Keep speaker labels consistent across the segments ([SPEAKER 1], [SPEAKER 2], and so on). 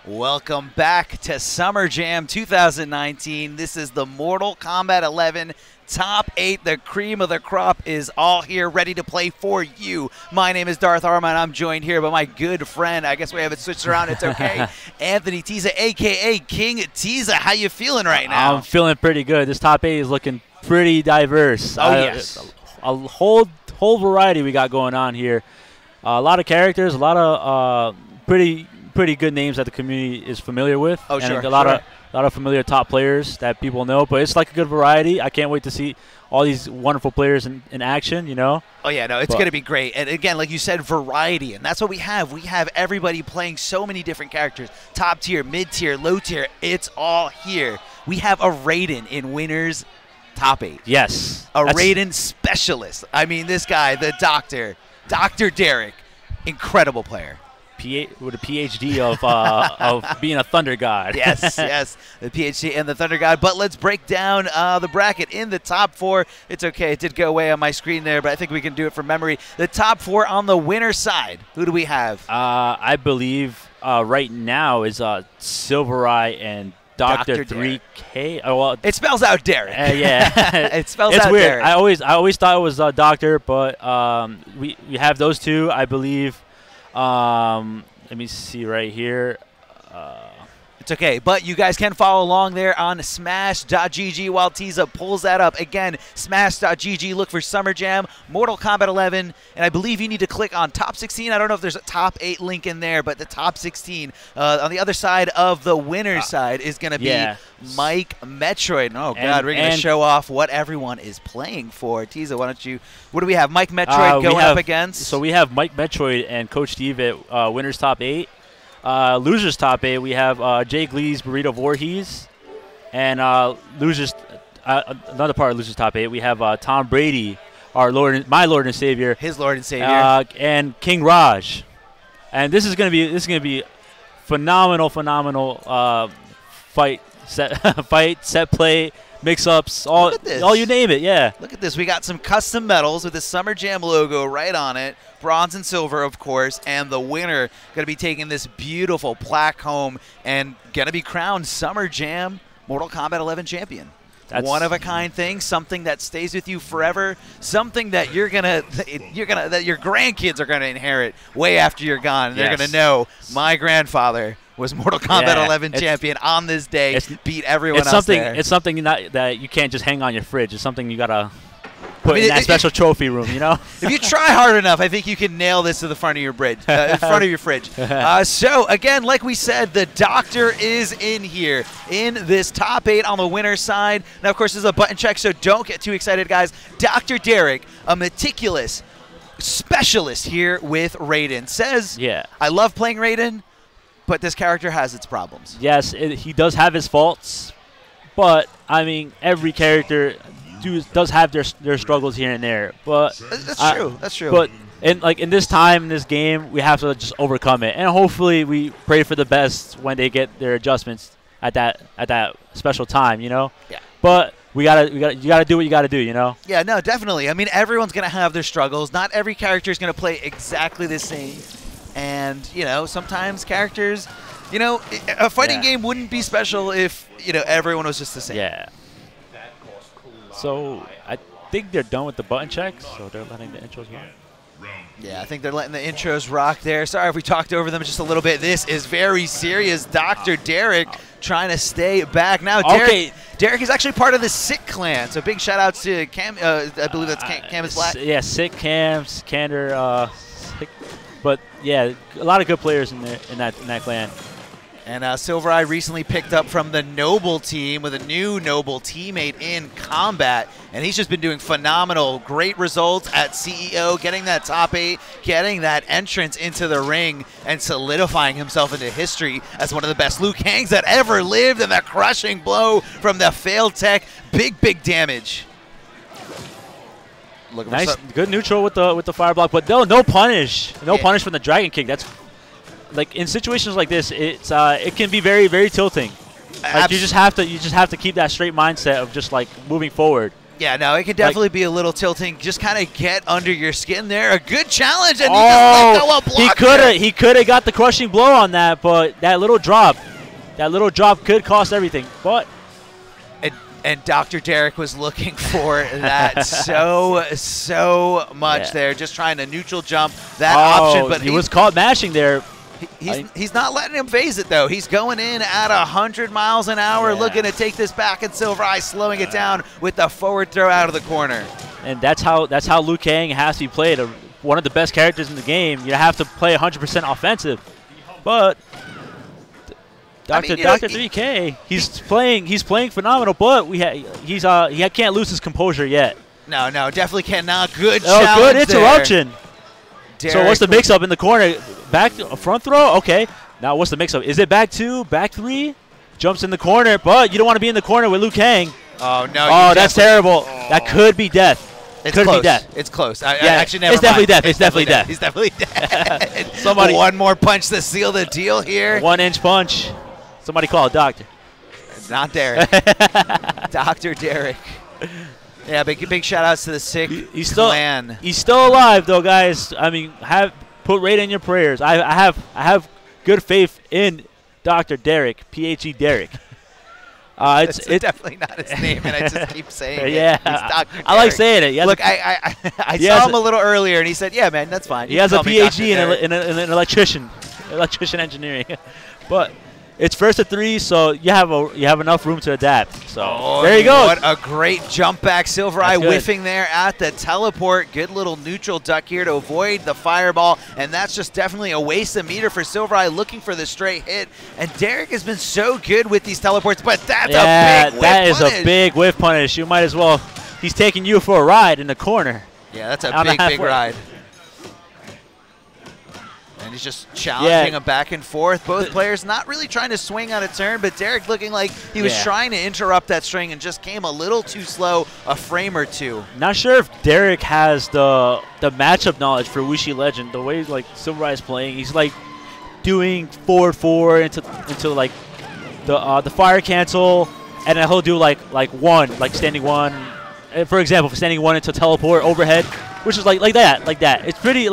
[SPEAKER 1] Welcome back to Summer Jam 2019. This is the Mortal Kombat 11 Top 8. The cream of the crop is all here, ready to play for you. My name is Darth Arma, and I'm joined here by my good friend. I guess we have it switched around. It's okay. Anthony Tiza, a.k.a. King Tiza. How you feeling right now?
[SPEAKER 2] I'm feeling pretty good. This top 8 is looking pretty diverse.
[SPEAKER 1] Oh, yes.
[SPEAKER 2] A whole variety we got going on here. A lot of characters, a lot of pretty good names that the community is familiar with.
[SPEAKER 1] Oh,
[SPEAKER 2] and
[SPEAKER 1] sure.
[SPEAKER 2] A lot of familiar top players that people know. But it's like a good variety. I can't wait to see all these wonderful players in action, you know?
[SPEAKER 1] Oh, yeah, no, it's going to be great. And again, like you said, variety. And that's what we have. We have everybody playing so many different characters. Top tier, mid tier, low tier. It's all here. We have a Raiden in Winners Top 8.
[SPEAKER 2] Yes.
[SPEAKER 1] A Raiden specialist. I mean, this guy, the doctor, Dr. Derek, incredible player.
[SPEAKER 2] With a PhD of being a Thunder God.
[SPEAKER 1] Yes, yes, the PhD and the Thunder God. But let's break down the bracket in the top 4. It's okay. It did go away on my screen there, but I think we can do it from memory. The top 4 on the winner side. Who do we have?
[SPEAKER 2] I believe right now is Silvereye and Dr. 3K. Oh, well,
[SPEAKER 1] it spells out Derek.
[SPEAKER 2] Yeah,
[SPEAKER 1] it spells
[SPEAKER 2] it's
[SPEAKER 1] out
[SPEAKER 2] weird.
[SPEAKER 1] Derek.
[SPEAKER 2] I always thought it was Doctor, but we have those two. I believe. Let me see right here.
[SPEAKER 1] It's okay, but you guys can follow along there on smash.gg while Tiza pulls that up. Again, smash.gg, look for Summer Jam, Mortal Kombat 11, and I believe you need to click on Top 16. I don't know if there's a Top 8 link in there, but the Top 16 on the other side of the winner's side is going to be Mike Metroid. Oh, God, we're going to show off what everyone is playing for. Tiza, why don't you – what do we have? Mike Metroid going up against?
[SPEAKER 2] So we have Mike Metroid and Coach Steve at winner's Top 8. Losers Top 8, we have Jay Glee's Burrito Voorhees. And losers, another part of Losers Top 8, we have Tom Brady, my Lord and Savior.
[SPEAKER 1] His Lord and Savior.
[SPEAKER 2] And King Raj. And this is gonna be phenomenal fight, set play, mix-ups, all you name it, yeah.
[SPEAKER 1] Look at this. We got some custom medals with the Summer Jam logo right on it. Bronze and silver, of course, and the winner going to be taking this beautiful plaque home and going to be crowned Summer Jam Mortal Kombat 11 champion. That's one of a kind thing, something that stays with you forever, something that that your grandkids are gonna inherit way after you're gone. And they're gonna know my grandfather was Mortal Kombat 11 champion on this day, beat everyone else there.
[SPEAKER 2] It's something that you can't just hang on your fridge. It's something you gotta put in that special trophy room, you know?
[SPEAKER 1] If you try hard enough, I think you can nail this to the front of your fridge. So, again, like we said, the doctor is in here in this top 8 on the winner's side. Now, of course, this is a button check, so don't get too excited, guys. Dr. Derek, a meticulous specialist here with Raiden, says, I love playing Raiden, but this character has its problems.
[SPEAKER 2] Yes, he does have his faults, but, I mean, every character does have their struggles here and there, but
[SPEAKER 1] that's true. That's true.
[SPEAKER 2] But in this time, in this game, we have to just overcome it, and hopefully we pray for the best when they get their adjustments at that special time, you know.
[SPEAKER 1] Yeah.
[SPEAKER 2] But you gotta do what you gotta do, you know.
[SPEAKER 1] Yeah, no, definitely. I mean, everyone's gonna have their struggles. Not every character is gonna play exactly the same, and you know, sometimes characters, you know, a fighting game wouldn't be special if everyone was just the same.
[SPEAKER 2] Yeah. So I think they're done with the button checks, so they're letting the intros rock.
[SPEAKER 1] Yeah, I think they're letting the intros rock there. Sorry if we talked over them just a little bit. This is very serious. Dr. Derek trying to stay back. Now, Derek is actually part of the SJXIII clan, so big shout-outs to Cam. I believe that's Cam is Black.
[SPEAKER 2] Yeah, SJXIII, Cam, Kander, but yeah, a lot of good players in that clan.
[SPEAKER 1] And Silvereye recently picked up from the Noble team with a new Noble teammate in Kombat. And he's just been doing phenomenal, great results at CEO, getting that top 8, getting that entrance into the ring, and solidifying himself into history as one of the best Liu Kangs that ever lived. And that crushing blow from the failed tech, big damage.
[SPEAKER 2] Nice, good neutral with the fire block, but no punish punish from the Dragon Kick. That's like in situations like this, it can be very tilting. Like you just have to keep that straight mindset of just like moving forward.
[SPEAKER 1] Yeah, no, it can definitely be a little tilting. Just kind of get under your skin there. A good challenge, and
[SPEAKER 2] Oh,
[SPEAKER 1] he just let go a block.
[SPEAKER 2] he could have got the crushing blow on that, but that little drop could cost everything. But
[SPEAKER 1] and Dr. Derek was looking for that so much there, just trying to neutral jump that option. But
[SPEAKER 2] he was caught mashing there.
[SPEAKER 1] He's not letting him phase it, though. He's going in at 100 miles an hour, looking to take this back, and SJXIII slowing it down with the forward throw out of the corner.
[SPEAKER 2] And that's how Liu Kang has to be played. One of the best characters in the game. You have to play 100% offensive. But Dr. 3K, he's playing phenomenal, but he can't lose his composure yet.
[SPEAKER 1] No, definitely cannot. Good
[SPEAKER 2] challenge.
[SPEAKER 1] Good
[SPEAKER 2] interruption.
[SPEAKER 1] Derek.
[SPEAKER 2] So what's the mix-up in the corner? Back front throw? Okay. Now what's the mix-up? Is it back 2, back 3? Jumps in the corner, but you don't want to be in the corner with Liu Kang.
[SPEAKER 1] Oh, no.
[SPEAKER 2] Oh, that's terrible. Oh. That could be death.
[SPEAKER 1] It's close. Be death. It's close. Actually, never
[SPEAKER 2] it's definitely death. It's definitely death.
[SPEAKER 1] He's definitely dead. Somebody. One more punch to seal the deal here.
[SPEAKER 2] 1-inch punch. Somebody call a doctor.
[SPEAKER 1] Not Derek. Dr. Derek. Yeah, big shout outs to the sick clan.
[SPEAKER 2] He's still alive though, guys. I mean, put Raiden in your prayers. I have good faith in Dr. Derek, PhD Derek.
[SPEAKER 1] It's definitely not his name, and I just keep saying it.
[SPEAKER 2] Yeah, I like saying it.
[SPEAKER 1] Look, I saw him a little earlier, and he said, "Yeah, man, that's fine."
[SPEAKER 2] He has a PhD in electrician engineering, but. It's first to 3, so you have enough room to adapt. So there you go.
[SPEAKER 1] What a great jump back. SJXIII whiffing there at the teleport. Good little neutral duck here to avoid the fireball, and that's just definitely a waste of meter for SJXIII looking for the straight hit. And Derek has been so good with these teleports, but that's a big whiff
[SPEAKER 2] that is
[SPEAKER 1] punish.
[SPEAKER 2] A big whiff punish. You might as well. He's taking you for a ride in the corner.
[SPEAKER 1] Yeah, that's a big ride. And he's just challenging him back and forth. Both players not really trying to swing on a turn, but Derek looking like he was trying to interrupt that string and just came a little too slow, a frame or two.
[SPEAKER 2] Not sure if Derek has the matchup knowledge for Wuxi Legend. The way like SJXIII is playing, he's like doing forward 4 into like the fire cancel, and then he'll do like one, like standing 1. For example, standing 1 into teleport overhead, which is like that. It's pretty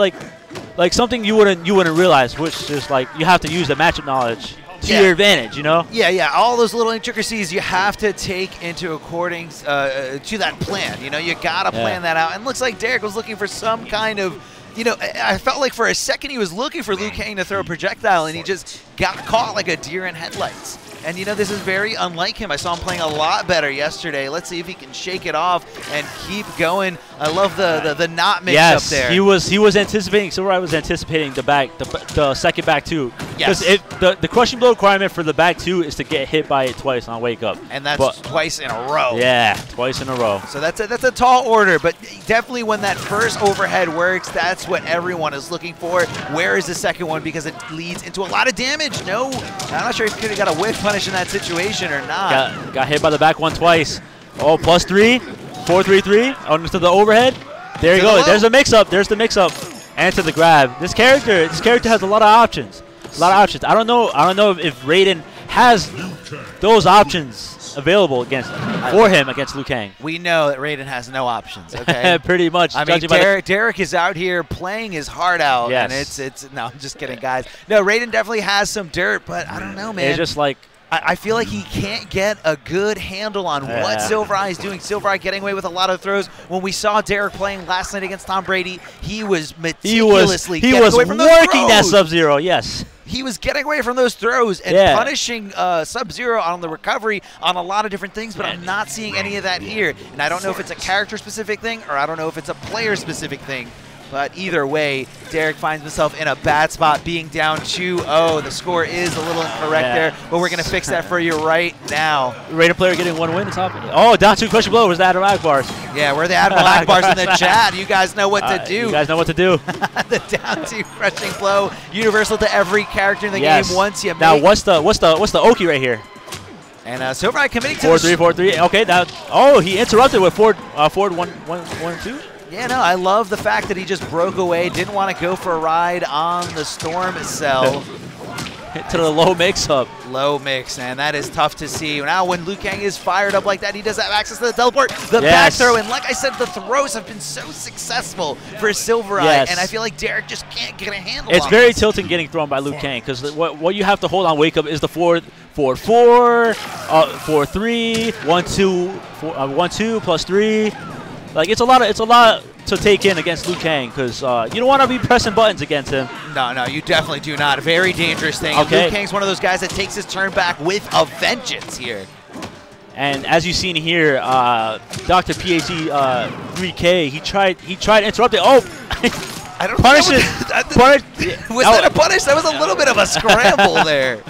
[SPEAKER 2] like something you wouldn't realize, which is like you have to use the matchup knowledge to your advantage, you know?
[SPEAKER 1] Yeah. All those little intricacies you have to take into according to that plan. You know, you gotta plan that out. And looks like Derek was looking for some kind of, you know, I felt like for a second he was looking for Liu Kang to throw a projectile, and he just got caught like a deer in headlights. And, you know, this is very unlike him. I saw him playing a lot better yesterday. Let's see if he can shake it off and keep going. I love the knot mix up there.
[SPEAKER 2] Yes, he was anticipating. SJXIII was anticipating the second back 2.
[SPEAKER 1] Yes.
[SPEAKER 2] Because the crushing blow requirement for the back 2 is to get hit by it twice on wake up.
[SPEAKER 1] And that's twice in a row.
[SPEAKER 2] Yeah, twice in a row.
[SPEAKER 1] So that's a tall order, but definitely when that first overhead works, that's what everyone is looking for. Where is the second one? Because it leads into a lot of damage. No, I'm not sure if he could have got a whiff punish in that situation or not.
[SPEAKER 2] Got hit by the back 1 twice. Oh, +3, 4-3-3 onto the overhead. There you go. There's the mix-up. There's the mix-up. And to the grab. This character has a lot of options. I don't know if Raiden has those options available for him against Liu Kang.
[SPEAKER 1] We know that Raiden has no options. Okay.
[SPEAKER 2] Pretty much.
[SPEAKER 1] I mean, Derek is out here playing his heart out, and it's no. I'm just kidding, guys. No, Raiden definitely has some dirt, but I don't know, man.
[SPEAKER 2] It's just like.
[SPEAKER 1] I feel like he can't get a good handle on what SJXIII is doing. SJXIII getting away with a lot of throws. When we saw Derek playing last night against Tom Brady, he was meticulously getting away from those throws.
[SPEAKER 2] Working that Sub-Zero, yes.
[SPEAKER 1] He was getting away from those throws and punishing Sub-Zero on the recovery on a lot of different things, but I'm not seeing any of that here. And I don't know if it's a character-specific thing or I don't know if it's a player-specific thing. But either way, Derek finds himself in a bad spot, being down 2-0. The score is a little incorrect there, but we're going to fix that for you right now.
[SPEAKER 2] Raiden player getting 1 win. Oh, down 2 crushing blow. Where's the Admiral Akbars?
[SPEAKER 1] Yeah, we're the Admiral Akbars in the chat. You guys know what to do.
[SPEAKER 2] You guys know what to do.
[SPEAKER 1] The down 2 crushing blow, universal to every character in the game once you make.
[SPEAKER 2] Now, what's the Oki right here?
[SPEAKER 1] And SJXIII committing to
[SPEAKER 2] 4-3-4-3. Okay, he interrupted with forward 1-2.
[SPEAKER 1] Yeah, no, I love the fact that he just broke away, didn't want to go for a ride on the Storm Cell.
[SPEAKER 2] to the low mix-up.
[SPEAKER 1] Low mix, and that is tough to see. Now when Liu Kang is fired up like that, he does have access to the teleport, the back throw, and like I said, the throws have been so successful for Silver Eye, and I feel like Derek just can't get a handle on it.
[SPEAKER 2] It's very tilting getting thrown by Liu Kang, because what you have to hold on wake up is the 4-4, 4-3, 1-2, 1-2 plus 3. Like it's a lot to take in against Liu Kang, because you don't want to be pressing buttons against him.
[SPEAKER 1] No, you definitely do not. A very dangerous thing. Okay. Liu Kang's one of those guys that takes his turn back with a vengeance here.
[SPEAKER 2] And as you've seen here, Dr. PhD 3K, he tried interrupting. Oh,
[SPEAKER 1] I don't punish it. Was that a punish? That was a little bit of a scramble there.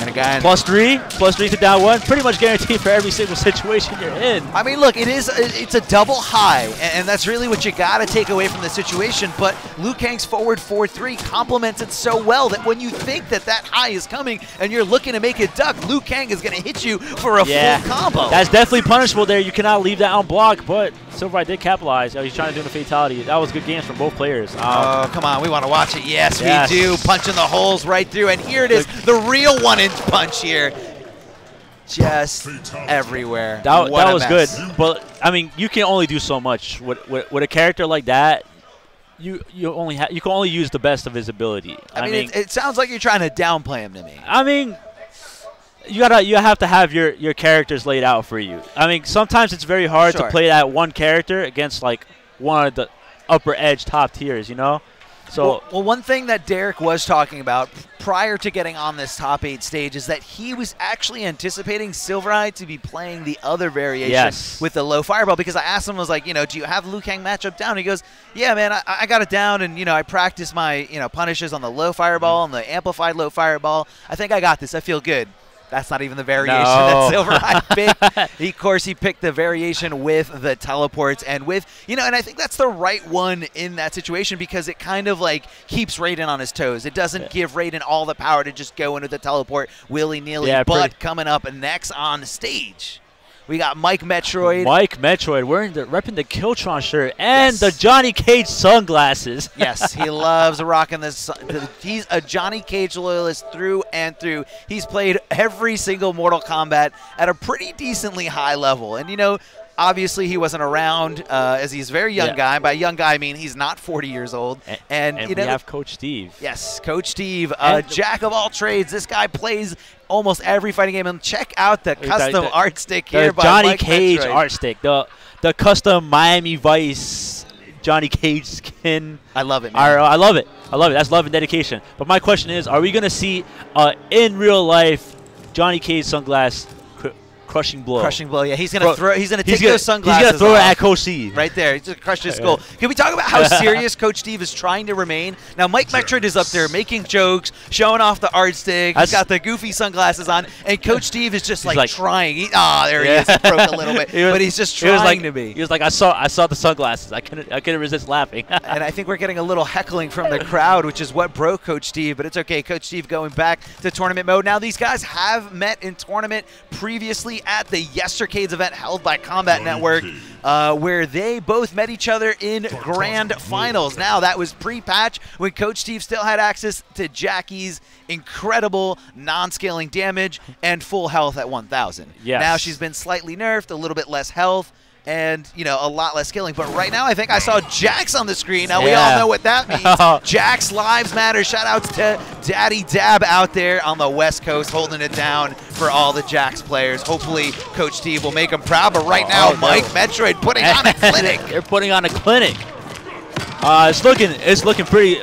[SPEAKER 1] And again,
[SPEAKER 2] +3 to down 1, pretty much guaranteed for every single situation you're in.
[SPEAKER 1] I mean, look, it's a double high, and that's really what you got to take away from the situation. But Liu Kang's forward 4-3 complements it so well that when you think that high is coming and you're looking to make it duck, Liu Kang is going to hit you for a full combo.
[SPEAKER 2] That's definitely punishable there. You cannot leave that on block, but Silver Eye did capitalize. He's trying to do the fatality. That was good games from both players.
[SPEAKER 1] Oh, come on. We want to watch it. Yes, we do. Punching the holes right through. And here it is, the real 1-inch punch here. Just everywhere.
[SPEAKER 2] That was good. But, I mean, you can only do so much. With a character like that, you can only use the best of his ability.
[SPEAKER 1] I mean it sounds like you're trying to downplay him to me.
[SPEAKER 2] I mean, you have to have your characters laid out for you. I mean, sometimes it's very hard to play that one character against like one of the upper edge top tiers, you know? So
[SPEAKER 1] well, one thing that Derek was talking about prior to getting on this top 8 stage is that he was actually anticipating Silver Eye to be playing the other variation with the low fireball, because I asked him, I was like, do you have Liu Kang matchup down? He goes, yeah, man, I got it down, and, I practiced my, punishes on the low fireball and the amplified low fireball. I think I got this. I feel good. That's not even the variation that Silver Eye picked. Of course, he picked the variation with the teleports and with, and I think that's the right one in that situation, because it kind of like keeps Raiden on his toes. It doesn't give Raiden all the power to just go into the teleport willy-nilly. But coming up next on stage, we got Mike Metroid.
[SPEAKER 2] Repping the Killtron shirt and the Johnny Cage sunglasses.
[SPEAKER 1] Yes, he loves rocking this. He's a Johnny Cage loyalist through and through. He's played every single Mortal Kombat at a pretty decently high level. And, obviously, he wasn't around as he's a very young guy. By young guy, I mean he's not 40 years old. And
[SPEAKER 2] we have Coach Steve.
[SPEAKER 1] Yes, Coach Steve, jack of all trades. This guy plays almost every fighting game. And check out the custom art stick here by
[SPEAKER 2] Johnny
[SPEAKER 1] Mike
[SPEAKER 2] Cage
[SPEAKER 1] Metroid.
[SPEAKER 2] Art stick. The custom Miami Vice Johnny Cage skin.
[SPEAKER 1] I love it, man.
[SPEAKER 2] I love it. That's love and dedication. But my question is, are we going to see in real life Johnny Cage sunglass crushing blow?
[SPEAKER 1] Crushing blow, yeah. He's gonna throw. He's gonna take those sunglasses.
[SPEAKER 2] He's gonna throw it at Coach Steve.
[SPEAKER 1] Right there. He's gonna crush his skull. Can we talk about how serious Coach Steve is trying to remain? Now, Mike Metroid is up there making jokes, showing off the art stick. He's got the goofy sunglasses on, and Coach Steve is just like trying. There he is. He broke a little bit, but he's just trying to be.
[SPEAKER 2] He was like, I saw the sunglasses. I couldn't resist laughing.
[SPEAKER 1] And I think we're getting a little heckling from the crowd, which is what broke Coach Steve. But it's okay. Coach Steve going back to tournament mode. Now, these guys have met in tournament previously at the Yestercades event held by Combat Network, where they both met each other in grand finals. Now, that was pre-patch when Coach Steve still had access to Jackie's incredible non-scaling damage and full health at 1,000.
[SPEAKER 2] Yes.
[SPEAKER 1] Now she's been slightly nerfed, a little bit less health, and, a lot less scaling. But right now, I think I saw Jax on the screen. Now, we all know what that means. Jax Lives Matter. Shout-outs to Daddy Dab out there on the West Coast holding it down for all the Jax players. Hopefully, Coach Steve will make them proud. But right now, Mike Metroid putting on a clinic.
[SPEAKER 2] They're putting on a clinic. It's looking pretty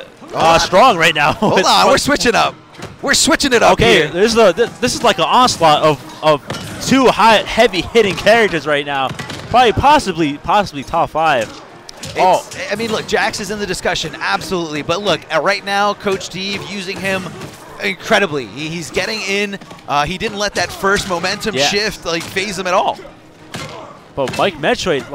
[SPEAKER 2] strong right now.
[SPEAKER 1] Hold on. We're switching up. We're switching it up here.
[SPEAKER 2] This is like an onslaught of two heavy-hitting characters right now. Probably, possibly top 5.
[SPEAKER 1] I mean, look, Jax is in the discussion, absolutely. But look, right now, Coach Steve using him incredibly. He's getting in. He didn't let that first momentum shift phase him at all.
[SPEAKER 2] But Mike Metroid,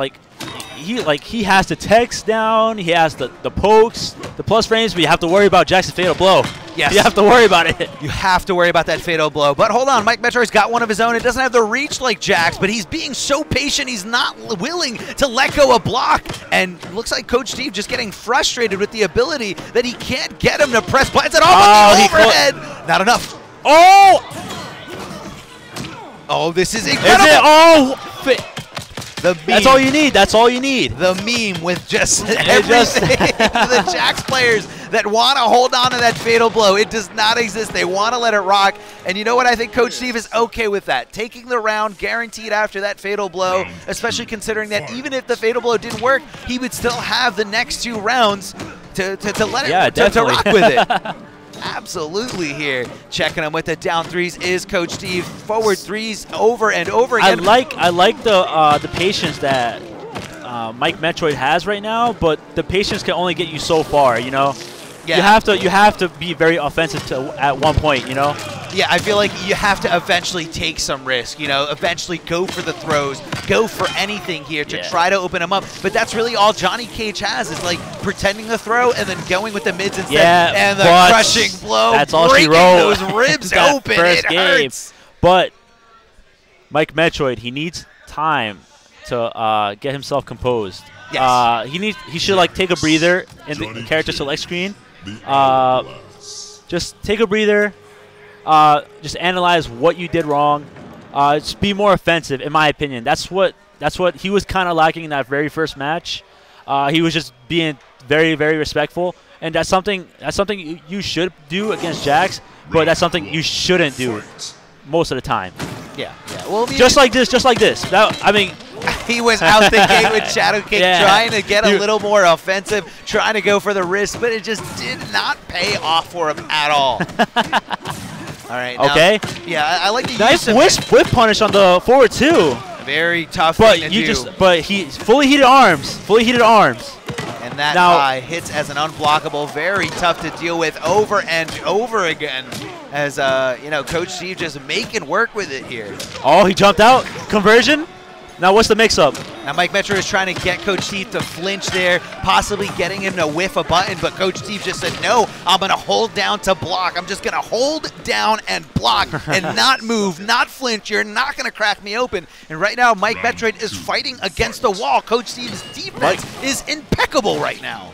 [SPEAKER 2] he has the text down, he has the pokes, the plus frames, but you have to worry about Jax's fatal blow.
[SPEAKER 1] Yes.
[SPEAKER 2] You have to worry about it.
[SPEAKER 1] You have to worry about that fatal blow. But hold on, Mike Metroid's got one of his own. It doesn't have the reach like Jax, but he's being so patient. He's not willing to let go of block. And looks like Coach Steve just getting frustrated with the ability that he can't get him to press buttons at all. But the overhead, not enough. Oh, this is incredible.
[SPEAKER 2] Is it? Oh,
[SPEAKER 1] the meme.
[SPEAKER 2] That's all you need. That's all you need.
[SPEAKER 1] The meme with just everything. The Jax players that want to hold on to that fatal blow. It does not exist. They want to let it rock. And you know what? I think Coach Steve is okay with that. Taking the round guaranteed after that fatal blow, especially considering that even if the fatal blow didn't work, he would still have the next 2 rounds to let it to rock with it. Absolutely here. Checking him with the down 3s is Coach Steve. Forward 3s over and over again.
[SPEAKER 2] I like the patience that Mike Metroid has right now, but the patience can only get you so far, you know? Yeah. You have to be very offensive at one point, you know?
[SPEAKER 1] Yeah, I feel like you have to eventually take some risk, you know, eventually go for the throws, go for anything here to try to open him up. But that's really all Johnny Cage has is like pretending to throw and then going with the mids instead.
[SPEAKER 2] Yeah,
[SPEAKER 1] and the crushing blow,
[SPEAKER 2] that's all she wrote.
[SPEAKER 1] Those ribs open. It hurts.
[SPEAKER 2] But Mike Metroid, he needs time to get himself composed.
[SPEAKER 1] Yes.
[SPEAKER 2] He should like take a breather in the character select screen. Just take a breather. Just analyze what you did wrong. Just be more offensive, in my opinion. That's what he was kind of lacking in that very first match. He was just being very, very respectful, and that's something you should do against Jax, but that's something you shouldn't do most of the time.
[SPEAKER 1] Yeah. Well,
[SPEAKER 2] just like this. I mean.
[SPEAKER 1] He was out the gate with Shadow Kick, trying to get a little more offensive, trying to go for the wrist, but it just did not pay off for him at all. All right.
[SPEAKER 2] Okay.
[SPEAKER 1] Now, yeah, I like the
[SPEAKER 2] nice whip punish on the forward two.
[SPEAKER 1] Very tough thing to do.
[SPEAKER 2] But he fully heated arms.
[SPEAKER 1] And that high hits as an unblockable. Very tough to deal with over and over again. As you know, Coach Steve just making work with it here.
[SPEAKER 2] Oh, he jumped out. Conversion. Now what's the mix-up?
[SPEAKER 1] Now Mike Metro is trying to get Coach Steve to flinch there, possibly getting him to whiff a button, but Coach Steve just said, no, I'm going to hold down to block. I'm just going to hold down and block and not move, not flinch. You're not going to crack me open. And right now, Mike Metroid is fighting against the wall. Coach Steve's defense is impeccable right now.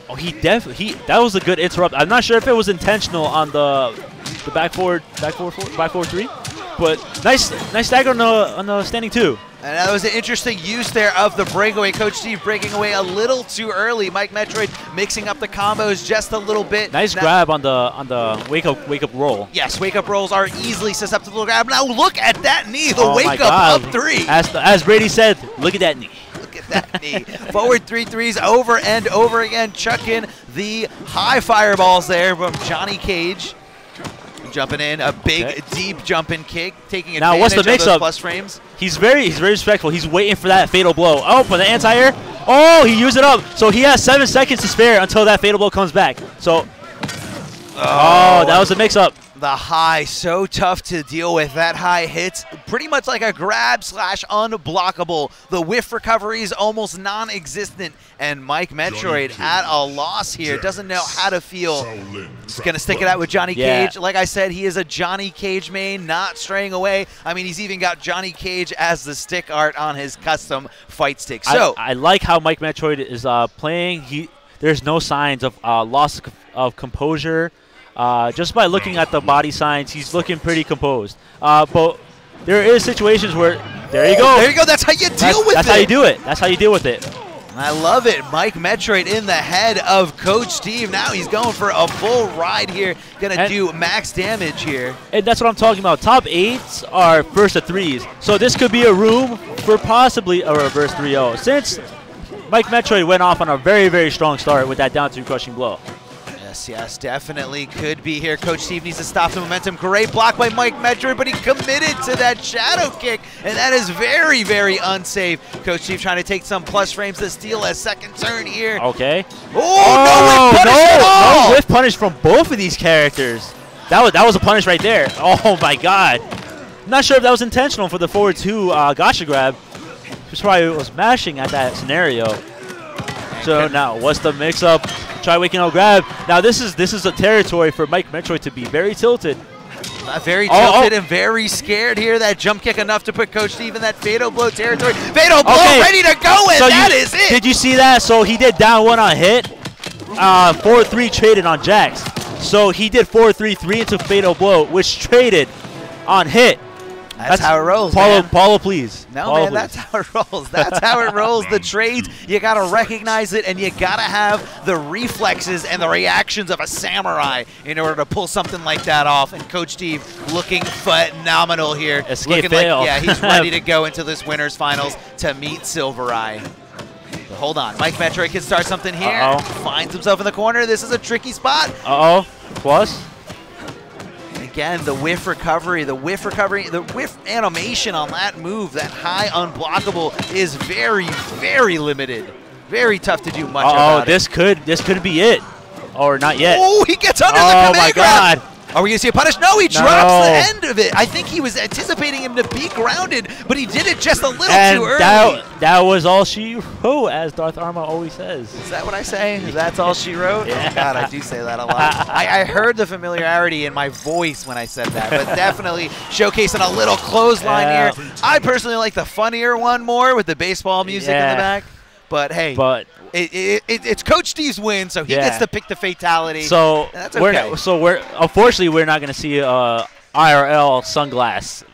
[SPEAKER 2] Oh, that was a good interrupt. I'm not sure if it was intentional on the back forward 3. But nice stagger on the standing 2.
[SPEAKER 1] And that was an interesting use there of the breakaway. Coach Steve breaking away a little too early. Mike Metroid mixing up the combos just a little bit.
[SPEAKER 2] Nice grab on the wake up roll.
[SPEAKER 1] Yes, wake up rolls are easily susceptible to grab. Now look at that knee, the wake up 3.
[SPEAKER 2] As Brady said, look at that knee.
[SPEAKER 1] Look at that knee. Forward 3-3s over and over again. Chuck in the high fireballs there from Johnny Cage. Jumping in, a big, deep jumping kick, taking advantage
[SPEAKER 2] now, what's the
[SPEAKER 1] of those
[SPEAKER 2] mix-up?
[SPEAKER 1] plus frames.
[SPEAKER 2] He's very respectful. He's waiting for that fatal blow. Oh, for the anti-air. Oh, he used it up. So he has 7 seconds to spare until that fatal blow comes back. So, oh that was a mix-up.
[SPEAKER 1] The high, so tough to deal with. That high hits pretty much like a grab / unblockable. The whiff recovery is almost non-existent. And Mike Metroid at a loss here. Doesn't know how to feel. He's going to stick it out with Johnny Cage. Like I said, he is a Johnny Cage main, not straying away. I mean, he's even got Johnny Cage as the stick art on his custom fight stick. So
[SPEAKER 2] I like how Mike Metroid is playing. There's no signs of loss of composure. Just by looking at the body signs, he's looking pretty composed. But there is situations where, there you go.
[SPEAKER 1] There you go. That's how you deal with it.
[SPEAKER 2] That's how you do it. That's how you deal with it.
[SPEAKER 1] I love it. Mike Metroid in the head of Coach Steve. Now he's going for a full ride here. Going to do max damage here.
[SPEAKER 2] And that's what I'm talking about. Top 8s are first to 3s. So this could be a room for possibly a reverse 3-0. Since Mike Metroid went off on a very, very strong start with that down 2 crushing blow.
[SPEAKER 1] Yes, definitely could be here. Coach Steve needs to stop the momentum. Great block by Mike Metroid, but he committed to that shadow kick, and that is very, very unsafe. Coach Steve trying to take some plus frames to steal a second turn here.
[SPEAKER 2] Okay.
[SPEAKER 1] Oh, no whiff punish at all!
[SPEAKER 2] No whiff punish from both of these characters. That was a punish right there. Oh, my God. I'm not sure if that was intentional for the forward 2 gotcha grab. probably was mashing at that scenario. So now, what's the mix-up? Try waking up grab. Now this is a territory for Mike Metroid to be very tilted.
[SPEAKER 1] Very tilted and very scared here. That jump kick enough to put Coach Steve in that fatal blow territory. Fatal blow ready to go, and so that is it.
[SPEAKER 2] Did you see that? So he did down 1 on hit. 4-3 traded on Jax. So he did 4-3-3 into fatal blow, which traded on hit.
[SPEAKER 1] That's how it rolls,
[SPEAKER 2] Paulo, please.
[SPEAKER 1] No,
[SPEAKER 2] Paulo,
[SPEAKER 1] man, that's how it rolls. That's how it rolls. The trades, you got to recognize it, and you got to have the reflexes and the reactions of a samurai in order to pull something like that off. And Coach Steve looking phenomenal here.
[SPEAKER 2] Escape
[SPEAKER 1] looking
[SPEAKER 2] fail.
[SPEAKER 1] Like, yeah, he's ready to go into this winner's finals to meet Silver Eye. But hold on. Mike Metroid can start something here. Finds himself in the corner. This is a tricky spot.
[SPEAKER 2] Plus.
[SPEAKER 1] Again, the whiff recovery, the whiff animation on that move, that high unblockable is very, very limited. Very tough to do much about
[SPEAKER 2] this could be it. Or not yet.
[SPEAKER 1] Oh, he gets under the command
[SPEAKER 2] my
[SPEAKER 1] grab.
[SPEAKER 2] God.
[SPEAKER 1] Are we going to see a punish? No, he drops the end of it. I think he was anticipating him to be grounded, but he did it just a little too early.
[SPEAKER 2] That was all she wrote, as Darth Arma always says.
[SPEAKER 1] Is that what I say? That's all she wrote?
[SPEAKER 2] Yeah.
[SPEAKER 1] Oh, God, I do say that a lot. I heard the familiarity in my voice when I said that, but definitely showcasing a little clothesline here. I personally like the funnier one more with the baseball music in the back. But, hey. It's Coach Steve's win, so he gets to pick the fatality.
[SPEAKER 2] So
[SPEAKER 1] that's okay.
[SPEAKER 2] Unfortunately we're not going to see IRL sunglass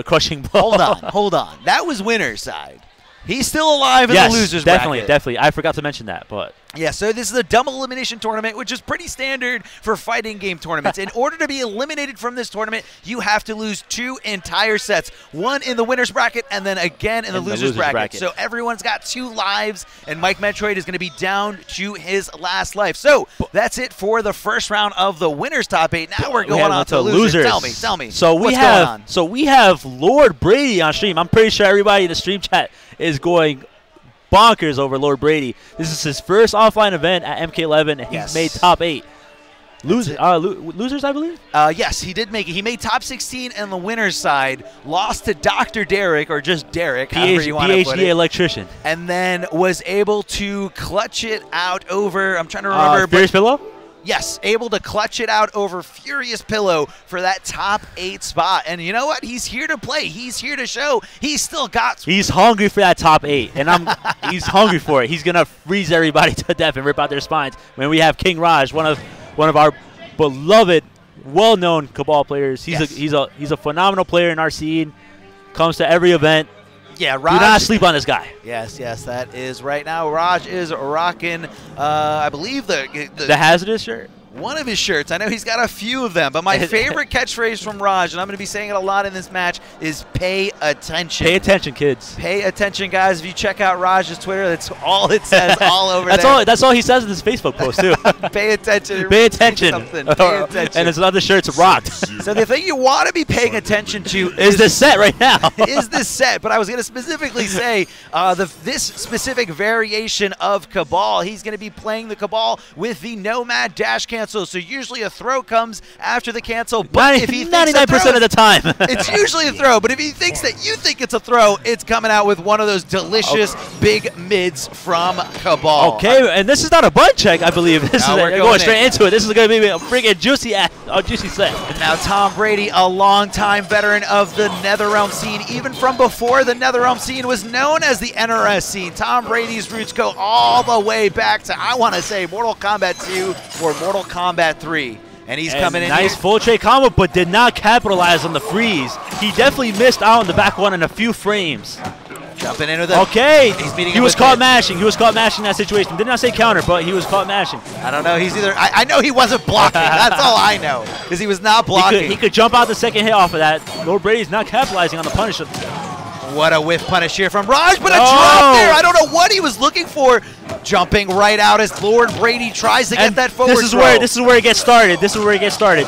[SPEAKER 2] crushing blow.
[SPEAKER 1] Hold on. That was winner's side. He's still alive in the loser's bracket.
[SPEAKER 2] Definitely. I forgot to mention that, but
[SPEAKER 1] yeah. So this is a double elimination tournament, which is pretty standard for fighting game tournaments. In order to be eliminated from this tournament, you have to lose 2 entire sets. One in the winner's bracket, and then again in the loser's bracket. So everyone's got 2 lives, and Mike Metroid is going to be down to his last life. So that's it for the first round of the winner's top 8. Now we're going on to losers. Tell me.
[SPEAKER 2] So we have Lord Brady on stream. I'm pretty sure everybody in the stream chat is going bonkers over Lord Brady. This is his first offline event at MK11, and he's made top 8. Losers, I believe?
[SPEAKER 1] Yes, he did make it. He made top 16 on the winner's side, lost to Dr. Derek, or just Derek, however you want to put it.
[SPEAKER 2] PhD electrician.
[SPEAKER 1] And then was able to clutch it out over, I'm trying to remember.
[SPEAKER 2] Furious Pillow?
[SPEAKER 1] Yes, able to clutch it out over Furious Pillow for that top 8 spot. And you know what? He's here to play. He's here to show he's still got.
[SPEAKER 2] He's hungry for that top 8, and he's hungry for it. He's gonna freeze everybody to death and rip out their spines when we have King Raj, one of our beloved, well-known Cabal players. He's a phenomenal player in our scene. Comes to every event.
[SPEAKER 1] Yeah, Raj.
[SPEAKER 2] Do not sleep on this guy.
[SPEAKER 1] Yes, that is right now. Raj is rocking, I believe, the
[SPEAKER 2] hazardous shirt.
[SPEAKER 1] One of his shirts. I know he's got a few of them, but my favorite catchphrase from Raj, and I'm going to be saying it a lot in this match, is pay attention.
[SPEAKER 2] Pay attention, kids.
[SPEAKER 1] Pay attention, guys. If you check out Raj's Twitter, that's all it says all over there.
[SPEAKER 2] That's all he says in his Facebook post, too.
[SPEAKER 1] Pay attention.
[SPEAKER 2] Pay attention.
[SPEAKER 1] Pay attention.
[SPEAKER 2] And his other shirt's rocked.
[SPEAKER 1] So the thing you want to be paying attention to
[SPEAKER 2] is this set right now.
[SPEAKER 1] Is this set. But I was going to specifically say this specific variation of Cabal, he's going to be playing the Cabal with the Nomad dash cancel. So usually a throw comes after the cancel, but if he
[SPEAKER 2] 99% of the time,
[SPEAKER 1] it's usually a throw. But if he thinks that you think it's a throw, it's coming out with one of those delicious big mids from Cabal.
[SPEAKER 2] Okay, and this is not a butt check, I believe. We're going straight into it. This is going to be a freaking juicy set.
[SPEAKER 1] Now Tom Brady, a longtime veteran of the NetherRealm scene, even from before the NetherRealm scene was known as the NRS scene. Tom Brady's roots go all the way back to, I want to say, Mortal Kombat 2 or Mortal Kombat 3. And he's coming in
[SPEAKER 2] nice full trade combo, but did not capitalize on the freeze. He definitely missed out on the back one in a few frames.
[SPEAKER 1] Jumping into the...
[SPEAKER 2] Okay, he was caught mashing. He was caught mashing in that situation. Did not say counter, but he was caught mashing.
[SPEAKER 1] I don't know. He's either... I know he wasn't blocking. That's all I know, because he was not blocking.
[SPEAKER 2] He could jump out the second hit off of that. Lord Brady's not capitalizing on the punish.
[SPEAKER 1] What a whiff punish here from Raj, but a drop there. I don't know what he was looking for. Jumping right out as Lord Brady tries to get that forward throw.
[SPEAKER 2] This is where it gets started. This is where it gets started.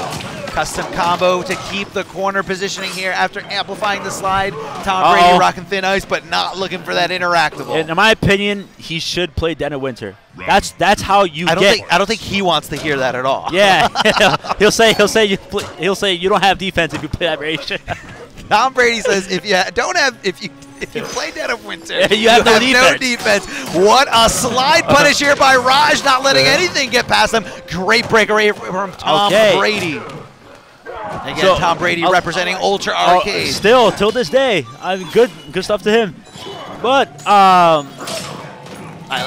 [SPEAKER 1] Custom combo to keep the corner positioning here after amplifying the slide. Tom Brady rocking thin ice, but not looking for that interactable.
[SPEAKER 2] In my opinion, he should play Den of Winter. That's how you get.
[SPEAKER 1] I don't think he wants to hear that at all.
[SPEAKER 2] Yeah, he'll say you don't have defense if you play that variation.
[SPEAKER 1] Tom Brady says if you If you play Dead of Winter,
[SPEAKER 2] you have no
[SPEAKER 1] defense. What a slide punish here by Raj, not letting anything get past him. Great breakaway from Tom Brady. Again, so, Tom Brady representing Ultra Arcade.
[SPEAKER 2] Still, till this day, good stuff to him. But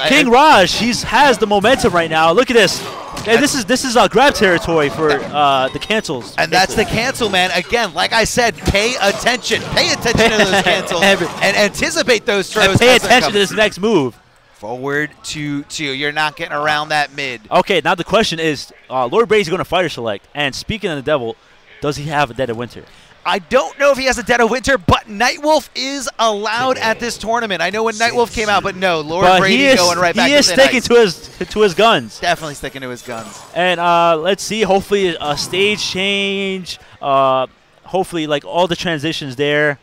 [SPEAKER 2] King Raj, has the momentum right now. Look at this. And this is grab territory for the cancels.
[SPEAKER 1] And that's the cancel, man. Again, like I said, pay attention. Pay attention to those cancels and anticipate those throws.
[SPEAKER 2] And pay attention to this next move.
[SPEAKER 1] Forward to 2. You're not getting around that mid.
[SPEAKER 2] Okay, now the question is, Lord Brady's going to fighter select. And speaking of the devil, does he have a Dead of Winter?
[SPEAKER 1] I don't know if he has a Dead of Winter, but Nightwolf is allowed at this tournament. I know when Nightwolf came out, but no, Lord Brady going right back to
[SPEAKER 2] He is sticking to his guns.
[SPEAKER 1] Definitely sticking to his guns.
[SPEAKER 2] And let's see, hopefully a stage change, hopefully like all the transitions there.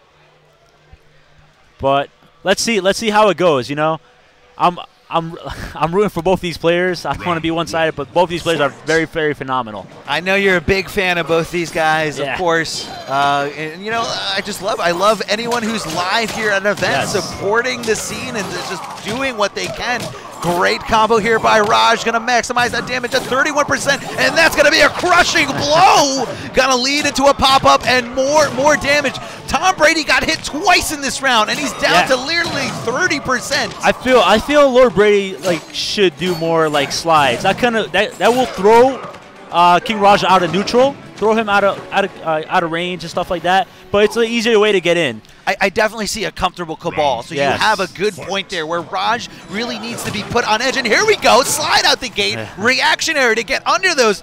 [SPEAKER 2] But let's see how it goes, you know. I'm rooting for both these players. I don't want to be one-sided, but both these players are very, very phenomenal.
[SPEAKER 1] I know you're a big fan of both these guys, of course. And you know, I love anyone who's live here at an event, supporting the scene and just doing what they can. Great combo here by Raj, gonna maximize that damage at 31%, and that's gonna be a crushing blow. Gonna lead into a pop-up and more damage. Tom Brady got hit twice in this round, and he's down to literally 30%.
[SPEAKER 2] I feel Lord Brady should do more slides. That will throw King Raj out of neutral, throw him out of range and stuff like that. But it's an easier way to get in.
[SPEAKER 1] I definitely see a comfortable Cabal, so you have a good point there where Raj really needs to be put on edge. And here we go, slide out the gate, reactionary to get under those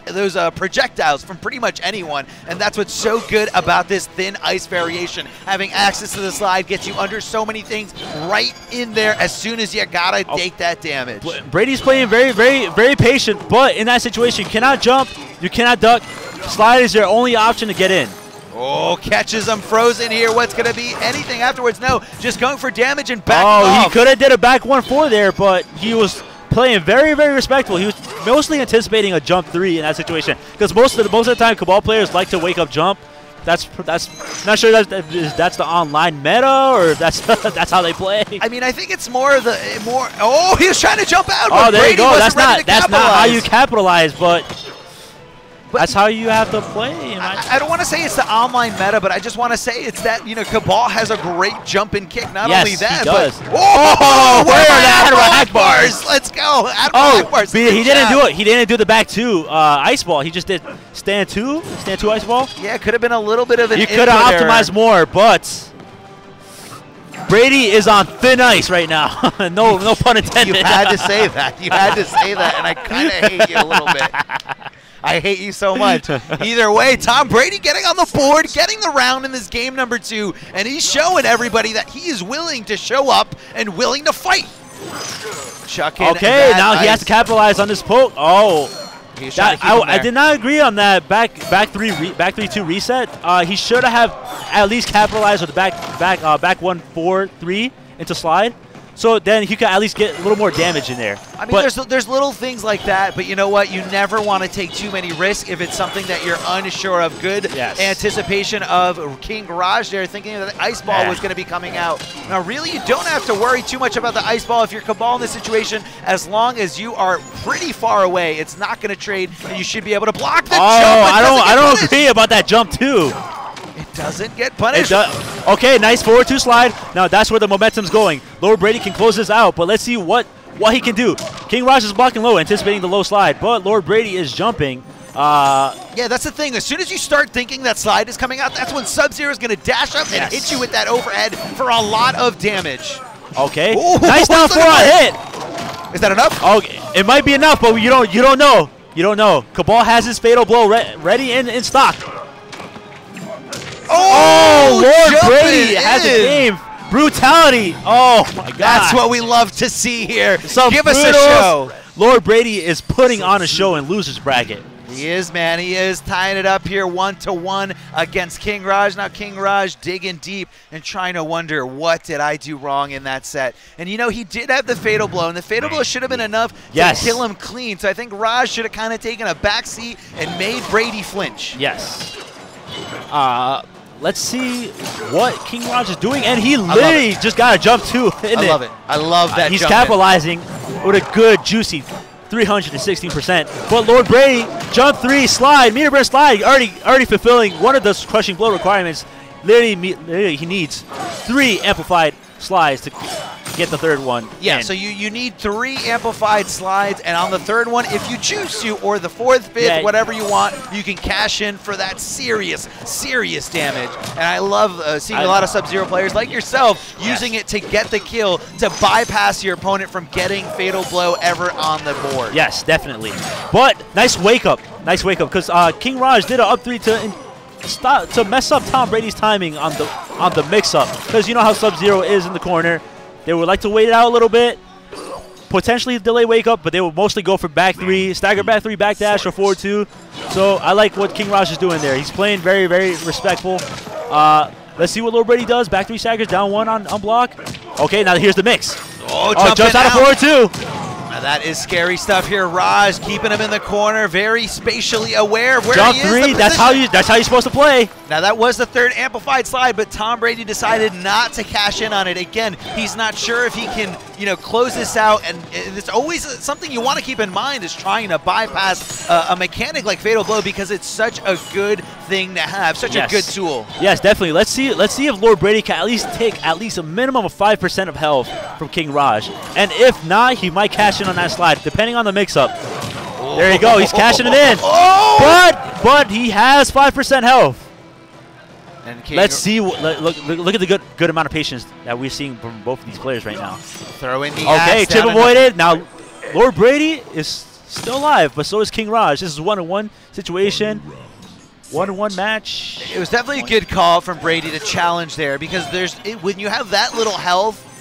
[SPEAKER 1] projectiles from pretty much anyone. And that's what's so good about this thin ice variation. Having access to the slide gets you under so many things right in there as soon as you gotta take that damage.
[SPEAKER 2] Brady's playing very, very, very patient, but in that situation, you cannot jump, you cannot duck. Slide is your only option to get in.
[SPEAKER 1] Oh, catches him frozen here. What's going to be anything afterwards? No, just going for damage and back off.
[SPEAKER 2] He could have did a back 1-4 there, but he was playing very, very respectful. He was mostly anticipating a jump 3 in that situation because most of the time Cabal players like to wake up jump. That's not sure that's the online meta or that's how they play.
[SPEAKER 1] I mean, I think it's more. Oh, he was trying to jump out.
[SPEAKER 2] Oh, there you go. That's not
[SPEAKER 1] how
[SPEAKER 2] how you capitalize, but that's how you have to play.
[SPEAKER 1] I don't want to say it's the online meta, but I just want to say it's that, you know, Cabal has a great jump and kick. Not only that,
[SPEAKER 2] he does.
[SPEAKER 1] but where are the Admiral Akbars? Let's go. Admiral Akbars.
[SPEAKER 2] He didn't do it. He didn't do the back 2 ice ball. He just did stand 2 ice ball.
[SPEAKER 1] Yeah, it could have been a little bit of an.
[SPEAKER 2] You could have optimized more, but Brady is on thin ice right now. no pun intended.
[SPEAKER 1] You had to say that. You had to say that, and I kind of hate you a little bit. I hate you so much. Either way, Tom Brady getting on the board, getting the round in this game number 2, and he's showing everybody that he is willing to show up and willing to fight.
[SPEAKER 2] Okay, now he has to capitalize on this poke. Oh, I did not agree on that back 3-2 reset. He should have at least capitalized with the back 1-4-3 into slide. So then he could at least get a little more damage in there.
[SPEAKER 1] I mean, there's little things like that, but you know what? You never want to take too many risks if it's something that you're unsure of. Good anticipation of King Raj there, thinking that the ice ball was going to be coming out. Now, really, you don't have to worry too much about the ice ball if you're Cabal in this situation. As long as you are pretty far away, it's not going to trade, and you should be able to block the jump.
[SPEAKER 2] I don't agree about that jump too.
[SPEAKER 1] It doesn't get punished.
[SPEAKER 2] Okay, nice forward 2 slide. Now that's where the momentum's going. Lord Brady can close this out, but let's see what he can do. King Raj is blocking low, anticipating the low slide, but Lord Brady is jumping.
[SPEAKER 1] Yeah, that's the thing. As soon as you start thinking that slide is coming out, that's when Sub-Zero is going to dash up and hit you with that overhead for a lot of damage.
[SPEAKER 2] Okay, nice down 4 on hit.
[SPEAKER 1] Is that enough?
[SPEAKER 2] Okay, it might be enough, but you don't know. You don't know. Cabal has his fatal blow ready in stock. Oh, Lord Brady has a game. Brutality. Oh, my God.
[SPEAKER 1] That's what we love to see here.
[SPEAKER 2] Give us a show. Lord Brady is putting on a show in loser's bracket.
[SPEAKER 1] He is, man. He is tying it up here 1-1 against King Raj. Now King Raj digging deep and trying to wonder, what did I do wrong in that set? And, you know, he did have the fatal blow, and the fatal blow should have been enough to kill him clean. So I think Raj should have kind of taken a backseat and made Brady flinch.
[SPEAKER 2] Yes. let's see what King Raj is doing. And he literally just got a jump too.
[SPEAKER 1] I love it. I love that.
[SPEAKER 2] He's capitalizing with a good, juicy 316%. But Lord Brady, jump 3, slide, meter burn slide, already fulfilling one of the crushing blow requirements. Literally, he needs 3 amplified slides to get the third one.
[SPEAKER 1] Yeah, so you need 3 amplified slides, and on the third one, if you choose to, or the 4th, 5th, whatever you want, you can cash in for that serious damage. And I love seeing a lot of Sub-Zero players like yourself using it to get the kill, to bypass your opponent from getting Fatal Blow ever on the board.
[SPEAKER 2] Yes, definitely. But nice wake up, because King Raj did an up 3 to mess up Tom Brady's timing on the mix-up, because you know how Sub-Zero is in the corner. They would like to wait it out a little bit, potentially delay wake up, but they would mostly go for back 3, stagger back 3, back dash, or forward 2. So I like what King Raj is doing there. He's playing very, very respectful. Let's see what Lord Brady does. Back 3 staggers, down 1 on block. Okay, now here's the mix.
[SPEAKER 1] Oh,
[SPEAKER 2] jumps out of forward 2.
[SPEAKER 1] Now that is scary stuff here. Raj keeping him in the corner, very spatially aware of where
[SPEAKER 2] jump
[SPEAKER 1] he is.
[SPEAKER 2] Jump 3, that's how you're supposed to play.
[SPEAKER 1] Now that was the 3rd amplified slide, but Tom Brady decided not to cash in on it. Again, he's not sure if he can, close this out, and it's always something you want to keep in mind is trying to bypass a mechanic like Fatal Blow, because it's such a good thing to have, such a good tool.
[SPEAKER 2] Yes, definitely. Let's see if Lord Brady can at least take at least a minimum of 5% of health from King Raj, and if not, he might cash in on that slide, depending on the mix-up. There you go. He's cashing it in. But he has 5% health. And let's see. Look at the good amount of patience that we're seeing from both of these players right now.
[SPEAKER 1] Throw in the
[SPEAKER 2] okay, chip avoided. Now, Lord Brady is still alive, but so is King Raj. This is 1-on-1 situation. 1-on-1 match.
[SPEAKER 1] It was definitely a good call from Brady to challenge there, because when you have that little health,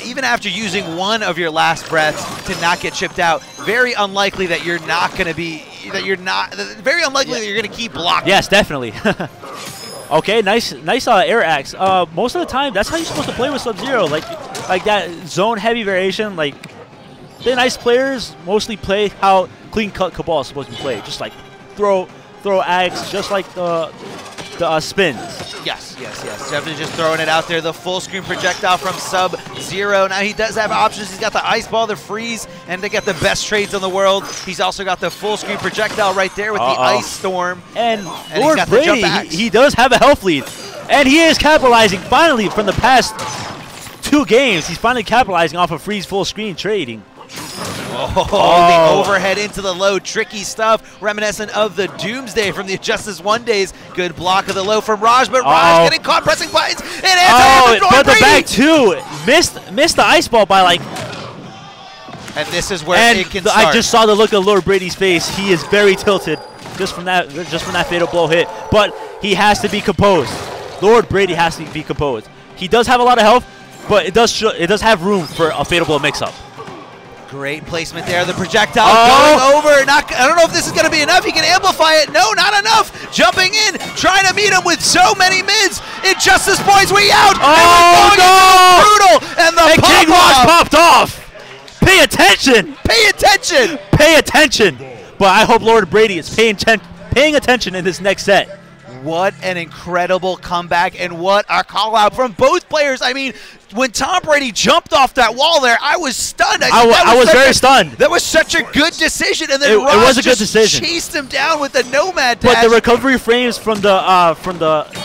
[SPEAKER 1] even after using one of your last breaths to not get chipped out, very unlikely that you're not going to be, very unlikely that you're going to keep blocking.
[SPEAKER 2] Yes, definitely. Okay, nice air axe. Most of the time, that's how you're supposed to play with Sub-Zero, like that zone heavy variation. Like, the nice players mostly play how clean cut Cabal is supposed to be played, just like throw axe, just like the spins.
[SPEAKER 1] Yes. Definitely just throwing it out there. The full screen projectile from Sub-Zero. Now he does have options. He's got the ice ball, the freeze, and they got the best trades in the world. He's also got the full screen projectile right there with the ice storm.
[SPEAKER 2] And Lord Brady, he does have a health lead, and he is capitalizing finally from the past 2 games. He's finally capitalizing off of freeze full screen trading.
[SPEAKER 1] The overhead into the low, tricky stuff, reminiscent of the Doomsday from the XIII days. Good block of the low from Raj, but Raj getting caught pressing buttons.
[SPEAKER 2] But the back 2 missed the ice ball by like.
[SPEAKER 1] And this is where it can start.
[SPEAKER 2] I just saw the look of Lord Brady's face. He is very tilted just from that Fatal Blow hit. But he has to be composed. Lord Brady has to be composed. He does have a lot of health, but it does have room for a Fatal Blow mix-up.
[SPEAKER 1] Great placement there. The projectile going over. I don't know if this is going to be enough. He can amplify it. No, not enough. Jumping in, trying to meet him with so many mids. Injustice points way out. Brutal. And
[SPEAKER 2] King Raj popped off. Pay attention.
[SPEAKER 1] Pay attention.
[SPEAKER 2] Pay attention. But I hope Lord Brady is paying attention in this next set.
[SPEAKER 1] What an incredible comeback, and what a call out from both players. I mean, when Tom Brady jumped off that wall there, I was stunned.
[SPEAKER 2] I was very stunned.
[SPEAKER 1] That was such a good decision, and then
[SPEAKER 2] it was a good decision.
[SPEAKER 1] Chased him down with the Nomad dash.
[SPEAKER 2] But the recovery frames from the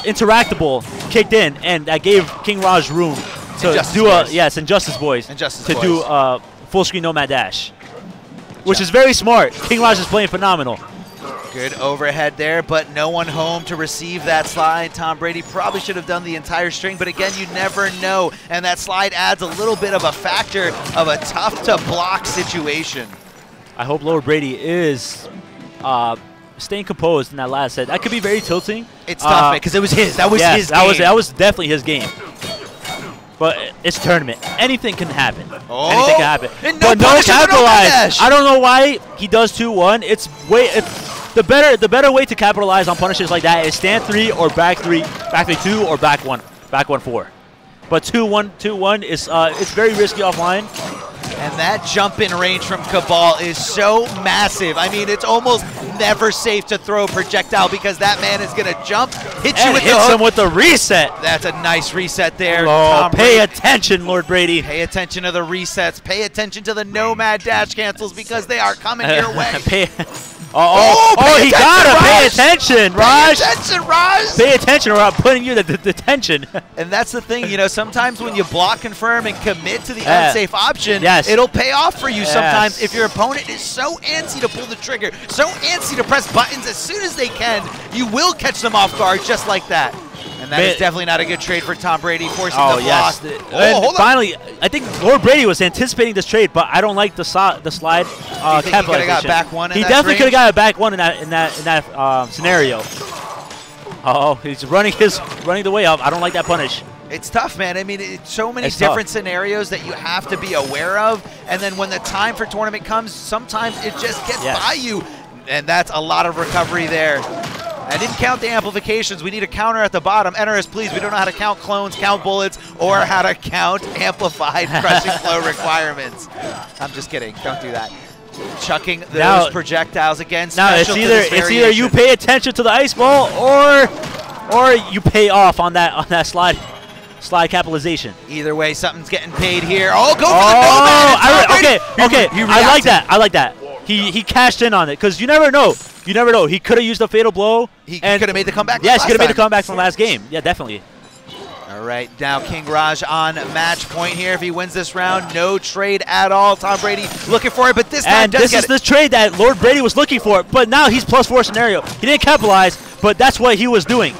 [SPEAKER 2] interactable kicked in, and that gave King Raj room to Injustice Boys to do a full screen Nomad dash, which is very smart. King Raj is playing phenomenal.
[SPEAKER 1] Good overhead there, but no one home to receive that slide. Tom Brady probably should have done the entire string, but again, you never know. And that slide adds a little bit of a factor of a tough-to-block situation.
[SPEAKER 2] I hope Lord Brady is staying composed in that last set. That could be very tilting.
[SPEAKER 1] It's tough, because it was his. That was his game.
[SPEAKER 2] That was definitely his game. But it's a tournament. Anything can happen.
[SPEAKER 1] Anything
[SPEAKER 2] can happen.
[SPEAKER 1] But no capitalize.
[SPEAKER 2] I don't know why he does 2-1. The better way to capitalize on punishes like that is stand 3 or back 3 2 or back 1 4. But 2-1 is it's very risky offline.
[SPEAKER 1] And that jump-in range from Cabal is so massive. I mean, it's almost never safe to throw a projectile because that man is going to jump, hit you with the hook.
[SPEAKER 2] Hits him with the reset.
[SPEAKER 1] That's a nice reset there.
[SPEAKER 2] Oh, pay attention, Lord Brady.
[SPEAKER 1] Pay attention to the resets. Pay attention to the Nomad dash cancels because they are coming your way.
[SPEAKER 2] He gotta pay attention, Raj.
[SPEAKER 1] Pay attention, Raj.
[SPEAKER 2] Pay attention, or I'm putting you to detention.
[SPEAKER 1] And that's the thing, you know, sometimes when you block, confirm, and commit to the unsafe option, it'll pay off for you sometimes if your opponent is so antsy to pull the trigger, so antsy to press buttons as soon as they can, you will catch them off guard just like that. And that is definitely not a good trade for Tom Brady, forcing the block.
[SPEAKER 2] Finally, I think Lord Brady was anticipating this trade, but I don't like the slide capitalization.
[SPEAKER 1] He could have got back one in
[SPEAKER 2] He
[SPEAKER 1] that
[SPEAKER 2] definitely could have
[SPEAKER 1] range?
[SPEAKER 2] got a back one in that scenario. He's running the way up. I don't like that punish.
[SPEAKER 1] It's tough, man. I mean, it's so many different scenarios that you have to be aware of, and then when the time for tournament comes, sometimes it just gets by you, and that's a lot of recovery there. I didn't count the amplifications. We need a counter at the bottom. Enter us, please. We don't know how to count clones, count bullets, or how to count amplified crushing flow requirements. I'm just kidding. Don't do that. Chucking those projectiles again.
[SPEAKER 2] Now it's either you pay attention to the ice ball or you pay off on that slide capitalization.
[SPEAKER 1] Either way, something's getting paid here. Oh, go for the Nomad!
[SPEAKER 2] Okay. I like that. He cashed in on it because you never know. You never know. He could have used a fatal blow.
[SPEAKER 1] He could have made the comeback.
[SPEAKER 2] Yes, he could have made the comeback from last game. Yeah, definitely.
[SPEAKER 1] All right, now King Raj on match point here. If he wins this round, no trade at all. Tom Brady looking for it, but this time
[SPEAKER 2] this is the trade that Lord Brady was looking for. But now he's +4 scenario. He didn't capitalize, but that's what he was doing.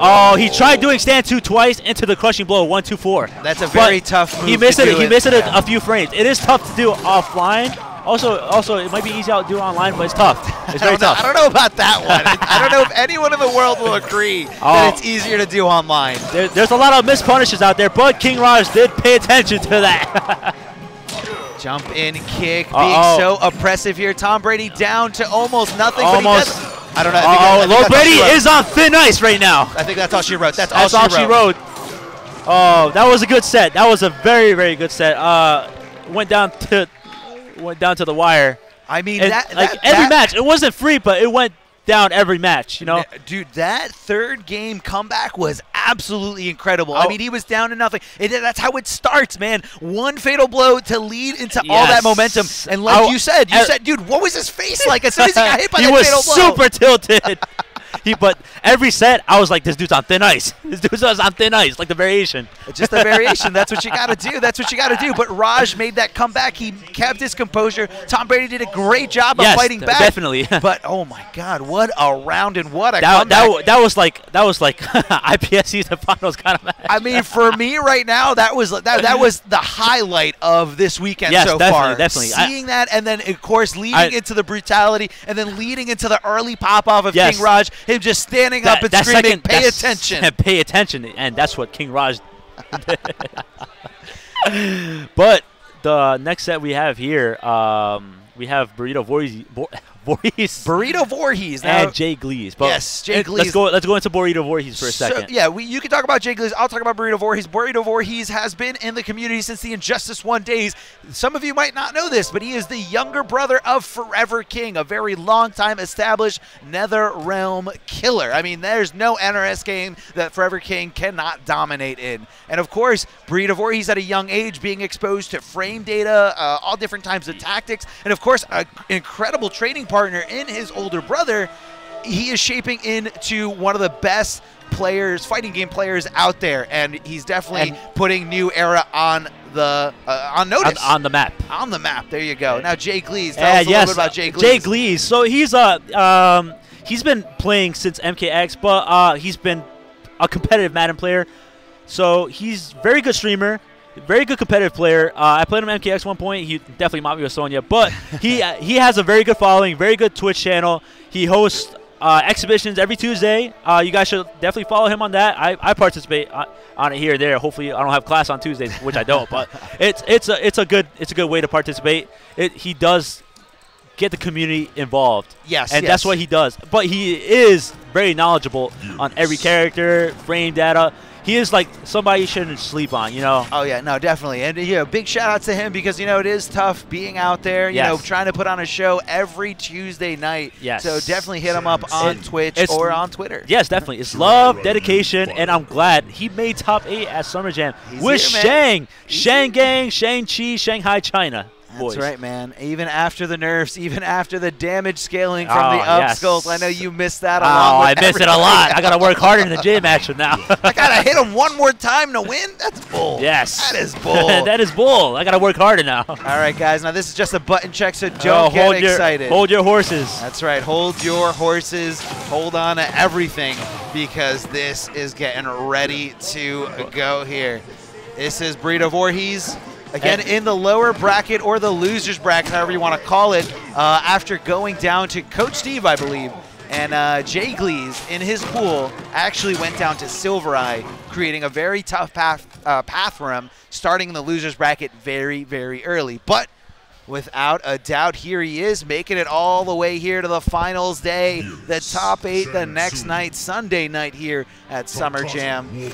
[SPEAKER 2] Oh, he tried doing stand 2 twice into the crushing blow 1-2-4.
[SPEAKER 1] That's a very tough move.
[SPEAKER 2] He missed it. He missed it a few frames. It is tough to do offline. Also, it might be easy to do online, but it's tough. It's very tough.
[SPEAKER 1] I don't know about that one. I don't know if anyone in the world will agree that it's easier to do online.
[SPEAKER 2] There's a lot of missed punishes out there, but King Raj did pay attention to that.
[SPEAKER 1] Jump in kick being so oppressive here. Tom Brady down to almost nothing.
[SPEAKER 2] Almost.
[SPEAKER 1] But I don't know. I think
[SPEAKER 2] Lord Brady is on thin ice right now.
[SPEAKER 1] I think that's all she wrote. That's
[SPEAKER 2] all she wrote. Oh, that was a good set. That was a very, very good set. Went down to the wire.
[SPEAKER 1] I mean,
[SPEAKER 2] every match. It wasn't free, but it went down every match, you know?
[SPEAKER 1] Dude, that third game comeback was absolutely incredible. I mean, he was down to nothing. That's how it starts, man. One fatal blow to lead into all that momentum. And like you said, dude, what was his face like as soon as he got hit by that fatal blow?
[SPEAKER 2] He was super tilted. But every set, I was like, this dude's on thin ice. This dude's on thin ice, like the variation.
[SPEAKER 1] Just the variation. That's what you got to do. That's what you got to do. But Raj made that comeback. He kept his composure. Tom Brady did a great job of fighting back.
[SPEAKER 2] Definitely.
[SPEAKER 1] But oh my God, what a round and what a comeback.
[SPEAKER 2] That was like IPS season finals kind of match.
[SPEAKER 1] I mean, for me right now, that was the highlight of this weekend so far.
[SPEAKER 2] Definitely.
[SPEAKER 1] Seeing that, and then of course leading into the brutality, and then leading into the early pop off of King Raj. Him just standing up and screaming, pay attention.
[SPEAKER 2] Pay attention, and that's what King Raj did. But the next set we have here, we have Burrito Voorhees and Jay Glees.
[SPEAKER 1] Yes, Jay Glees.
[SPEAKER 2] Let's go into Burrito Voorhees for a second.
[SPEAKER 1] Yeah, you can talk about Jay Glees. I'll talk about Burrito Voorhees. Burrito Voorhees has been in the community since the Injustice 1 days. Some of you might not know this, but he is the younger brother of Forever King, a very long-time established Nether Realm killer. I mean, there's no NRS game that Forever King cannot dominate in. And of course, Burrito Voorhees at a young age being exposed to frame data, all different types of tactics, and of course, an incredible training partner in his older brother. He is shaping into one of the best players, fighting game players out there, and he's definitely putting new era on the on notice.
[SPEAKER 2] On the map.
[SPEAKER 1] On the map. There you go. Now Jay Glees. Tell us a little bit about Jay Glees.
[SPEAKER 2] Jay Glees. So he's been playing since MKX, but he's been a competitive Madden player. So he's a very good streamer. Very good competitive player. I played him MKX one point. He definitely mocked me with Sonya, but he has a very good following, very good Twitch channel. He hosts exhibitions every Tuesday. You guys should definitely follow him on that. I participate on it here and there. Hopefully, I don't have class on Tuesdays, which I don't, but it's a good way to participate. He does get the community involved.
[SPEAKER 1] Yes,
[SPEAKER 2] and that's what he does. But he is very knowledgeable on every character, frame data. he is like somebody you shouldn't sleep on, you know?
[SPEAKER 1] Oh, yeah, no, definitely. And, you know, big shout out to him because, you know, it is tough being out there, you know, trying to put on a show every Tuesday night.
[SPEAKER 2] Yes.
[SPEAKER 1] So definitely hit him up on Twitch or on Twitter.
[SPEAKER 2] Yes, definitely. It's love, dedication, and I'm glad he made top 8 at Summer Jam with Shang. Shang Gang, Shang-Chi, Shanghai, China. Boys.
[SPEAKER 1] That's right, man. Even after the nerfs, even after the damage scaling from the up skulls, I know you missed that a lot.
[SPEAKER 2] Oh, I miss it a lot. I got to work harder in the gym action now.
[SPEAKER 1] I got to hit him one more time to win? That's bull.
[SPEAKER 2] Yes.
[SPEAKER 1] That is bull.
[SPEAKER 2] That is bull. I got to work harder now.
[SPEAKER 1] All right, guys. Now, this is just a button check, so don't get excited.
[SPEAKER 2] Hold your horses.
[SPEAKER 1] That's right. Hold your horses. Hold on to everything because this is getting ready to go here. This is Burrito Voorhees. Again, in the lower bracket or the loser's bracket, however you want to call it, after going down to Coach Steve, I believe. And Jay Glees, in his pool, actually went down to Silver Eye, creating a very tough path for him, starting in the loser's bracket very, very early. But without a doubt, here he is, making it all the way here to the finals day, the top 8 the next night, Sunday night here at Summer Jam.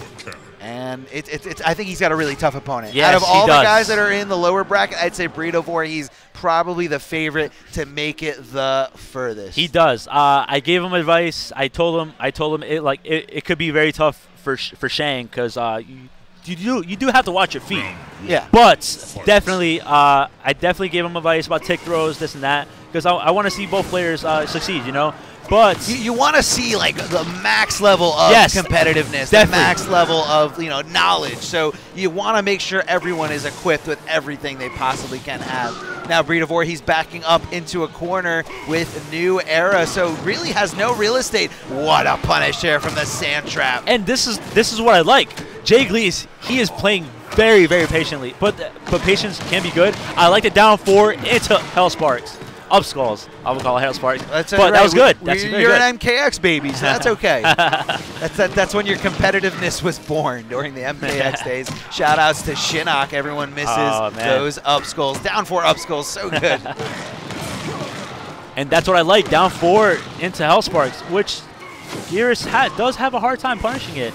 [SPEAKER 1] And I think he's got a really tough opponent.
[SPEAKER 2] Yes,
[SPEAKER 1] out of all the guys that are in the lower bracket, I'd say Burrito Voorhees probably the favorite to make it the furthest.
[SPEAKER 2] He does. I gave him advice. I told him it could be very tough for Shang because you do have to watch your feet.
[SPEAKER 1] Yeah.
[SPEAKER 2] But definitely, I definitely gave him advice about tick throws, this and that, because I want to see both players succeed. You know. But
[SPEAKER 1] you want to see like the max level of competitiveness,
[SPEAKER 2] definitely.
[SPEAKER 1] The max level of knowledge. So you want to make sure everyone is equipped with everything they possibly can have. Now Burrito Voorhees backing up into a corner with New Era, so really has no real estate. What a punish there from the sand trap.
[SPEAKER 2] And this is what I like. Jay Glees, he is playing very, very patiently, but patience can be good. I like the down 4 into Hell Sparks. Up skulls. I would call it Hell Sparks. But that was good.
[SPEAKER 1] You're an MKX baby, so that's okay. that's when your competitiveness was born during the MKX days. Shout outs to Shinnok. Everyone misses those up skulls. Down 4 up skulls, so good.
[SPEAKER 2] And that's what I like. Down 4 into Hell Sparks, which Gears does have a hard time punishing it.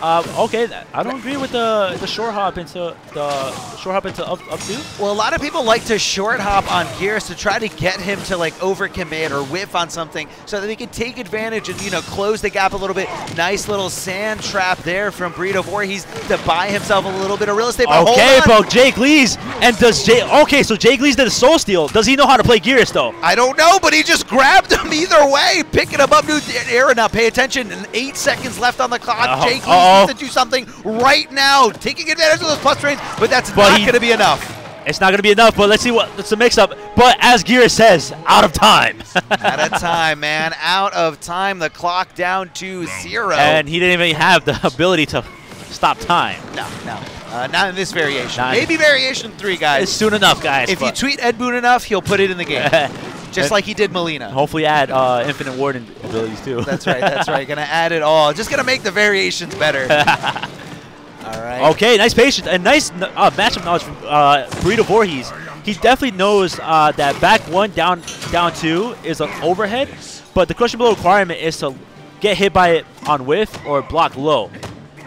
[SPEAKER 2] Okay, I don't agree with the short hop into up 2.
[SPEAKER 1] Well, a lot of people like to short hop on Gears to try to get him to like overcommit or whiff on something so that he can take advantage and close the gap a little bit. Nice little sand trap there from Burrito Voorhees to buy himself a little bit of real estate. But
[SPEAKER 2] okay, but Jay Glees so Jay Glees did a soul steal. Does he know how to play Gears though?
[SPEAKER 1] I don't know, but he just grabbed him either way, picking him up. New Era. Now pay attention. 8 seconds left on the clock. Jay Glees needs to do something right now, taking advantage of those plus trains, but that's not going to be enough.
[SPEAKER 2] It's not going to be enough, but let's see what's the mix-up. But as Gears says, out of time.
[SPEAKER 1] Out of time, man. Out of time. The clock down to 0.
[SPEAKER 2] And he didn't even have the ability to stop time.
[SPEAKER 1] No. Not in this variation. Maybe variation 3, guys.
[SPEAKER 2] It's soon enough, guys.
[SPEAKER 1] If you tweet Ed Boon enough, he'll put it in the game. Just like he did Molina.
[SPEAKER 2] Hopefully add Infinite Warden abilities, too.
[SPEAKER 1] That's right. Going to add it all. Just going to make the variations better. All right.
[SPEAKER 2] Okay, nice patience. And nice matchup knowledge from Burrito Voorhees. He definitely knows that back 1, down 2 is an overhead, but the questionable requirement is to get hit by it on whiff or block low.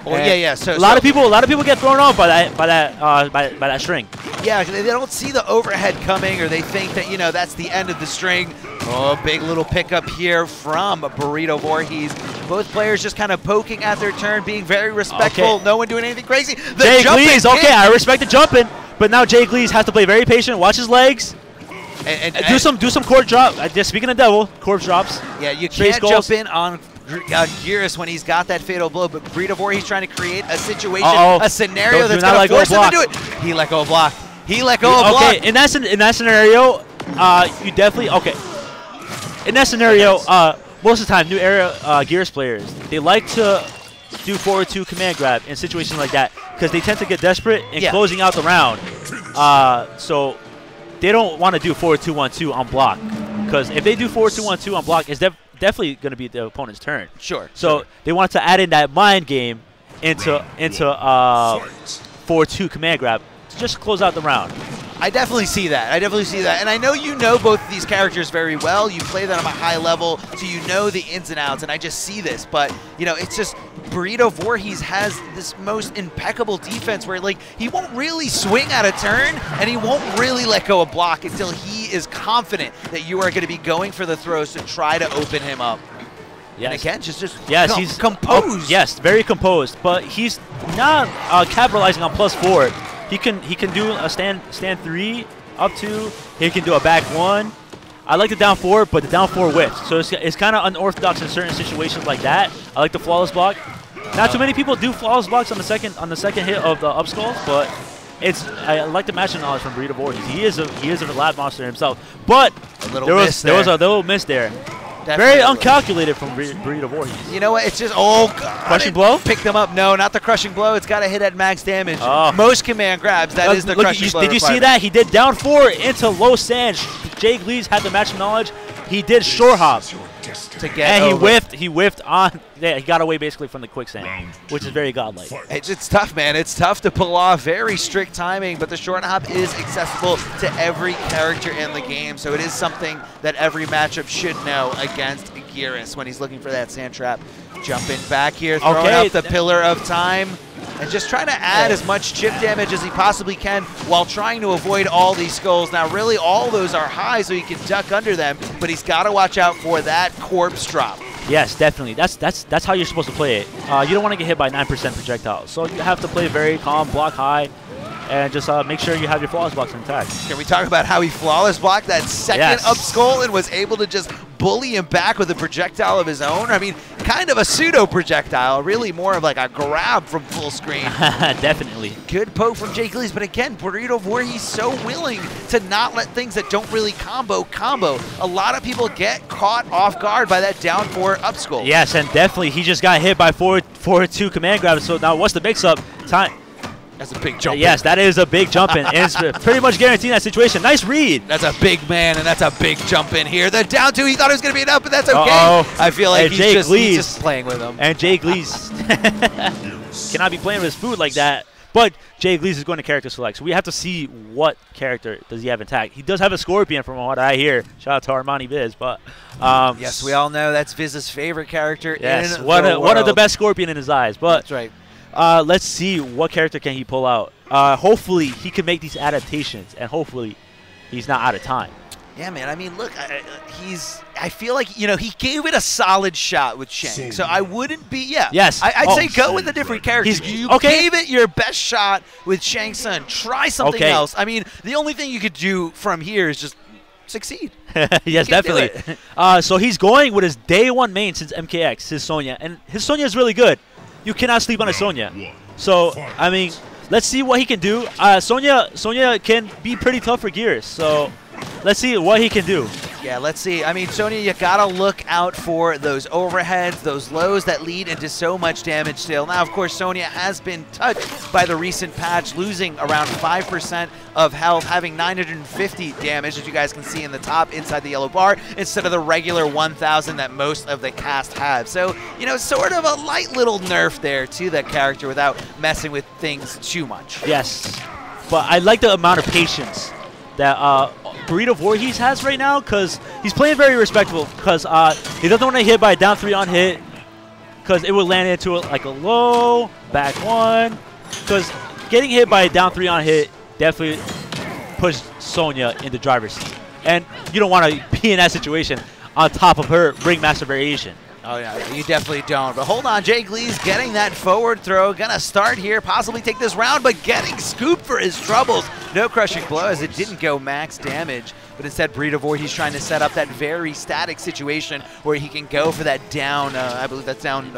[SPEAKER 1] Well, yeah. So
[SPEAKER 2] a lot of people get thrown off by that string.
[SPEAKER 1] Yeah, they don't see the overhead coming, or they think that that's the end of the string. Oh, big little pickup here from Burrito Voorhees. Both players just kind of poking at their turn, being very respectful. Okay. No one doing anything crazy.
[SPEAKER 2] Jay Glees, okay, I respect the jumping, but now Jay Glees has to play very patient, watch his legs. And do some corpse drop. Just speaking of devil, corpse drops.
[SPEAKER 1] Yeah, you can't jump in on Gears when he's got that fatal blow, but Burrito Voorhees trying to create a situation, a scenario that's going to force him to do it. He let go of block. He let go of block.
[SPEAKER 2] Okay, in that scenario, you definitely In that scenario, most of the time, New Era Gears players, they like to do forward 2 command grab in situations like that because they tend to get desperate in closing out the round. So they don't want to do forward 2-1-2 on block because if they do forward 2-1-2 on block, it's definitely going to be the opponent's turn.
[SPEAKER 1] Sure.
[SPEAKER 2] So they want to add in that mind game into forward 2 command grab to just close out the round.
[SPEAKER 1] I definitely see that. And I know you know both of these characters very well. You play them at a high level, so you know the ins and outs, and I just see this. But, it's just Burrito Voorhees has this most impeccable defense where like he won't really swing out of turn and he won't really let go of block until he is confident that you are going to be going for the throws to try to open him up. Yes. And again, just
[SPEAKER 2] he's
[SPEAKER 1] composed.
[SPEAKER 2] Yes, very composed, but he's not capitalizing on +4. He can do a stand 3 up 2. He can do a back 1. I like the down 4, but the down 4 whiffs. So it's kind of unorthodox in certain situations like that. I like the flawless block. Not too many people do flawless blocks on the second hit of the up skulls, but I like the matching knowledge from Burrito Voorhees. He is a lab monster himself. But there was a little miss there. Definitely very uncalculated from Burrito Voorhees.
[SPEAKER 1] You know what? It's just, oh, God.
[SPEAKER 2] Crushing blow?
[SPEAKER 1] Pick them up. No, not the crushing blow. It's got to hit at max damage. Most command grabs, that is the crushing blow.
[SPEAKER 2] Did you see that? He did down 4 into low sand. Jay Glees had the matching knowledge. He did shore hop. He whiffed on. Yeah, he got away basically from the quicksand, which is very godlike.
[SPEAKER 1] It's tough, man. It's tough to pull off. Very strict timing, but the short hop is accessible to every character in the game, so it is something that every matchup should know against Geras when he's looking for that sand trap. Jumping back here, throwing out the Pillar of Time, and just trying to add as much chip damage as he possibly can while trying to avoid all these skulls. Now, really, all those are high, so he can duck under them, but he's got to watch out for that corpse drop.
[SPEAKER 2] Yes, definitely. That's how you're supposed to play it. You don't want to get hit by 9% projectiles, so you have to play very calm, block high, and just make sure you have your flawless blocks intact.
[SPEAKER 1] Can we talk about how he flawless blocked that second up skull and was able to just bully him back with a projectile of his own? I mean, kind of a pseudo projectile, really more of like a grab from full screen.
[SPEAKER 2] Definitely.
[SPEAKER 1] Good poke from Jay Glees, but again, Burrito Voorhees so willing to not let things that don't really combo. A lot of people get caught off guard by that down 4 up skull.
[SPEAKER 2] Yes, and definitely he just got hit by 4-2 command grab. So now what's the mix-up? Time.
[SPEAKER 1] That's a big jump.
[SPEAKER 2] Yes, that is a big jump in. It's pretty much guaranteeing that situation. Nice read.
[SPEAKER 1] That's a big man, and that's a big jump in here. The down 2, he thought it was going to be an up, but that's okay. I feel like he's just playing with him.
[SPEAKER 2] And Jay Glees cannot be playing with his food like that. But Jay Glees is going to character select, so we have to see what character does he have intact. He does have a Scorpion from what I hear. Shout out to Armani Viz. But
[SPEAKER 1] yes, we all know that's Viz's favorite character in
[SPEAKER 2] one of the best Scorpion in his eyes. But
[SPEAKER 1] that's right.
[SPEAKER 2] Let's see what character can he pull out. Hopefully he can make these adaptations, and hopefully he's not out of time.
[SPEAKER 1] Yeah, man. I mean, look, I feel like, you know, he gave it a solid shot with Shang. So I wouldn't be,
[SPEAKER 2] Yes.
[SPEAKER 1] I'd say go with a different character. You gave it your best shot with Shang Tsung. Try something else. I mean, the only thing you could do from here is just succeed.
[SPEAKER 2] Yes, definitely. So he's going with his day 1 main since MKX, his Sonya. And his Sonya is really good. You cannot sleep on a Sonya. So, I mean, let's see what he can do. Sonya can be pretty tough for Gears. So, let's see what he can do.
[SPEAKER 1] Yeah, let's see. I mean, Sonya, you got to look out for those overheads, those lows that lead into so much damage still. Now, of course, Sonya has been touched by the recent patch, losing around 5% of health, having 950 damage, as you guys can see in the top inside the yellow bar, instead of the regular 1,000 that most of the cast have. So, you know, sort of a light little nerf there to that character without messing with things too much.
[SPEAKER 2] Yes, but I like the amount of patience that Burrito Voorhees has right now, because he's playing very respectable, because he doesn't want to hit by a down 3 on hit, because it would land into like a low, back 1, because getting hit by a down 3 on hit definitely puts Sonya in the driver's seat. And you don't want to be in that situation on top of her ring master variation.
[SPEAKER 1] Oh, yeah, you definitely don't. But hold on, Jay Glees getting that forward throw. Gonna start here, possibly take this round, but getting scooped for his troubles. No crushing blow as it didn't go max damage. But instead, Burrito Voorhees trying to set up that very static situation where he can go for that down, I believe that's down...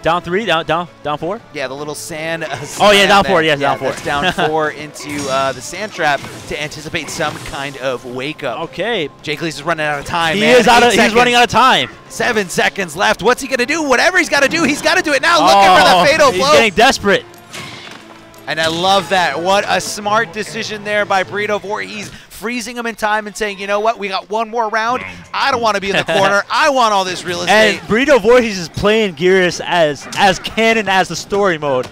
[SPEAKER 2] down 3, down 4?
[SPEAKER 1] Yeah, the little sand.
[SPEAKER 2] Oh, yeah, down 4, yes, down 4.
[SPEAKER 1] That's down 4 into the sand trap to anticipate some kind of wake up.
[SPEAKER 2] Okay.
[SPEAKER 1] Jay Glees is running out of time,
[SPEAKER 2] He's running out of time.
[SPEAKER 1] 7 seconds left. What's he going to do? Whatever he's got to do, he's got to do it now. Looking for the fatal blow.
[SPEAKER 2] He's getting desperate.
[SPEAKER 1] And I love that. What a smart decision there by Burrito Voorhees, freezing him in time and saying, you know what, we got one more round. I don't want to be in the corner. I want all this real estate.
[SPEAKER 2] And Burrito Voorhees is playing Geras as canon as the story mode,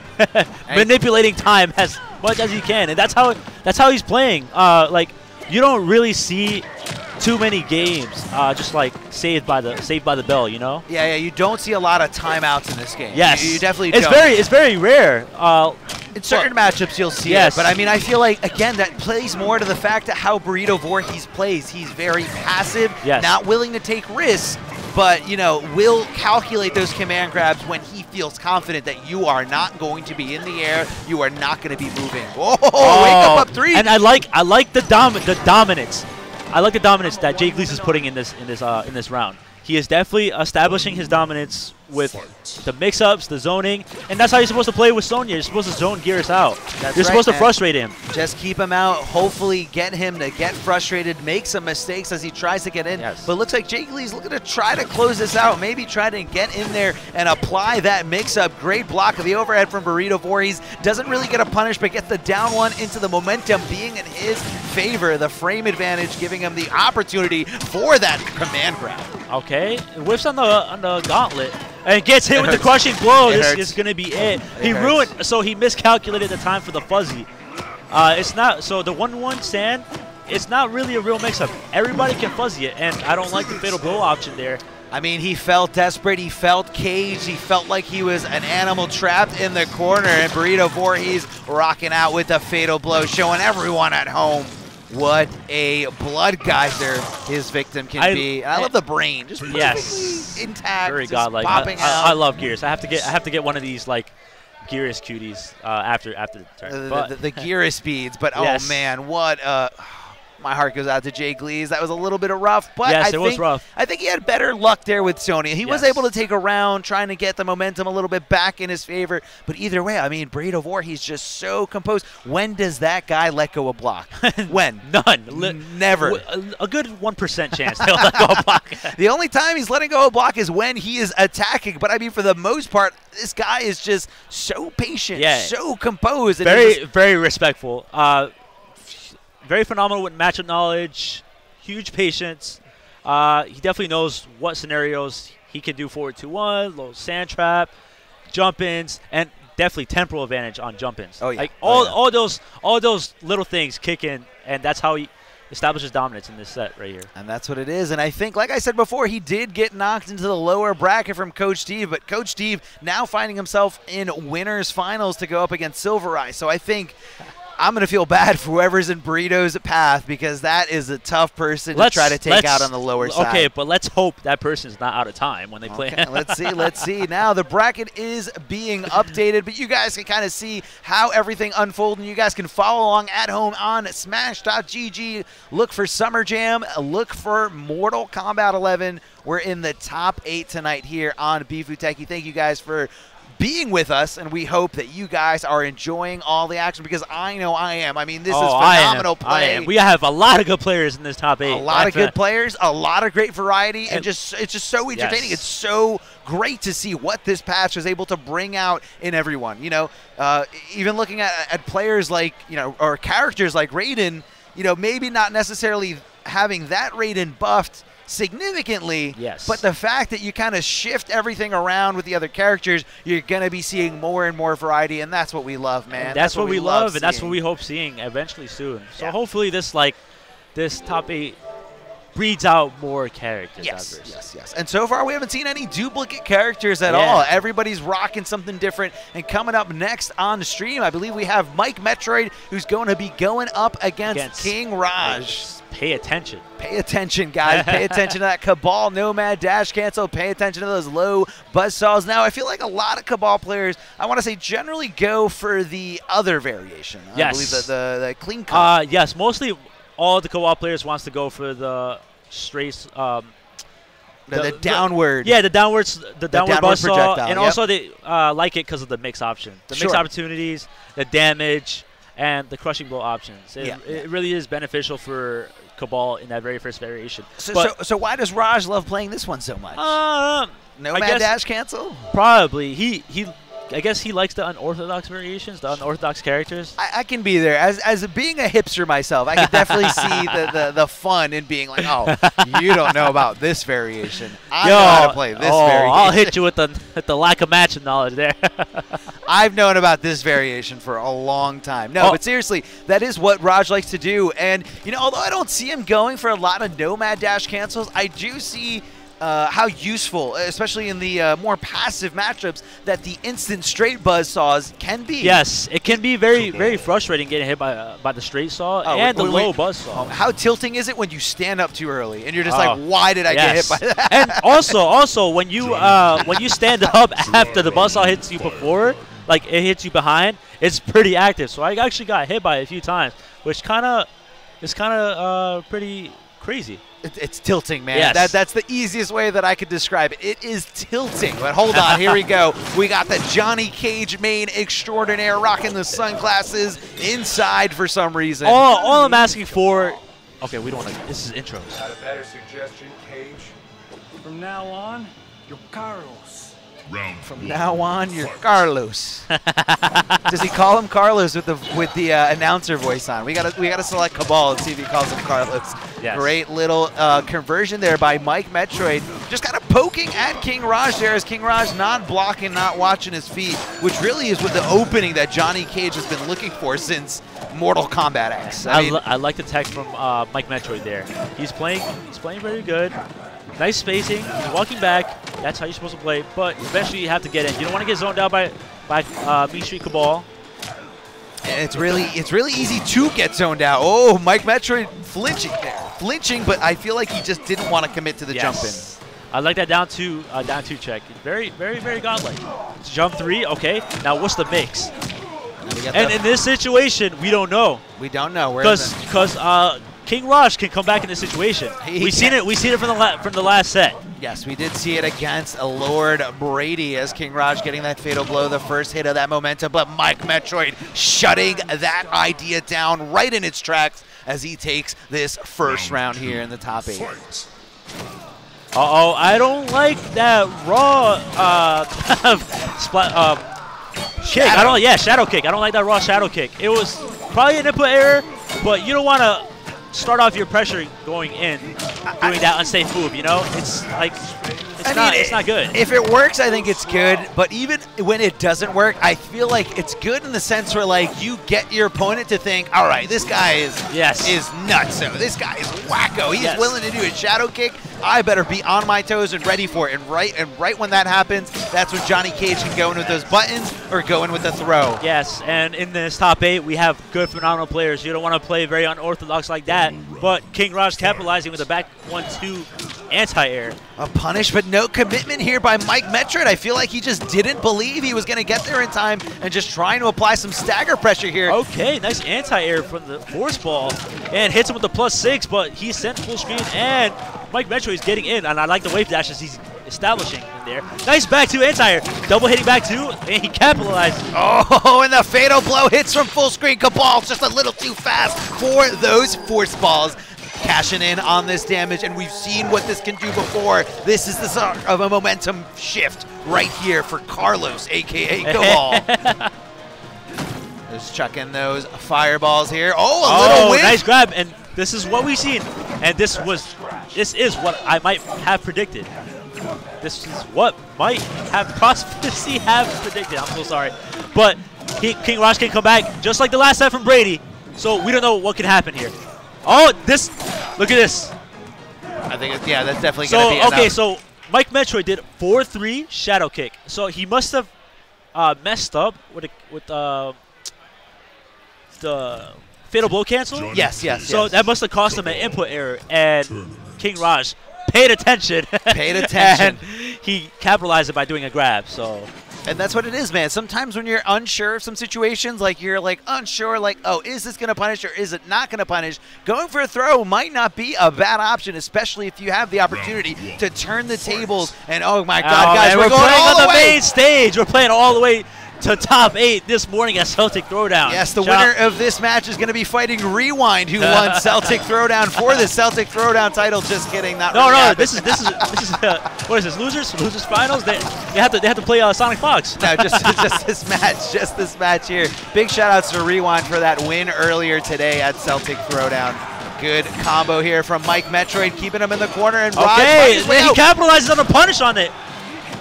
[SPEAKER 2] manipulating time as much as he can, and that's how he's playing. Like, you don't really see too many games just like saved by the bell, you know?
[SPEAKER 1] Yeah, you don't see a lot of timeouts in this game.
[SPEAKER 2] Yes,
[SPEAKER 1] you definitely
[SPEAKER 2] it's
[SPEAKER 1] don't.
[SPEAKER 2] It's very rare.
[SPEAKER 1] In certain matchups, you'll see it. But I mean, I feel like again that plays more to the fact of how Burrito Voorhees plays. He's very passive, not willing to take risks, but will calculate those command grabs when he feels confident that you are not going to be in the air, you are not going to be moving. Whoa, wake up 3.
[SPEAKER 2] And I like the dominance. I like the dominance that Jay Glees is putting in this round. He is definitely establishing his dominance with the mix-ups, the zoning, and that's how you're supposed to play with Sonya. You're supposed to zone Gears out. You're supposed to frustrate him.
[SPEAKER 1] Just keep him out, hopefully get him to get frustrated, make some mistakes as he tries to get in. But it looks like Jake Lee's looking to try to close this out, maybe try to get in there and apply that mix-up. Great block of the overhead from Burrito Voorhees. Doesn't really get a punish, but gets the down one into the momentum being in his favor. The frame advantage giving him the opportunity for that command grab.
[SPEAKER 2] Okay, whiffs on the gauntlet. And gets hit with the crushing blow. This is going to be it. He ruined, so he miscalculated the time for the fuzzy. It's not, so the 1-1 stand, it's not really a real mix-up. Everybody can fuzzy it, and I don't like the fatal blow option there.
[SPEAKER 1] I mean, he felt desperate, he felt caged, he felt like he was an animal trapped in the corner, and Burrito Voorhees rocking out with the fatal blow, showing everyone at home what a blood geyser his victim can be. I love the brain, just intact,
[SPEAKER 2] very
[SPEAKER 1] just
[SPEAKER 2] godlike.
[SPEAKER 1] popping out.
[SPEAKER 2] I love Gears. I have to get one of these like Gears cuties after the turn.
[SPEAKER 1] The Gears beads, but oh man, what my heart goes out to Jay Glees. That was a little bit of rough, but
[SPEAKER 2] it was rough.
[SPEAKER 1] I think he had better luck there with Sonya. He was able to take a round, trying to get the momentum a little bit back in his favor. But either way, I mean, Burrito Voorhees just so composed. When does that guy let go of block? When?
[SPEAKER 2] None.
[SPEAKER 1] Never.
[SPEAKER 2] A good 1% chance he'll let go of block.
[SPEAKER 1] The only time he's letting go of block is when he is attacking. But I mean, for the most part, this guy is just so patient, so composed. And
[SPEAKER 2] very respectful. Very phenomenal with matchup knowledge, huge patience. He definitely knows what scenarios he can do forward 2-1, little sand trap, jump-ins, and definitely temporal advantage on jump-ins.
[SPEAKER 1] Oh yeah,
[SPEAKER 2] like all those little things kick in, and that's how he establishes dominance in this set right here.
[SPEAKER 1] And that's what it is. And I think, like I said before, he did get knocked into the lower bracket from Coach Steve, but Coach Steve now finding himself in winners finals to go up against Silver Eye. So I think I'm going to feel bad for whoever's in Burrito's path, because that is a tough person to try to take out on the lower side.
[SPEAKER 2] Okay, but let's hope that person's not out of time when they play.
[SPEAKER 1] Let's see. Now the bracket is being updated, but you guys can kind of see how everything unfolded. You guys can follow along at home on Smash.gg. Look for Summer Jam. Look for Mortal Kombat 11. We're in the top 8 tonight here on Bifuteki. Thank you guys for being with us, and we hope that you guys are enjoying all the action, because I know I am. I mean, this is phenomenal play.
[SPEAKER 2] We have a lot of good players in this top 8.
[SPEAKER 1] A lot of good players, a lot of great variety, and it's just so entertaining. It's so great to see what this patch is able to bring out in everyone. Even looking at players like, or characters like Raiden, maybe not necessarily having that Raiden buffed significantly, but the fact that you kind of shift everything around with the other characters, you're going to be seeing more and more variety, and that's what we love, man.
[SPEAKER 2] And that's what we love, and that's what we hope seeing eventually soon. So hopefully this top 8 breeds out more characters.
[SPEAKER 1] Yes. And so far we haven't seen any duplicate characters at all. Everybody's rocking something different. And coming up next on the stream, I believe we have Mike Metroid, who's going to be going up against King Raj.
[SPEAKER 2] Pay attention.
[SPEAKER 1] Pay attention, guys. Pay attention to that Cabal Nomad dash cancel. Pay attention to those low buzzsaws. Now, I feel like a lot of Cabal players, I want to say, generally go for the other variation. I believe the clean cut.
[SPEAKER 2] Yes, mostly all the Cabal players wants to go for the straight
[SPEAKER 1] the downward.
[SPEAKER 2] The downward buzzsaw,
[SPEAKER 1] projectile.
[SPEAKER 2] And also they like it because of the mix option. The mix opportunities, the damage, and the crushing blow options. It really is beneficial for Cabal in that very first variation.
[SPEAKER 1] So why does Raj love playing this one so much? Nomad dash cancel?
[SPEAKER 2] Probably. I guess he likes the unorthodox variations, the unorthodox characters.
[SPEAKER 1] I can be there. As being a hipster myself, I can definitely see the fun in being like, oh, you don't know about this variation. I know how to play this variation.
[SPEAKER 2] I'll hit you with the lack of matching knowledge there.
[SPEAKER 1] I've known about this variation for a long time. No, but seriously, that is what Raj likes to do. And, you know, although I don't see him going for a lot of nomad dash cancels, I do see how useful, especially in the more passive matchups, that the instant straight buzzsaws can be.
[SPEAKER 2] Yes, it can be very, very frustrating getting hit by the straight saw and the low buzzsaw.
[SPEAKER 1] How tilting is it when you stand up too early and you're just like, why did I get hit by that?
[SPEAKER 2] And also when you stand up after the buzzsaw hits you before, like it hits you behind, it's pretty active. So I actually got hit by it a few times, which is pretty crazy.
[SPEAKER 1] It's tilting, man.
[SPEAKER 2] Yes.
[SPEAKER 1] That's the easiest way that I could describe it. It is tilting. But hold on, here we go. We got the Johnny Cage main extraordinaire rocking the sunglasses inside for some reason.
[SPEAKER 2] All I'm asking for, okay, we don't want to. This is intros.
[SPEAKER 3] Got a better suggestion, Cage? From now on, you're Carlos.
[SPEAKER 1] From now on, you're Carlos. Does he call him Carlos with the announcer voice on? We gotta select Cabal and see if he calls him Carlos.
[SPEAKER 2] Yes.
[SPEAKER 1] Great little conversion there by Mike Metroid, just kind of poking at King Raj there, as King Raj not blocking, not watching his feet, which really is with the opening that Johnny Cage has been looking for since Mortal Kombat X.
[SPEAKER 2] I like the tech from Mike Metroid there. He's playing very good. Nice spacing. He's walking back. That's how you're supposed to play. But eventually you have to get in. You don't want to get zoned out by Mean Street Cabal.
[SPEAKER 1] And it's really easy to get zoned out. Oh, Mike Metroid flinching there. Flinching, but I feel like he just didn't want to commit to the jump in.
[SPEAKER 2] I like that down two check. Very, very, very godlike. It's jump 3. Okay. Now what's the mix? And in this situation, we don't know.
[SPEAKER 1] We don't know.
[SPEAKER 2] Because King Raj can come back in this situation. We've seen it from the last set.
[SPEAKER 1] Yes, we did see it against Lord Brady as King Raj getting that fatal blow, the first hit of that momentum, but Mike Metroid shutting that idea down right in its tracks as he takes this first round here in the top 8.
[SPEAKER 2] Uh-oh, I don't like that raw kick. Shadow kick. I don't like that raw shadow kick. It was probably an input error, but you don't want to start off your pressure going in, doing that unsafe move, you know? It's like, it's not good.
[SPEAKER 1] If it works, I think it's good, but even when it doesn't work, I feel like it's good in the sense where, like, you get your opponent to think, all right, this guy is nuts. So this guy is wacko. He's willing to do a shadow kick. I better be on my toes and ready for it. And right when that happens, that's when Johnny Cage can go in with those buttons or go in with the throw.
[SPEAKER 2] Yes, and in this top 8, we have good, phenomenal players. You don't want to play very unorthodox like that, but King Raj capitalizing with a back 1-2 anti-air.
[SPEAKER 1] A punish, but no commitment here by Mike Metroid. I feel like he just didn't believe he was going to get there in time and just trying to apply some stagger pressure here.
[SPEAKER 2] Okay, nice anti-air from the force ball and hits him with the +6, but he's sent full screen and Mike Metroid is getting in, and I like the wave dashes he's establishing in there. Nice back 2 anti-air, double hitting back 2, and he capitalizes.
[SPEAKER 1] Oh, and the fatal blow hits from full screen. Cabal just a little too fast for those force balls. Cashing in on this damage, and we've seen what this can do before. This is the start of a momentum shift right here for Carlos, a.k.a. Cabal. Just chucking those fireballs here. Oh, a little whip.
[SPEAKER 2] Nice grab, and this is what we've seen. And this is what I might have predicted. This is what might have prophecy have predicted. I'm so sorry. But King Raj can come back just like the last set from Brady. So we don't know what can happen here. Oh, look at this.
[SPEAKER 1] I think, that's definitely going to be enough.
[SPEAKER 2] Okay, so Mike Metroid did 4-3 shadow kick. So he must have messed up with the fatal blow cancel.
[SPEAKER 1] Yes.
[SPEAKER 2] So that must have cost him an input error, and King Raj paid attention. And he capitalized it by doing a grab.
[SPEAKER 1] And that's what it is, man. Sometimes when you're unsure of some situations, like you're like unsure, like, oh, is this going to punish or is it not going to punish? Going for a throw might not be a bad option, especially if you have the opportunity to turn the tables. And oh my God, guys,
[SPEAKER 2] we're
[SPEAKER 1] going
[SPEAKER 2] playing
[SPEAKER 1] all
[SPEAKER 2] on the main stage. We're playing all the way to top 8 this morning at Celtic Throwdown.
[SPEAKER 1] Yes, the winner of this match is going to be fighting Rewind, who won Celtic Throwdown for the Celtic Throwdown title. Just kidding, not really.
[SPEAKER 2] No, this is what is this? Losers finals. They have to play Sonic Fox.
[SPEAKER 1] No, just this match here. Big shout outs to Rewind for that win earlier today at Celtic Throwdown. Good combo here from Mike Metroid, keeping him in the corner, and
[SPEAKER 2] he capitalizes on the punish on it.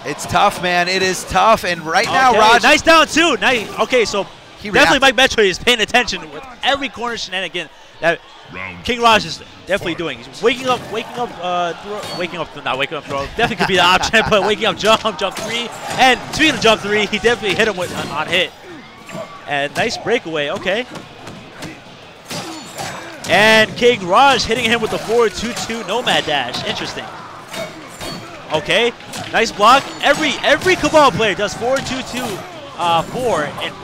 [SPEAKER 1] It's tough, man. It is tough. And right now,
[SPEAKER 2] Okay,
[SPEAKER 1] Raj.
[SPEAKER 2] nice down two. Nice. Okay, so
[SPEAKER 1] He
[SPEAKER 2] definitely
[SPEAKER 1] reacted.
[SPEAKER 2] Mike Metroid is paying attention with every corner shenanigan that King Raj is definitely doing. He's waking up, not waking up throw. Definitely could be the option, but waking up jump 3. And speaking of jump 3, he definitely hit him with on hit. And nice breakaway. Okay. And King Raj hitting him with the forward 2-2 Nomad Dash. Interesting. Okay, nice block. Every Cabal player does forward 2-2 4 and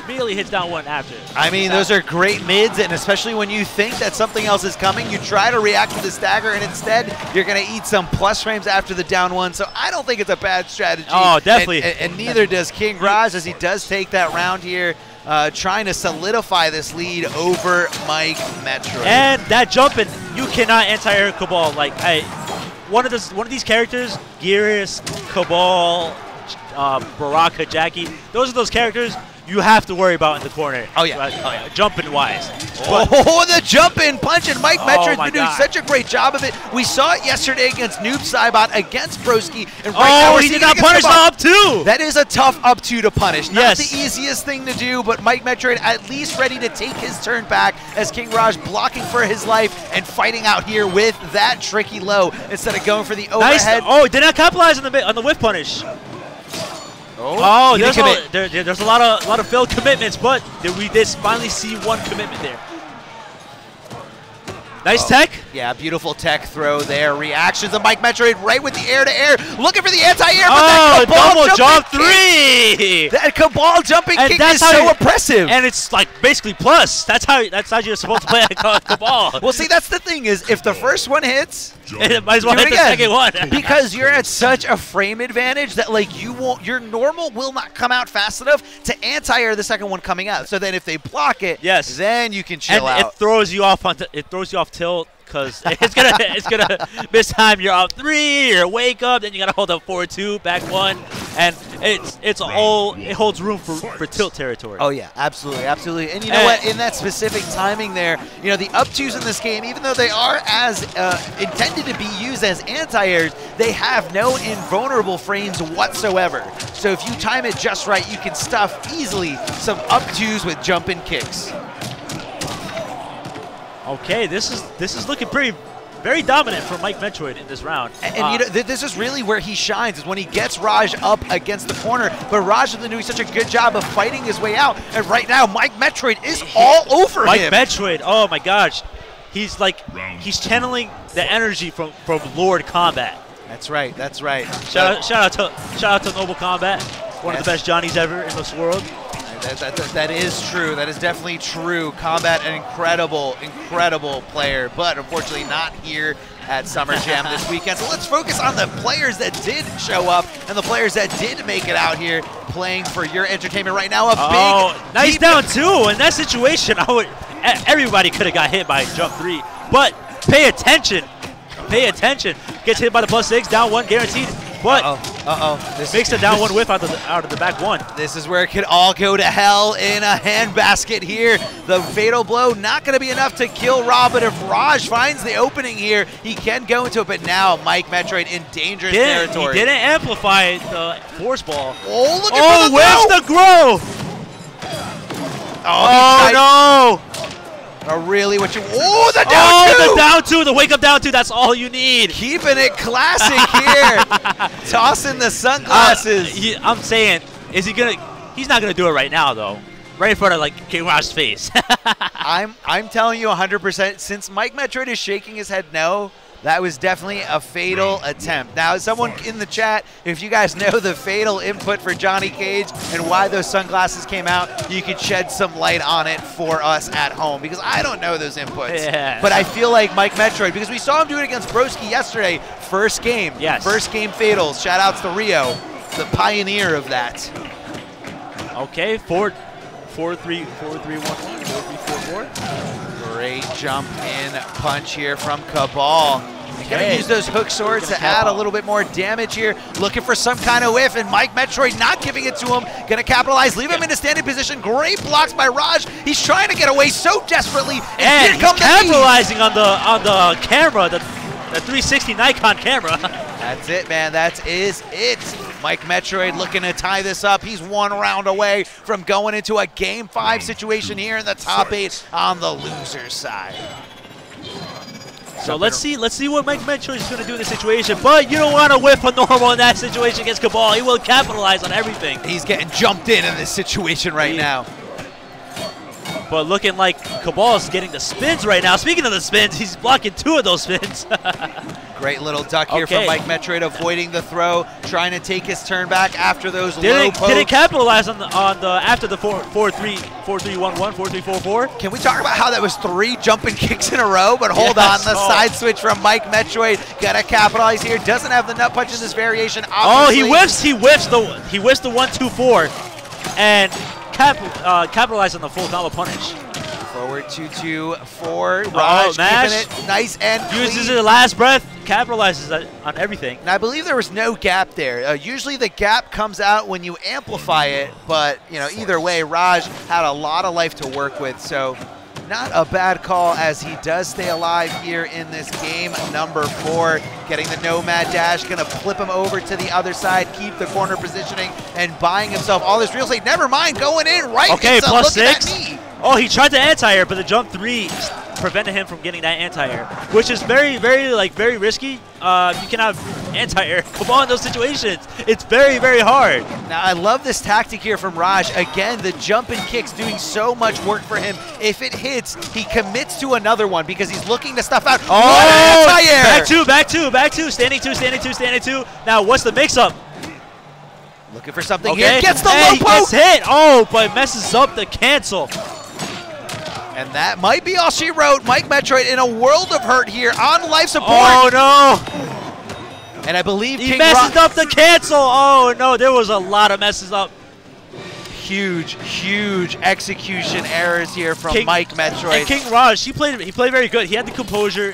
[SPEAKER 2] immediately hits down 1 after.
[SPEAKER 1] I mean, those are great mids, and especially when you think that something else is coming, you try to react with the stagger, and instead you're going to eat some plus frames after the down 1. So I don't think it's a bad strategy.
[SPEAKER 2] Oh, definitely.
[SPEAKER 1] And neither does King Raj, as he does take that round here. Trying to solidify this lead over Mike Metroid.
[SPEAKER 2] And that jumping, you cannot anti-air Cabal. Like one of these characters, Gearus, Cabal, Baraka, Jackie. Those are those characters you have to worry about in the corner.
[SPEAKER 1] Oh yeah,
[SPEAKER 2] jumping wise.
[SPEAKER 1] Oh, the jump in punch, and Mike Metroid's been doing
[SPEAKER 2] God.
[SPEAKER 1] such a great job of it. We saw it yesterday against Noob Saibot, against Broski, and right now we're
[SPEAKER 2] he
[SPEAKER 1] seeing
[SPEAKER 2] did not
[SPEAKER 1] it
[SPEAKER 2] punish the
[SPEAKER 1] against
[SPEAKER 2] up 2.
[SPEAKER 1] That is a tough up 2 to punish. Not
[SPEAKER 2] Yes.
[SPEAKER 1] the easiest thing to do, but Mike Metroid at least ready to take his turn back as King Raj blocking for his life and fighting out here with that tricky low instead of going for the
[SPEAKER 2] Nice.
[SPEAKER 1] overhead.
[SPEAKER 2] Oh, did not capitalize on the whiff punish.
[SPEAKER 1] Oh,
[SPEAKER 2] there's a lot of failed commitments, but we did finally see 1 commitment there. Nice tech.
[SPEAKER 1] Yeah, beautiful tech throw there. Reactions of Mike Metroid right with the air-to-air. Looking for the anti-air, but that Cabal
[SPEAKER 2] double jump
[SPEAKER 1] jumping
[SPEAKER 2] 3.
[SPEAKER 1] That Cabal jumping
[SPEAKER 2] And
[SPEAKER 1] kick
[SPEAKER 2] that's
[SPEAKER 1] is
[SPEAKER 2] how
[SPEAKER 1] so
[SPEAKER 2] you-
[SPEAKER 1] oppressive.
[SPEAKER 2] And it's like basically plus. That's how you're supposed to play a Cabal.
[SPEAKER 1] Well, see, that's the thing is, if the first one hits,
[SPEAKER 2] It might as well
[SPEAKER 1] do
[SPEAKER 2] hit
[SPEAKER 1] it
[SPEAKER 2] the
[SPEAKER 1] again.
[SPEAKER 2] second one.
[SPEAKER 1] Because you're at such a frame advantage that like your normal will not come out fast enough to anti-air the second one coming out. So then if they block it,
[SPEAKER 2] Yes.
[SPEAKER 1] then you can chill
[SPEAKER 2] and
[SPEAKER 1] out.
[SPEAKER 2] it throws you off tilt because it's gonna miss time. You're up 3, you're wake up, then you gotta hold up forward 2, back 1, and it holds room for tilt territory.
[SPEAKER 1] Oh yeah, absolutely, absolutely. And you know what? In that specific timing there, you know, the up 2s in this game, even though they are as intended to be used as anti-airs, they have no invulnerable frames whatsoever. So if you time it just right, you can stuff easily some up 2s with jumping kicks.
[SPEAKER 2] Okay, this is looking very dominant for Mike Metroid in this round.
[SPEAKER 1] And you know, this is really where he shines, is when he gets Raj up against the corner. But Raj has been doing such a good job of fighting his way out. And right now, Mike Metroid is all over him.
[SPEAKER 2] Mike Metroid, oh my gosh. He's channeling the energy from Lord Kombat.
[SPEAKER 1] That's right, that's right.
[SPEAKER 2] Shout out to Noble Kombat, one of the best Johnnies ever in this world.
[SPEAKER 1] That is true. That is definitely true. Kombat, an incredible player, but unfortunately not here at Summer Jam this weekend. So let's focus on the players that did show up and the players that did make it out here playing for your entertainment right now.
[SPEAKER 2] Nice down 2. In that situation, everybody could have got hit by jump 3, but pay attention. Pay attention. Gets hit by the +6, down 1 guaranteed. But
[SPEAKER 1] This
[SPEAKER 2] makes a down 1 whiff out of the back 1.
[SPEAKER 1] This is where it could all go to hell in a handbasket here. The fatal blow not going to be enough to kill Rob, but if Raj finds the opening here, he can go into it. But now Mike Metroid in dangerous territory.
[SPEAKER 2] He didn't amplify the force ball.
[SPEAKER 1] Oh, look at
[SPEAKER 2] where's the grow? Oh no!
[SPEAKER 1] Really, what you? Oh, the down 2!
[SPEAKER 2] The down 2, the wake up down 2. That's all you need.
[SPEAKER 1] Keeping it classic here. Tossing the sunglasses.
[SPEAKER 2] I'm saying, is he gonna? He's not gonna do it right now, though. Right in front of like King Raj's face.
[SPEAKER 1] I'm telling you 100%. Since Mike Metroid is shaking his head no, that was definitely a fatal attempt. Now, someone in the chat, if you guys know the fatal input for Johnny Cage and why those sunglasses came out, you could shed some light on it for us at home, because I don't know those inputs.
[SPEAKER 2] Yeah.
[SPEAKER 1] But I feel like Mike Metroid, because we saw him do it against Broski yesterday, first game.
[SPEAKER 2] Yes.
[SPEAKER 1] First game fatals. Shout outs to Rio, the pioneer of that.
[SPEAKER 2] Okay, 4-3-1-1, 4-3-4-4.
[SPEAKER 1] Great jump in punch here from Cabal. Gonna use those hook swords to add a little bit more damage here. Looking for some kind of whiff, and Mike Metroid not giving it to him. Gonna capitalize, leave him in a standing position. Great blocks by Raj. He's trying to get away so desperately, and here comes
[SPEAKER 2] capitalizing on the camera, the 360 Nikon camera.
[SPEAKER 1] That's it, man. That is it. Mike Metroid looking to tie this up. He's 1 round away from going into a Game 5 situation here in the top 8 on the loser's side.
[SPEAKER 2] So let's see what Mike Metroid is going to do in this situation. But you don't want to whip a normal in that situation against Cabal. He will capitalize on everything.
[SPEAKER 1] He's getting jumped in this situation right now.
[SPEAKER 2] But looking like Cabal is getting the spins right now. Speaking of the spins, he's blocking 2 of those spins.
[SPEAKER 1] Great little duck here from Mike Metroid, avoiding the throw, trying to take his turn back after those low pokes.
[SPEAKER 2] Didn't capitalize on the after the 4-3-1-1, 4-3-4-4.
[SPEAKER 1] Can we talk about how that was 3 jumping kicks in a row? But hold on, the side switch from Mike Metroid, gotta capitalize here. Doesn't have the nut punch in this variation. Obviously.
[SPEAKER 2] Oh, he whiffs the 1-2-4 and capitalize on the full combo punish.
[SPEAKER 1] Forward 2-2-4. Raj keeping it nice and clean.
[SPEAKER 2] Uses his last breath, capitalizes on everything.
[SPEAKER 1] And I believe there was no gap there. Usually the gap comes out when you amplify it, but either way, Raj had a lot of life to work with, so not a bad call as he does stay alive here in this game. Number 4, getting the Nomad Dash, gonna flip him over to the other side, keep the corner positioning, and buying himself all this real estate. Never mind, going in right.
[SPEAKER 2] Okay,
[SPEAKER 1] plus
[SPEAKER 2] +6. Oh, he tried the anti-air, but the jump 3 prevented him from getting that anti-air, which is very risky. You cannot anti-air Cabal in those situations. It's very hard.
[SPEAKER 1] Now, I love this tactic here from Raj. Again, the jump and kicks doing so much work for him. If it hits, he commits to another one because he's looking to stuff out.
[SPEAKER 2] Oh, anti-air! Back two, standing two. Now, what's the mix-up?
[SPEAKER 1] Looking for something here. Gets the low poke!
[SPEAKER 2] Gets hit! Oh, but messes up the cancel.
[SPEAKER 1] And that might be all she wrote. Mike Metroid in a world of hurt here on life support.
[SPEAKER 2] Oh, no.
[SPEAKER 1] And I believe
[SPEAKER 2] he messes up the cancel. Oh, no. There was a lot of messes up.
[SPEAKER 1] Huge execution errors here from Mike Metroid.
[SPEAKER 2] And King Raj, he played very good. He had the composure.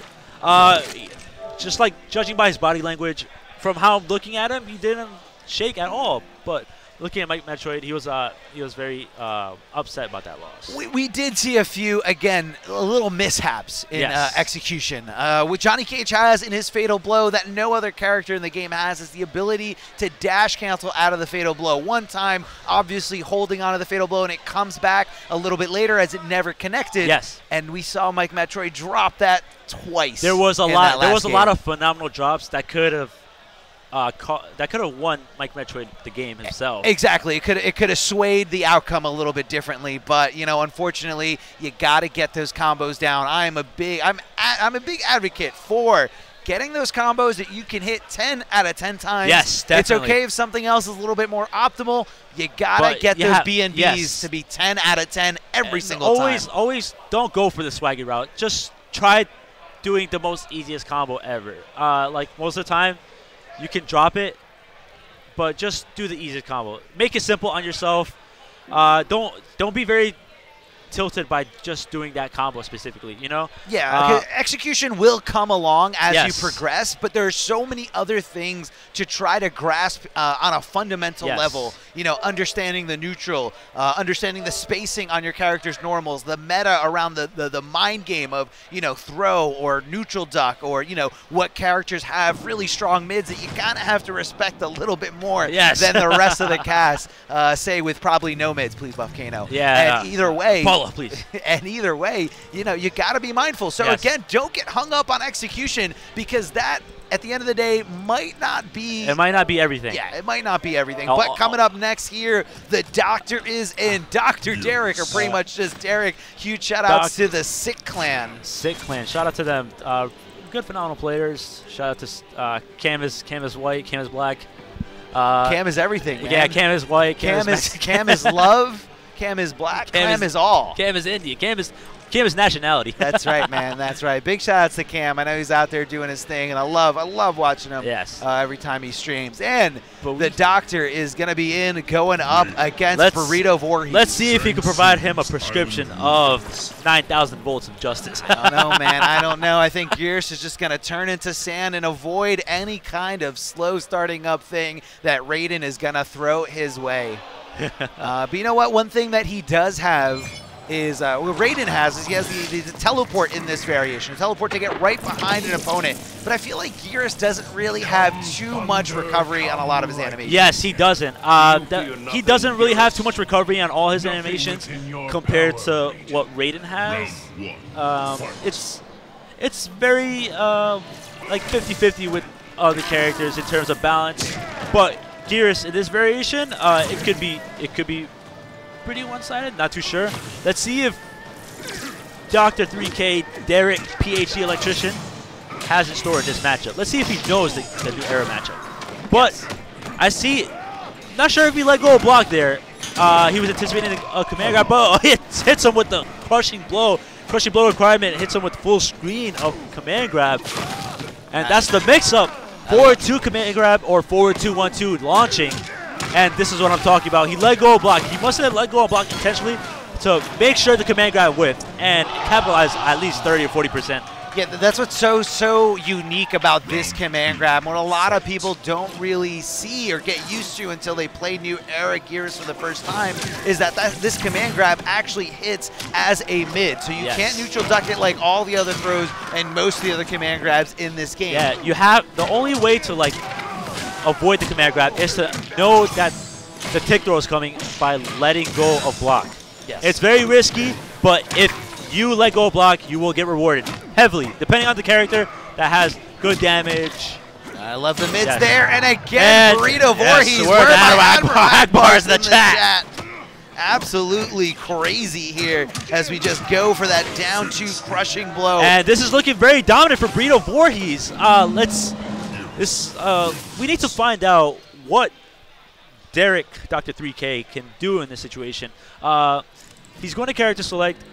[SPEAKER 2] Just like judging by his body language, from how I'm looking at him, he didn't shake at all. But looking at Mike Metroid, he was very upset about that loss.
[SPEAKER 1] We did see a few, again, little mishaps in execution. What Johnny Cage has in his Fatal Blow that no other character in the game has is the ability to dash cancel out of the Fatal Blow. One time, obviously holding onto the Fatal Blow, and it comes back a little bit later as it never connected.
[SPEAKER 2] Yes.
[SPEAKER 1] And we saw Mike Metroid drop that twice.
[SPEAKER 2] There was a lot of phenomenal drops that could have won Mike Metroid the game himself.
[SPEAKER 1] Exactly. It could have swayed the outcome a little bit differently, but unfortunately, you got to get those combos down. I'm a big advocate for getting those combos that you can hit 10 out of 10 times.
[SPEAKER 2] Yes, definitely.
[SPEAKER 1] It's okay if something else is a little bit more optimal. You got to get those BNBs to be 10 out of 10 every single time.
[SPEAKER 2] Always don't go for the swaggy route. Just try doing the most easiest combo ever. Like most of the time, you can drop it, but just do the easiest combo. Make it simple on yourself. Don't be very tilted by just doing that combo specifically,
[SPEAKER 1] Yeah, execution will come along as you progress, but there are so many other things to try to grasp on a fundamental level. Understanding the neutral, understanding the spacing on your character's normals, the meta around the mind game of, throw or neutral duck, or, what characters have really strong mids that you kind of have to respect a little bit more than the rest of the cast, say with probably no mids. Please buff Kano.
[SPEAKER 2] Yeah.
[SPEAKER 1] And either way,
[SPEAKER 2] please.
[SPEAKER 1] And either way, you got to be mindful. So again, don't get hung up on execution, because that, at the end of the day, might not be...
[SPEAKER 2] It might not be everything.
[SPEAKER 1] Yeah, it might not be everything. But coming up next here, the Doctor is in. Dr. Derek, or pretty much just Derek. Huge shout-outs to the Sick Clan.
[SPEAKER 2] Sick Clan. Shout out to them. Good, phenomenal players. Shout out to Cam is white, Cam is black.
[SPEAKER 1] Cam is everything, man.
[SPEAKER 2] Yeah, Cam is white,
[SPEAKER 1] Cam is love. Cam is black. Cam is all.
[SPEAKER 2] Cam is India. Cam is nationality.
[SPEAKER 1] That's right, man. That's right. Big shout outs to Cam. I know he's out there doing his thing, and I love watching him.
[SPEAKER 2] Yes.
[SPEAKER 1] Every time he streams. And the Doctor is going to be going up against Burrito Voorhees.
[SPEAKER 2] Let's see if he can provide him a prescription of 9,000 volts of justice.
[SPEAKER 1] I don't know, man. I don't know. I think Gears is just going to turn into sand and avoid any kind of slow starting up thing that Raiden is going to throw his way. But you know what? One thing that he does have what Raiden has is he has the teleport in this variation. A teleport to get right behind an opponent. But I feel like Geras doesn't really have too much recovery on a lot of his animations.
[SPEAKER 2] Yes, he doesn't. He doesn't really have too much recovery on all his animations compared to what Raiden has. It's very like 50-50 with other characters in terms of balance. But Geras in this variation, it could be pretty one-sided. Not too sure. Let's see if Dr. 3K, Derek, PhD Electrician, has in store in this matchup. Let's see if he knows the new era matchup. But I see, not sure if he let go of block there. He was anticipating a command grab, but hits him with the crushing blow. Crushing blow requirement hits him with full screen of command grab. And that's the mix-up. Forward 2 command grab or forward 2-1-2 launching. And this is what I'm talking about. He let go of block. He must have let go of block intentionally to make sure the command grab whiffed and capitalize at least 30 or 40%.
[SPEAKER 1] Yeah, that's what's so unique about this command grab. What a lot of people don't really see or get used to until they play new era Geras for the first time is that this command grab actually hits as a mid. So you can't neutral duck it like all the other throws and most of the other command grabs in this game.
[SPEAKER 2] Yeah, you have the only way to like avoid the command grab is to know that the tick throw is coming by letting go of block.
[SPEAKER 1] Yes.
[SPEAKER 2] It's very risky, but if you let go of block, you will get rewarded heavily, depending on the character that has good damage.
[SPEAKER 1] I love the mids there, and again, Burrito Voorhees.
[SPEAKER 2] Word Akbar's in the chat.
[SPEAKER 1] Absolutely crazy here as we just go for that down 2 crushing blow.
[SPEAKER 2] And this is looking very dominant for Burrito Voorhees. We need to find out what Derek, Dr. 3K, can do in this situation. He's going to character select.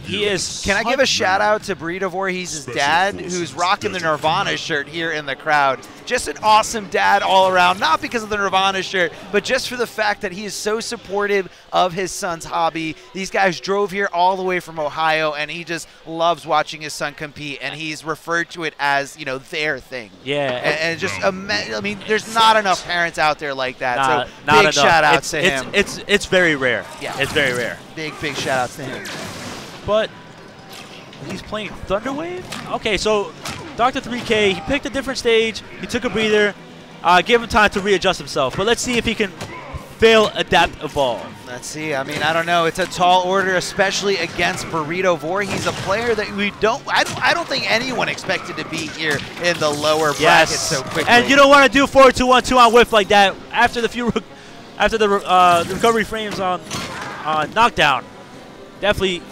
[SPEAKER 2] He is.
[SPEAKER 1] Can I give a shout out to Burrito Voorhees' dad, who's rocking the Nirvana shirt here in the crowd? Just an awesome dad all around, not because of the Nirvana shirt, but just for the fact that he is so supportive of his son's hobby. These guys drove here all the way from Ohio, and he just loves watching his son compete, and he's referred to it as, you know, their thing.
[SPEAKER 2] Yeah.
[SPEAKER 1] And just, I mean, there's not enough parents out there like that.
[SPEAKER 2] Not
[SPEAKER 1] big
[SPEAKER 2] enough.
[SPEAKER 1] shout out to him.
[SPEAKER 2] It's very rare.
[SPEAKER 1] Yeah.
[SPEAKER 2] It's very rare.
[SPEAKER 1] Big shout outs to him.
[SPEAKER 2] But he's playing Thunderwave? Okay, so Dr. 3K, he picked a different stage. He took a breather, gave him time to readjust himself. But let's see if he can fail, adapt, evolve.
[SPEAKER 1] Let's see. I mean, I don't know. It's a tall order, especially against Burrito Voorhees. He's a player that I don't think anyone expected to be here in the lower bracket so quickly.
[SPEAKER 2] And you don't want to do 4-2-1-2 on whiff like that after the recovery frames on knockdown. Definitely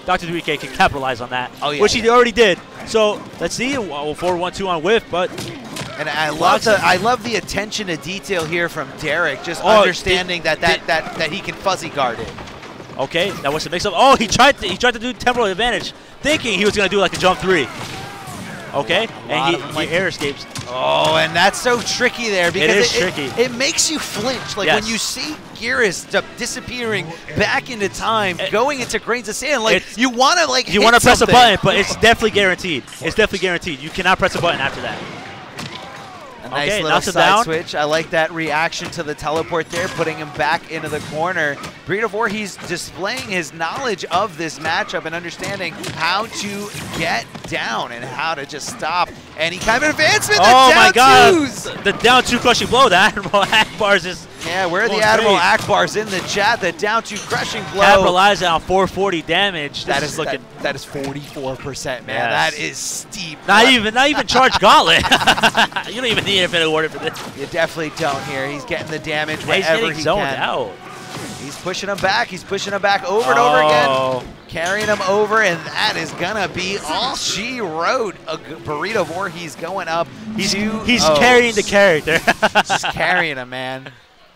[SPEAKER 2] Dr. 3K can capitalize on that, which he already did. So let's see, 4-1-2 on whiff, but
[SPEAKER 1] and I love the attention to detail here from Derek, just understanding that he can fuzzy guard it.
[SPEAKER 2] Okay, that was the mix-up. Oh, he tried to do temporal advantage, thinking he was going to do like a jump 3. Okay, and he air escapes.
[SPEAKER 1] Oh, and that's so tricky there because
[SPEAKER 2] it is tricky.
[SPEAKER 1] It makes you flinch. Like when you see Geras disappearing back into time, going into grains of sand, like you want to
[SPEAKER 2] press a button, but it's definitely guaranteed. It's definitely guaranteed. You cannot press a button after that.
[SPEAKER 1] A nice little side switch. I like that reaction to the teleport there, putting him back into the corner. Burrito Voorhees displaying his knowledge of this matchup and understanding how to get down and how to just stop any kind of advancement.
[SPEAKER 2] Oh my God! The down 2 crushing blow. The Admiral Akbar's is.
[SPEAKER 1] Yeah, where are the Admiral Akbar's in the chat? The down 2 crushing blow.
[SPEAKER 2] Capitalizing on 440 damage.
[SPEAKER 1] That is 44%, man. Yes. That is steep.
[SPEAKER 2] Not even charge gauntlet. You don't even need infinite order for this.
[SPEAKER 1] You definitely don't here. He's getting the damage whenever
[SPEAKER 2] he's getting zoned out.
[SPEAKER 1] He's pushing him back. He's pushing him back over and over again. Carrying him over, and that is going to be all she wrote. Burrito Voorhees going up.
[SPEAKER 2] He's carrying the character.
[SPEAKER 1] Just carrying him, man.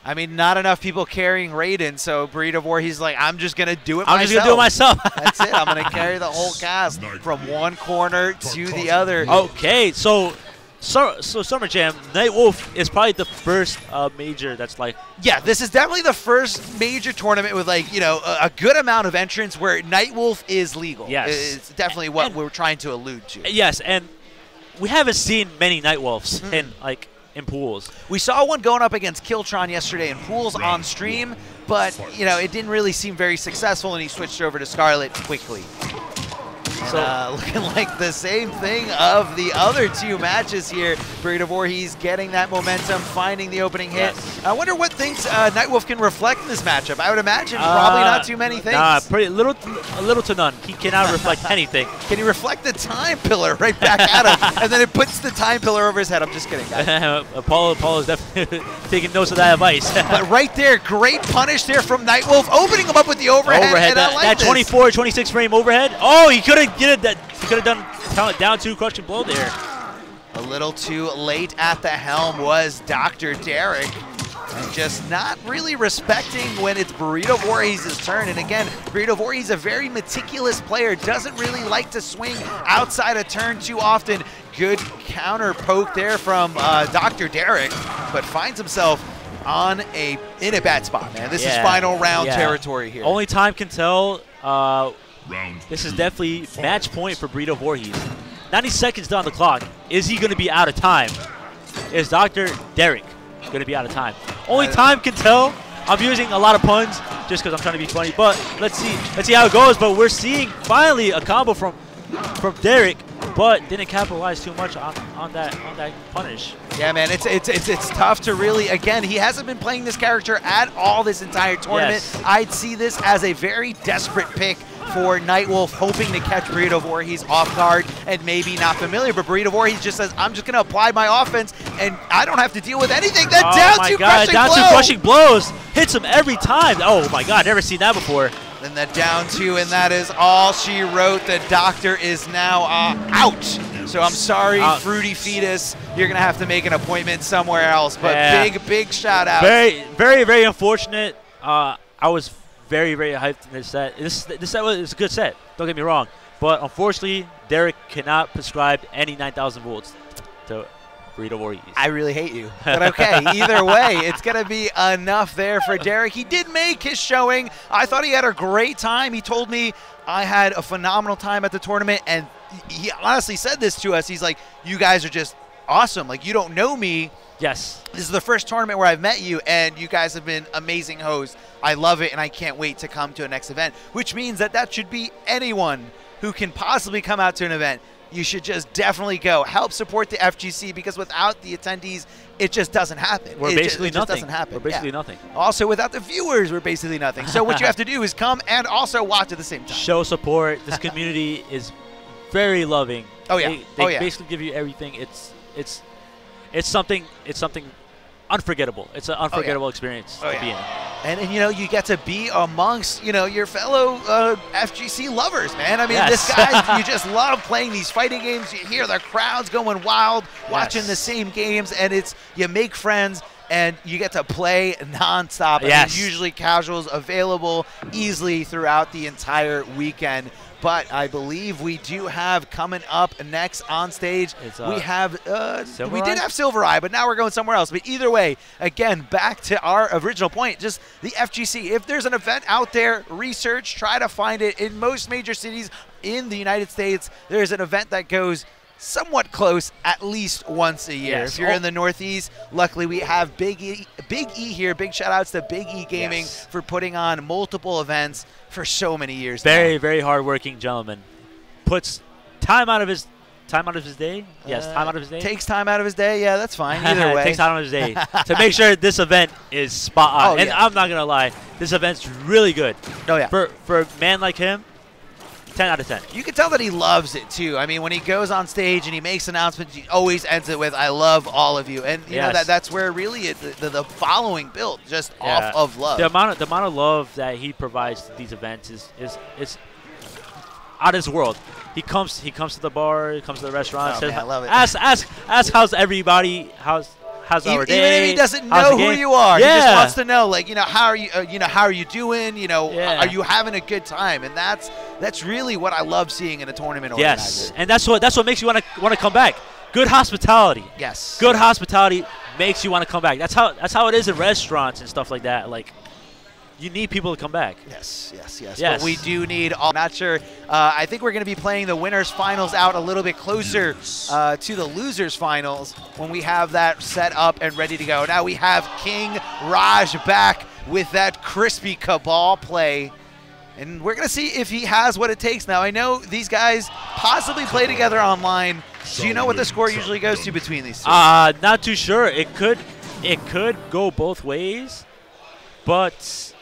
[SPEAKER 1] I mean, not enough people carrying Raiden, so Burrito Voorhees like, I'm just going to do it myself.
[SPEAKER 2] I'm just going to do it myself.
[SPEAKER 1] That's it. I'm going to carry the whole cast from one corner to the other.
[SPEAKER 2] Okay, so Summer Jam, Nightwolf is probably the first major that's like...
[SPEAKER 1] Yeah, this is definitely the first major tournament with, like, you know, a good amount of entrants where Nightwolf is legal.
[SPEAKER 2] Yes.
[SPEAKER 1] It's definitely what we're trying to allude to.
[SPEAKER 2] Yes, and we haven't seen many Nightwolves in, like, in pools.
[SPEAKER 1] We saw one going up against Kiltron yesterday in pools on stream, but it didn't really seem very successful, and he switched over to Scarlet quickly. And, looking like the same thing of the other two matches here. Burrito Voorhees getting that momentum, finding the opening hit. I wonder what things Nightwolf can reflect in this matchup. I would imagine probably not too many things.
[SPEAKER 2] Nah, a little to none. He cannot reflect anything.
[SPEAKER 1] Can he reflect the time pillar right back at him? And then it puts the time pillar over his head. I'm just kidding, guys.
[SPEAKER 2] Apollo is definitely taking notes of that advice.
[SPEAKER 1] But right there, great punish there from Nightwolf, opening him up with the overhead. And I like
[SPEAKER 2] that 24, 26 frame overhead. Oh, he couldn't get it. He could have done down 2 crushing blow there.
[SPEAKER 1] A little too late at the helm was Dr. Derek. And just not really respecting when it's Burrito Voorhees' turn. And again, Burrito Voorhees, a very meticulous player, doesn't really like to swing outside a turn too often. Good counter poke there from Dr. Derek, but finds himself in a bad spot, man. This is final round territory here.
[SPEAKER 2] Only time can tell. This is definitely match point for Burrito Voorhees. 90 seconds down the clock. Is he going to be out of time? Is Dr. Derek going to be out of time? Only time can tell. I'm using a lot of puns just because I'm trying to be funny, but let's see how it goes. But we're seeing finally a combo from Derek, but didn't capitalize too much on that punish.
[SPEAKER 1] Yeah, man, it's tough to really. Again, he hasn't been playing this character at all this entire tournament.
[SPEAKER 2] Yes.
[SPEAKER 1] I'd see this as a very desperate pick for Nightwolf, hoping to catch Burrito Voorhees off guard and maybe not familiar. But Burrito Voorhees just says, I'm just going to apply my offense, and I don't have to deal with anything. That down two
[SPEAKER 2] crushing blows hits him every time. Oh my God, never seen that before.
[SPEAKER 1] Then the down 2, and that is all she wrote. The doctor is now out. So I'm sorry, Fruity Fetus. You're going to have to make an appointment somewhere else. But big shout out.
[SPEAKER 2] Very unfortunate. I was very hyped in this set. This set was a good set. Don't get me wrong. But unfortunately, Derek cannot prescribe any 9,000 volts to Burrito Voorhees.
[SPEAKER 1] I really hate you. But okay, either way, it's going to be enough there for Derek. He did make his showing. I thought he had a great time. He told me I had a phenomenal time at the tournament, and he honestly said this to us. He's like, you guys are just awesome. Like, you don't know me.
[SPEAKER 2] Yes.
[SPEAKER 1] This is the first tournament where I've met you, and you guys have been amazing hosts. I love it, and I can't wait to come to a next event, which means that should be anyone who can possibly come out to an event. You should just definitely go. Help support the FGC, because without the attendees, it just doesn't happen.
[SPEAKER 2] We're basically
[SPEAKER 1] nothing.
[SPEAKER 2] Just
[SPEAKER 1] doesn't happen.
[SPEAKER 2] We're basically nothing.
[SPEAKER 1] Also, without the viewers, we're basically nothing. So what you have to do is come and also watch at the same time.
[SPEAKER 2] Show support. This community is very loving.
[SPEAKER 1] Oh yeah.
[SPEAKER 2] They basically give you everything. It's something unforgettable. It's an unforgettable experience to be in.
[SPEAKER 1] And you get to be amongst your fellow FGC lovers, man. I mean, this guy, you just love playing these fighting games. You hear the crowds going wild, watching the same games, and you make friends. And you get to play nonstop.
[SPEAKER 2] Yes.
[SPEAKER 1] I mean, usually casuals available easily throughout the entire weekend. But I believe we do have coming up next on stage. We did have Silver Eye, but now we're going somewhere else. But either way, again, back to our original point, just the FGC. If there's an event out there, research, try to find it. In most major cities in the United States, there's an event that goes somewhat close at least once a year.
[SPEAKER 2] Yes.
[SPEAKER 1] If you're in the Northeast, luckily we have Big E here. Big shout outs to Big E Gaming for putting on multiple events for so many years.
[SPEAKER 2] Very hardworking gentleman. Puts time out of his day. Yes, time out of his day.
[SPEAKER 1] Takes time out of his day. Yeah, that's fine. Either way.
[SPEAKER 2] Takes time out of his day to make sure this event is spot on. I'm not gonna lie, this event's really good.
[SPEAKER 1] Oh yeah.
[SPEAKER 2] For a man like him, 10 out of 10.
[SPEAKER 1] You can tell that he loves it, too. I mean, when he goes on stage and he makes announcements, he always ends it with, I love all of you. And, you know, that's where really the following built, just off of love.
[SPEAKER 2] The amount of love that he provides to these events is out of this world. He comes to the bar, he comes to the restaurant, says,
[SPEAKER 1] man, I love it.
[SPEAKER 2] Ask how's everybody, how's our day.
[SPEAKER 1] Even if he doesn't know who you are, he just wants to know, like, how are you doing? Are you having a good time? And that's really what I love seeing in a tournament organizer.
[SPEAKER 2] Yes, and that's what makes you want to come back. Good hospitality.
[SPEAKER 1] Yes.
[SPEAKER 2] Good hospitality makes you want to come back. That's how it is in restaurants and stuff like that. Like, you need people to come back.
[SPEAKER 1] Yes.
[SPEAKER 2] Yes.
[SPEAKER 1] But we do need all. Not sure. I think we're going to be playing the winners finals out a little bit closer to the losers finals when we have that set up and ready to go. Now we have King Raj back with that crispy Cabal play. And we're going to see if he has what it takes now. I know these guys possibly play together online. Do you know what the score usually goes to between these two?
[SPEAKER 2] Not too sure. It could go both ways, but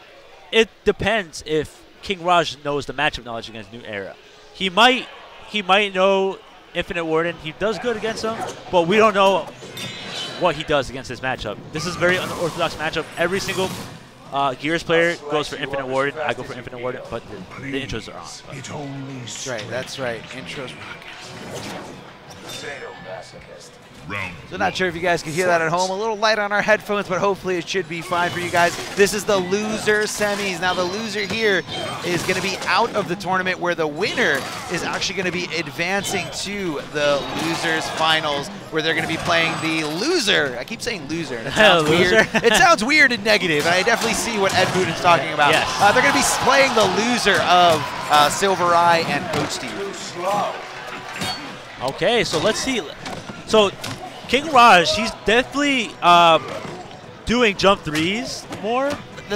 [SPEAKER 2] it depends if King Raj knows the matchup knowledge against New Era. He might know Infinite Warden. He does good against him, but we don't know what he does against this matchup. This is a very unorthodox matchup. Every single Gears player goes for Infinite Warden. I go for Infinite Warden, but the intros are on.
[SPEAKER 1] That's right. Intros rock. So not sure if you guys can hear that at home. A little light on our headphones, but hopefully it should be fine for you guys. This is the loser semis. Now the loser here is going to be out of the tournament, where the winner is actually going to be advancing to the losers finals, where they're going to be playing the loser. I keep saying loser, and it sounds weird. It sounds weird and negative, and I definitely see what Ed Boot is talking about.
[SPEAKER 2] Yes.
[SPEAKER 1] They're going to be playing the loser of Silver Eye and Coach Steve.
[SPEAKER 2] Okay, so let's see. So King Raj, he's definitely doing jump threes more,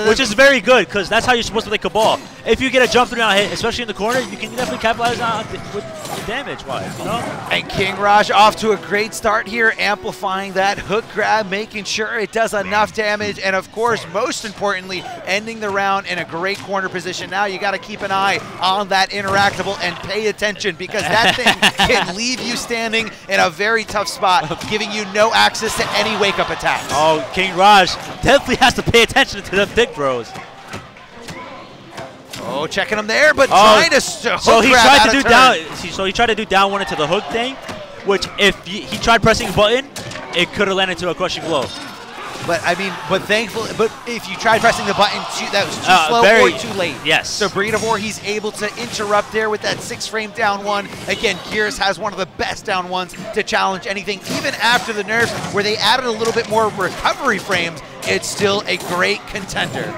[SPEAKER 2] which is very good because that's how you're supposed to play Cabal. If you get a jump 3 on hit, especially in the corner, you can definitely capitalize on it with damage-wise, you know?
[SPEAKER 1] And King Raj off to a great start here, amplifying that hook grab, making sure it does enough damage, and of course, most importantly, ending the round in a great corner position. Now you got to keep an eye on that interactable and pay attention, because that thing can leave you standing in a very tough spot, giving you no access to any wake-up attacks.
[SPEAKER 2] Oh, King Raj definitely has to pay attention to the thick throws.
[SPEAKER 1] Oh, checking him there, but trying to
[SPEAKER 2] so he tried to do down. So he tried to do down one into the hook thing, which if he tried pressing a button, it could have landed to a crushing blow.
[SPEAKER 1] But I mean, thankfully, if you tried pressing the button, that was too slow or too late.
[SPEAKER 2] Yes.
[SPEAKER 1] So Breed of War, he's able to interrupt there with that 6-frame down one. Again, Gears has one of the best down ones to challenge anything. Even after the nerfs, where they added a little bit more recovery frames, it's still a great contender.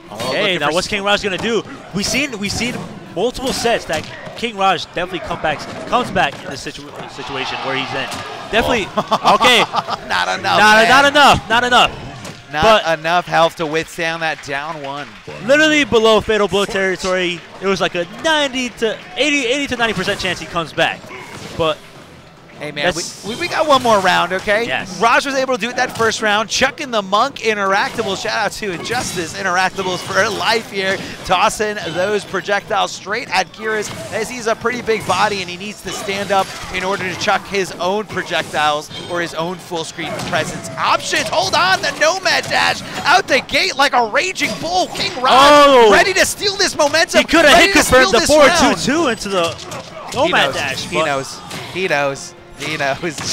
[SPEAKER 2] Okay, now what's King Raj gonna do? We've seen multiple sets that King Raj definitely comes back in this situation where he's in. Definitely. Okay.
[SPEAKER 1] Not enough.
[SPEAKER 2] Not enough.
[SPEAKER 1] Not enough health to withstand that down one.
[SPEAKER 2] Literally below fatal blow territory. It was like a 80 to 90% chance he comes back. But
[SPEAKER 1] hey, man, we got one more round, okay?
[SPEAKER 2] Yes.
[SPEAKER 1] Raj was able to do it that first round, chucking the Monk Interactable. Shout out to Injustice Interactables for life here, tossing those projectiles straight at Gears, as he's a pretty big body and he needs to stand up in order to chuck his own projectiles or his own full screen presence options. Hold on, the Nomad Dash out the gate like a raging bull. King Raj ready to steal this momentum.
[SPEAKER 2] He could have hit confirmed the 4-2-2 into the Nomad Dash.
[SPEAKER 1] He knows.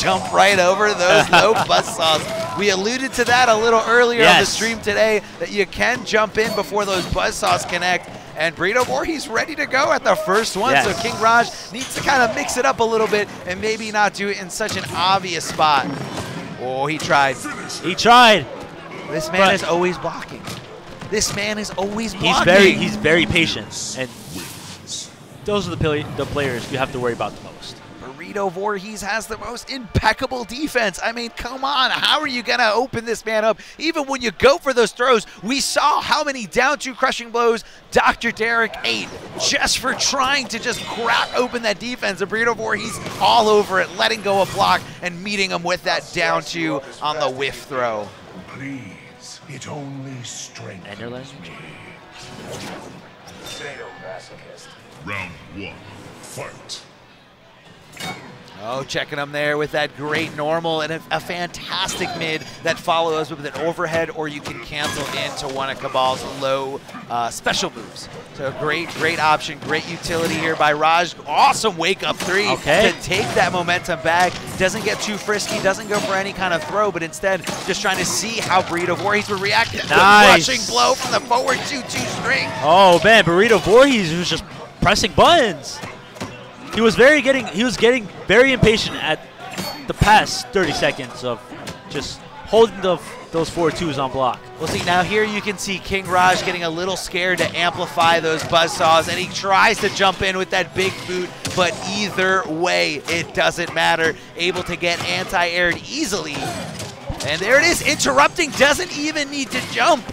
[SPEAKER 1] Jump right over those low buzzsaws. We alluded to that a little earlier on the stream today, that you can jump in before those buzzsaws connect. And Breed of War, he's ready to go at the first one. So King Raj needs to kind of mix it up a little bit and maybe not do it in such an obvious spot. Oh, he tried.
[SPEAKER 2] He tried.
[SPEAKER 1] This man is always blocking. This man is always blocking.
[SPEAKER 2] He's very patient. And those are the players you have to worry about the most.
[SPEAKER 1] Burrito Voorhees has the most impeccable defense. I mean, come on. How are you going to open this man up? Even when you go for those throws, we saw how many down 2 crushing blows Dr. Derek ate just for trying to just crack open that defense. And Burrito Voorhees all over it, letting go a block and meeting him with that down 2 on the whiff throw.
[SPEAKER 4] Please, it only strengthens
[SPEAKER 2] and your last
[SPEAKER 4] Round 1, fight.
[SPEAKER 1] Oh, checking him there with that great normal and a fantastic mid that follows with an overhead, or you can cancel into one of Cabal's low special moves. So great option, great utility here by Raj. Awesome wake-up 3 to take that momentum back. Doesn't get too frisky, doesn't go for any kind of throw, but instead just trying to see how Burrito Voorhees would react to the rushing blow from the forward 2-2 string.
[SPEAKER 2] Oh, man, Burrito Voorhees was just pressing buttons. He was getting very impatient at the past 30 seconds of just holding those 4-2s on block.
[SPEAKER 1] Well, see, now here you can see King Raj getting a little scared to amplify those buzzsaws, and he tries to jump in with that big boot, but either way, it doesn't matter. Able to get anti-aired easily. And there it is, interrupting, doesn't even need to jump.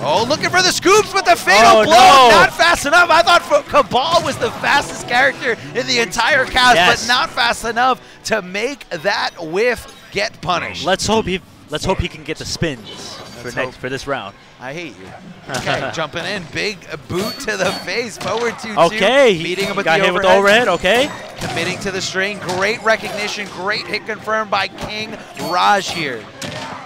[SPEAKER 1] Oh, looking for the scoops with the fatal blow.
[SPEAKER 2] No.
[SPEAKER 1] Not fast enough. I thought Cabal was the fastest character in the entire cast,
[SPEAKER 2] yes.
[SPEAKER 1] but not fast enough to make that whiff get punished.
[SPEAKER 2] Let's hope he can get the spins for this round.
[SPEAKER 1] I hate you. Okay, jumping in, big boot to the face, forward 2-2.
[SPEAKER 2] Okay,
[SPEAKER 1] beating him with
[SPEAKER 2] got
[SPEAKER 1] the
[SPEAKER 2] hit with the overhead. Okay,
[SPEAKER 1] committing to the string. Great recognition, great hit confirmed by King Raj here.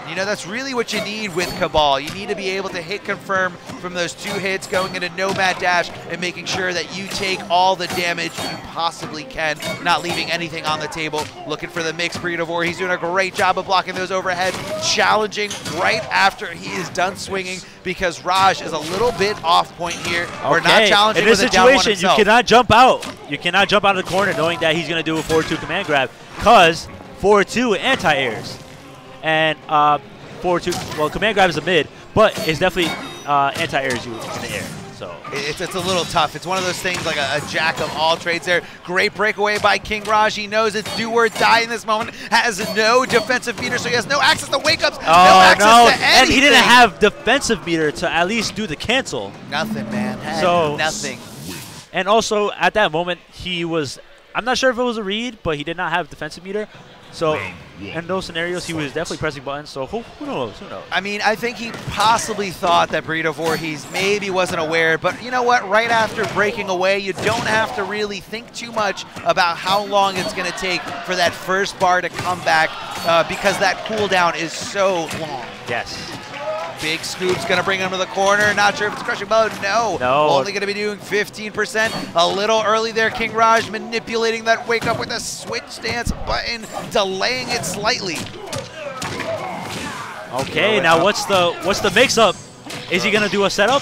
[SPEAKER 1] You know, that's really what you need with Cabal. You need to be able to hit confirm from those 2 hits, going into Nomad Dash and making sure that you take all the damage you possibly can, not leaving anything on the table. Looking for the mix, Breedovore. He's doing a great job of blocking those overhead, challenging right after he is done swinging, because Raj is a little bit off point here.
[SPEAKER 2] Okay.
[SPEAKER 1] We're not challenging
[SPEAKER 2] in this
[SPEAKER 1] with a down one
[SPEAKER 2] situation, you
[SPEAKER 1] himself.
[SPEAKER 2] cannot jump out. You cannot jump out of the corner knowing that he's going to do a 4-2 command grab, because 4-2 anti-airs. And 4-2, well, command grab is a mid, but it's definitely anti-airs you in the air. So
[SPEAKER 1] it's a little tough. It's one of those things like a jack of all trades there. Great breakaway by King Raj. He knows it's do or die in this moment. Has no defensive meter, so he has no access to wake-ups, no access to anything.
[SPEAKER 2] And he didn't have defensive meter to at least do the cancel.
[SPEAKER 1] Nothing, man. Had
[SPEAKER 2] So
[SPEAKER 1] nothing.
[SPEAKER 2] And also, at that moment, he was, I'm not sure if it was a read, but he did not have defensive meter. So in those scenarios, he was definitely pressing buttons. So who knows? Who knows?
[SPEAKER 1] I mean, I think he possibly thought that Breedovore maybe wasn't aware, but you know what? Right after breaking away, you don't have to really think too much about how long it's going to take for that first bar to come back, because that cooldown is so long.
[SPEAKER 2] Yes.
[SPEAKER 1] Big scoop's going to bring him to the corner. Not sure if it's crushing blow. No. Only going to be doing 15%. A little early there. King Raj manipulating that wake up with a switch stance button, delaying it slightly.
[SPEAKER 2] Okay, now what's the mix-up? Is he going to do a setup?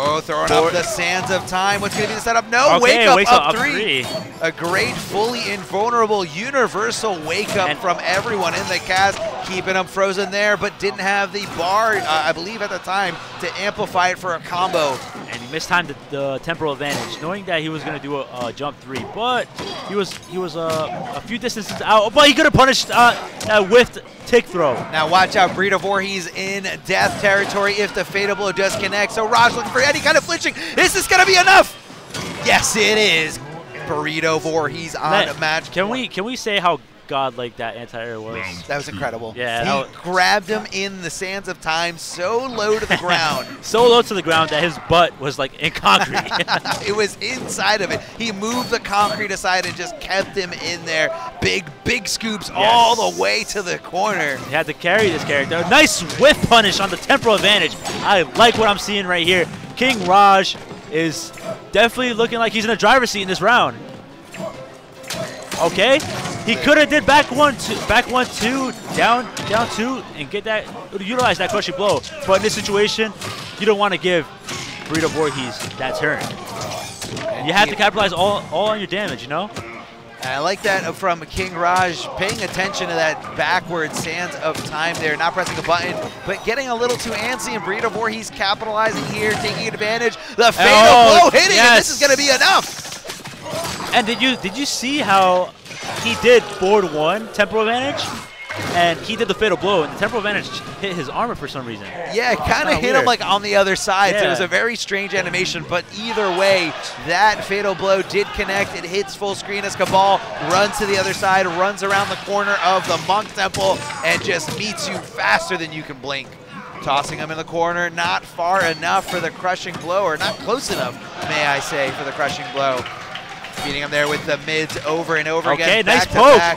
[SPEAKER 1] Oh, throwing up the Sands of Time. What's going to be the setup? No, wake up up 3. A great, fully invulnerable, universal wake up from everyone in the cast, keeping him frozen there, but didn't have the bar, I believe at the time, to amplify it for a combo.
[SPEAKER 2] And he mistimed the temporal advantage, knowing that he was going to do a jump 3, but he was a few distances out. But he could have punished that whiffed tick throw.
[SPEAKER 1] Now watch out, Breedovore. He's in death territory if the fatal blow does connect. So Raj looking for any kind of flinching. Is this going to be enough? Yes, it is. Breedovore, he's on a match.
[SPEAKER 2] Can we say how godlike that anti-air was?
[SPEAKER 1] That was incredible.
[SPEAKER 2] Yeah,
[SPEAKER 1] he grabbed him in the Sands of Time so low to the ground.
[SPEAKER 2] So low to the ground that his butt was like in concrete.
[SPEAKER 1] It was inside of it. He moved the concrete aside and just kept him in there. Big scoops all the way to the corner.
[SPEAKER 2] He had to carry this character. Nice whiff punish on the temporal advantage. I like what I'm seeing right here. King Raj is definitely looking like he's in the driver's seat in this round. Okay, he could have did back 1-2, down 2, and utilize that crushing blow. But in this situation, you don't want to give Breedovore that turn. You have to capitalize all on your damage, you know?
[SPEAKER 1] And I like that from King Raj, paying attention to that backward Sands of Time there, not pressing a button, but getting a little too antsy, and Breedovore, he's capitalizing here, taking advantage. The fatal blow hitting, and this is going to be enough.
[SPEAKER 2] And did you see how he did board 1 temporal advantage, and he did the fatal blow, and the temporal advantage hit his armor for some reason?
[SPEAKER 1] Yeah, it kind of hit him like on the other side. So it was a very strange animation, but either way, that fatal blow did connect. It hits full screen as Cabal runs to the other side, runs around the corner of the Monk Temple, and just meets you faster than you can blink. Tossing him in the corner, not far enough for the crushing blow, or not close enough, may I say, for the crushing blow. Beating him there with the mids over and over again.
[SPEAKER 2] Okay, nice
[SPEAKER 1] poke. Back.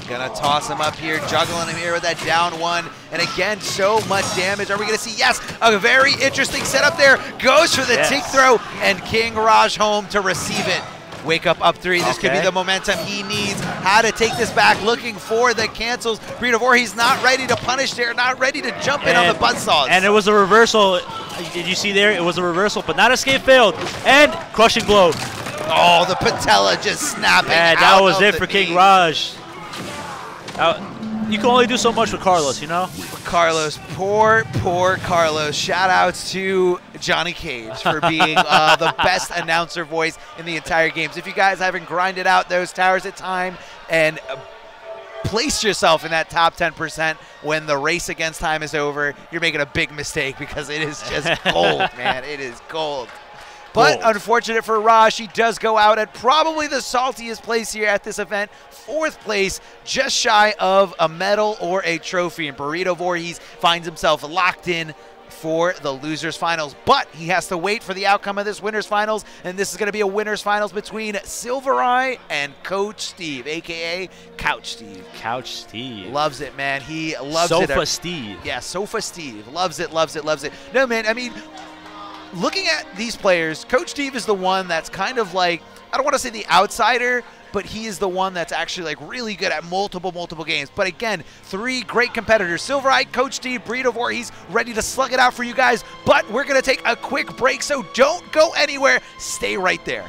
[SPEAKER 1] Gonna toss him up here, juggling him here with that down 1. And again, so much damage. Are we gonna see? Yes, a very interesting setup there. Goes for the tick throw, and King Raj home to receive it. Wake up 3. This could be the momentum he needs. How to take this back, looking for the cancels. Breedovore, he's not ready to punish there, not ready to jump in on the buzzsaws.
[SPEAKER 2] And it was a reversal. Did you see there? It was a reversal, but not escape failed. And crushing blow.
[SPEAKER 1] Oh, the patella just snapping
[SPEAKER 2] And
[SPEAKER 1] out
[SPEAKER 2] that was
[SPEAKER 1] of
[SPEAKER 2] it
[SPEAKER 1] the
[SPEAKER 2] for King
[SPEAKER 1] knee.
[SPEAKER 2] Raj. You can only do so much with Carlos, you know?
[SPEAKER 1] Carlos, poor Carlos. Shout outs to Johnny Cage for being the best announcer voice in the entire games. If you guys haven't grinded out those towers at time and place yourself in that top 10% when the race against time is over, you're making a big mistake because it is just gold, man. It is gold. But unfortunate for Raj, he does go out at probably the saltiest place here at this event. 4th place, just shy of a medal or a trophy. And Burrito Voorhees finds himself locked in for the losers finals. But he has to wait for the outcome of this winners finals. And this is going to be a winners finals between Silver Eye and Coach Steve, a.k.a. Couch Steve.
[SPEAKER 2] Couch Steve.
[SPEAKER 1] Loves it, man. He loves it.
[SPEAKER 2] Sofa Steve.
[SPEAKER 1] Yeah, Sofa Steve. Loves it, loves it, loves it. No, man, I mean, looking at these players, Coach Steve is the one that's kind of like, I don't want to say the outsider, but he is the one that's actually like really good at multiple games. But again, 3 great competitors. Silver Eye, Coach Steve, Burrito Voorhees, ready to slug it out for you guys. But we're going to take a quick break, so don't go anywhere. Stay right there.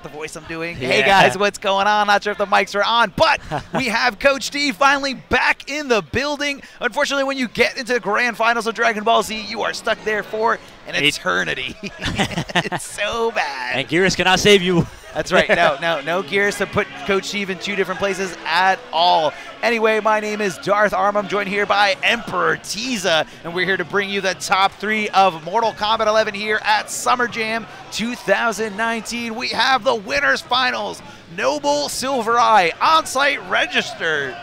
[SPEAKER 1] the voice I'm doing? Yeah. Hey guys, what's going on? Not sure if the mics are on, but we have Coach Steve finally back in the building. Unfortunately, when you get into the grand finals of Dragon Ball Z, you are stuck there for an eternity. It's so bad.
[SPEAKER 2] And Geras cannot save you.
[SPEAKER 1] That's right. No Gears to put Coach Steve in 2 different places at all. Anyway, my name is Darth Arm. I'm joined here by Emperor Tiza, and we're here to bring you the top 3 of Mortal Kombat 11 here at Summer Jam 2019. We have the winners finals. Noble Silver Eye, on-site registered.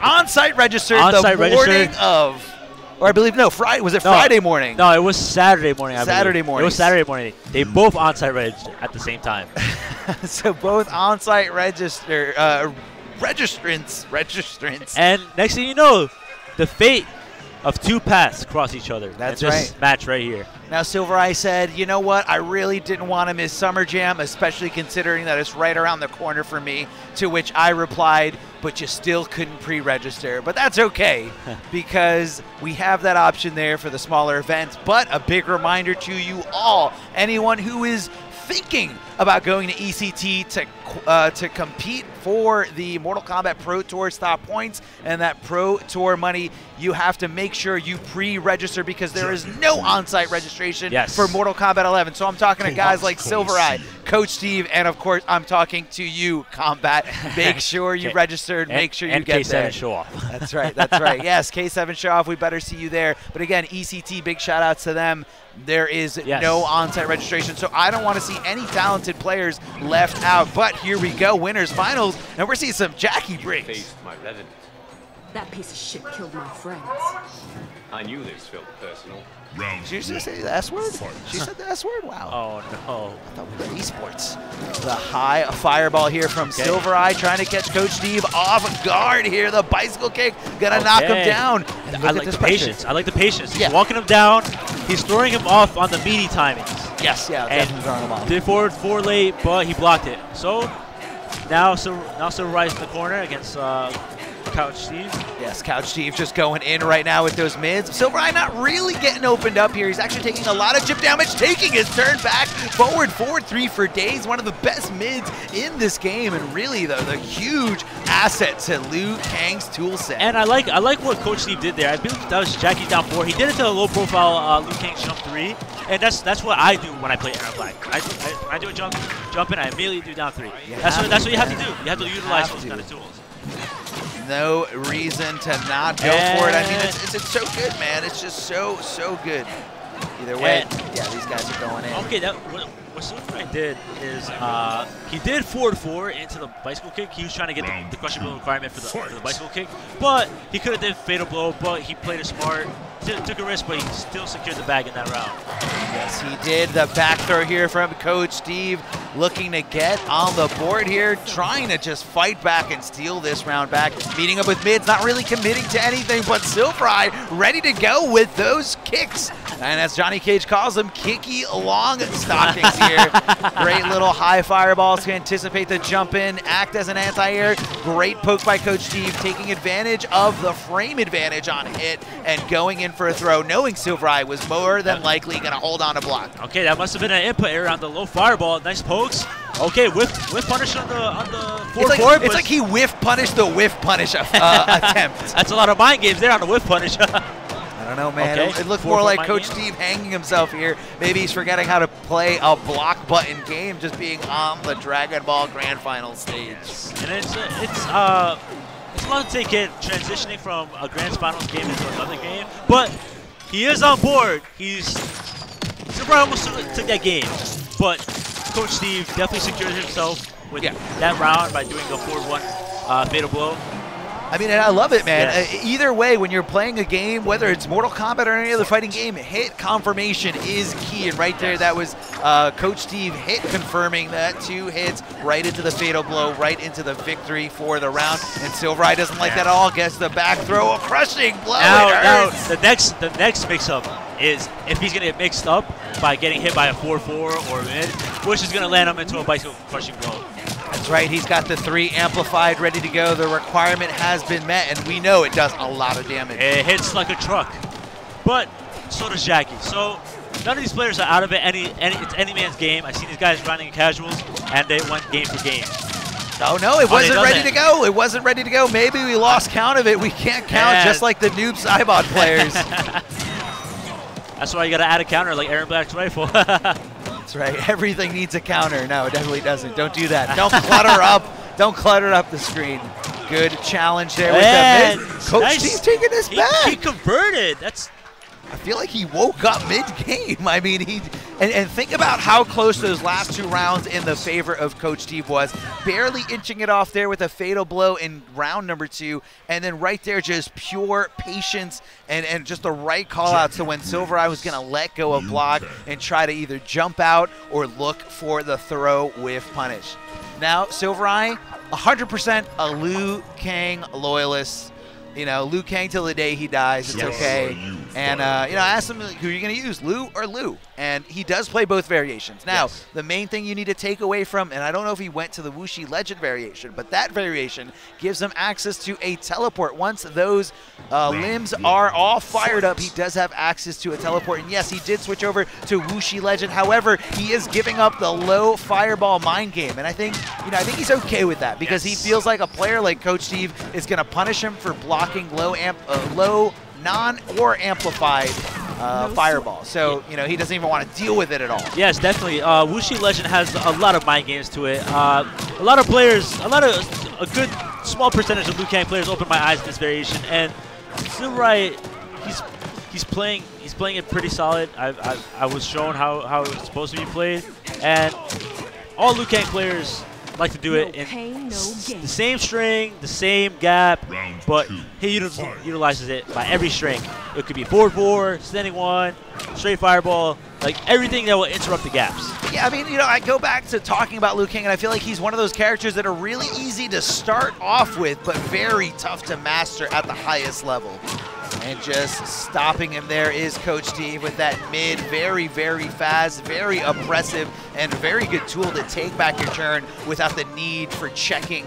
[SPEAKER 1] On-site registered the morning of... Or I believe, no, Friday. Was it Friday morning?
[SPEAKER 2] No, it was Saturday morning, I believe.
[SPEAKER 1] Saturday morning.
[SPEAKER 2] It was Saturday morning. They both on-site registered at the same time.
[SPEAKER 1] So both on-site registrants.
[SPEAKER 2] And next thing you know, the fate of 2 paths cross each other.
[SPEAKER 1] That's
[SPEAKER 2] in
[SPEAKER 1] right.
[SPEAKER 2] This match right here.
[SPEAKER 1] Now, Silver Eye said, you know what? I really didn't want to miss Summer Jam, especially considering that it's right around the corner for me, to which I replied, but you still couldn't pre-register. But that's okay, because we have that option there for the smaller events. But a big reminder to you all, anyone who is thinking about going to ECT to compete for the Mortal Kombat Pro Tour stop points and that Pro Tour money, you have to make sure you pre-register because there is no on-site registration for Mortal Kombat 11. So I'm talking to guys like Silver Eye, Coach Steve, and of course I'm talking to you, Kombat. Make sure you registered, make sure you get there.
[SPEAKER 2] And K7 show off.
[SPEAKER 1] That's right, that's right. Yes, K7 show off, we better see you there. But again, ECT, big shout out to them. There is no on-site registration, so I don't want to see any talented players left out. But here we go, winners finals, and we're seeing some Jackie breaks.
[SPEAKER 5] That piece of shit killed my friends.
[SPEAKER 3] I knew this felt personal.
[SPEAKER 4] Round
[SPEAKER 1] Did you just say the S word? She said the S word? Wow.
[SPEAKER 2] Oh, no.
[SPEAKER 1] I thought we were esports. The high fireball here from Silver Eye trying to catch Coach Steve off guard here. The bicycle kick gonna knock him down.
[SPEAKER 2] I like the patience. I like the patience. He's walking him down. He's throwing him off on the meaty timings.
[SPEAKER 1] Yes, definitely throwing him off.
[SPEAKER 2] Did forward 4 late, but he blocked it. So now Silver Eye's in the corner against Couch Steve.
[SPEAKER 1] Yes, Couch Steve just going in right now with those mids. Silver Eye not really getting opened up here. He's actually taking a lot of chip damage, taking his turn back, forward 3 for days. One of the best mids in this game, and really the huge asset to Liu Kang's toolset.
[SPEAKER 2] And I like what Coach Steve did there. I believe that was Jackie down 4. He did it to a low profile Liu Kang's jump 3, and that's what I do when I play Air Black. I do a jump and I immediately do down 3. That's what you have to do. You have to utilize those kind of tools.
[SPEAKER 1] No reason to not go for it. I mean, it's so good, man. It's just so good. Either way, these guys are going in.
[SPEAKER 2] Okay, what Silver Eye did is he did forward 4 into the bicycle kick. He was trying to get the questionable requirement for the bicycle kick, but he could have did fatal blow, but he played it smart. Took a risk, but he still secured the bag in that round.
[SPEAKER 1] Yes, he did. The back throw here from Coach Steve, looking to get on the board here, trying to just fight back and steal this round back. Meeting up with mids, not really committing to anything, but Silver Eye ready to go with those kicks. And as Johnny Cage calls them, kicky long stockings here. Great little high fireballs to anticipate the jump in, act as an anti-air. Great poke by Coach Steve, taking advantage of the frame advantage on hit and going in for a throw, knowing Silver Eye was more than likely going to hold on to block.
[SPEAKER 2] Okay, that must have been an input error on the low fireball. Nice pokes. Okay, whiff punish on the forward.
[SPEAKER 1] It's like he whiff punished the whiff punish attempt.
[SPEAKER 2] That's a lot of mind games there on the whiff punish.
[SPEAKER 1] I don't know, man. It looked more like Coach Steve hanging himself here. Maybe he's forgetting how to play a block button game, just being on the Dragon Ball Grand Final stage.
[SPEAKER 2] And it's a lot to take in transitioning from a Grand Finals game into another game, but he is on board. Silver Eye almost took that game, but Coach Steve definitely secured himself with that round by doing the 4-1 fatal blow.
[SPEAKER 1] I mean, and I love it, man. Either way, when you're playing a game, whether it's Mortal Kombat or any other fighting game, hit confirmation is key. And right there, that was Coach Steve hit confirming that 2 hits right into the fatal blow, right into the victory for the round. And Silver Eye doesn't like that at all. Gets the back throw, a crushing blow.
[SPEAKER 2] Now the next mix-up is if he's going to get mixed up by getting hit by a 4-4 or mid, which is going to land him into a bicycle crushing blow.
[SPEAKER 1] That's right, he's got the 3 amplified ready to go. The requirement has been met, and we know it does a lot of damage.
[SPEAKER 2] It hits like a truck, but so does Jackie. So none of these players are out of it. It's any man's game. I've seen these guys grinding in casuals, and they went game for game.
[SPEAKER 1] Oh, no, it wasn't ready to go. It wasn't ready to go. Maybe we lost count of it. We can't count just like the noob Cybot players.
[SPEAKER 2] That's why you got to add a counter like Aaron Black's rifle.
[SPEAKER 1] That's right. Everything needs a counter. No, it definitely doesn't. Don't do that. Don't clutter up. Don't clutter up the screen. Good challenge there with the mid. Coach Steve's taking this back.
[SPEAKER 2] He converted.
[SPEAKER 1] I feel like he woke up mid-game. I mean, and think about how close those last 2 rounds in the favor of Coach Steve was. Barely inching it off there with a fatal blow in round number 2, and then right there just pure patience and just the right call out to when Silver Eye was going to let go of block and try to either jump out or look for the throw with punish. Now, Silver Eye, 100% a Liu Kang loyalist. You know, Liu Kang till the day he dies. It's okay. And, you know, I asked him, who are you going to use, Liu or Liu? And he does play both variations. Now, the main thing you need to take away from, and I don't know if he went to the Wuxi Legend variation, but that variation gives him access to a teleport. Once those limbs are all fired up, he does have access to a teleport. And yes, he did switch over to Wuxi Legend. However, he is giving up the low fireball mind game. And I think, you know, I think he's okay with that because he feels like a player like Coach Steve is going to punish him for blocking low non or amplified fireball. So, you know, he doesn't even want to deal with it at all.
[SPEAKER 2] Yes, definitely. Wuxi Legend has a lot of mind games to it. A lot of players, a good small percentage of Liu Kang players open my eyes to this variation. And Silver Eye, he's playing it pretty solid. I was shown how it's supposed to be played. And all Liu Kang players like to do it in the same string, the same gap, but he utilizes it by every string. It could be forward 4, standing 1, straight fireball, like everything that will interrupt the gaps.
[SPEAKER 1] Yeah, I mean, you know, I go back to talking about Liu Kang, and I feel like he's one of those characters that are really easy to start off with, but very tough to master at the highest level. And just stopping him there is Coach Steve with that mid, very, very fast, very oppressive, and very good tool to take back your turn without the need for checking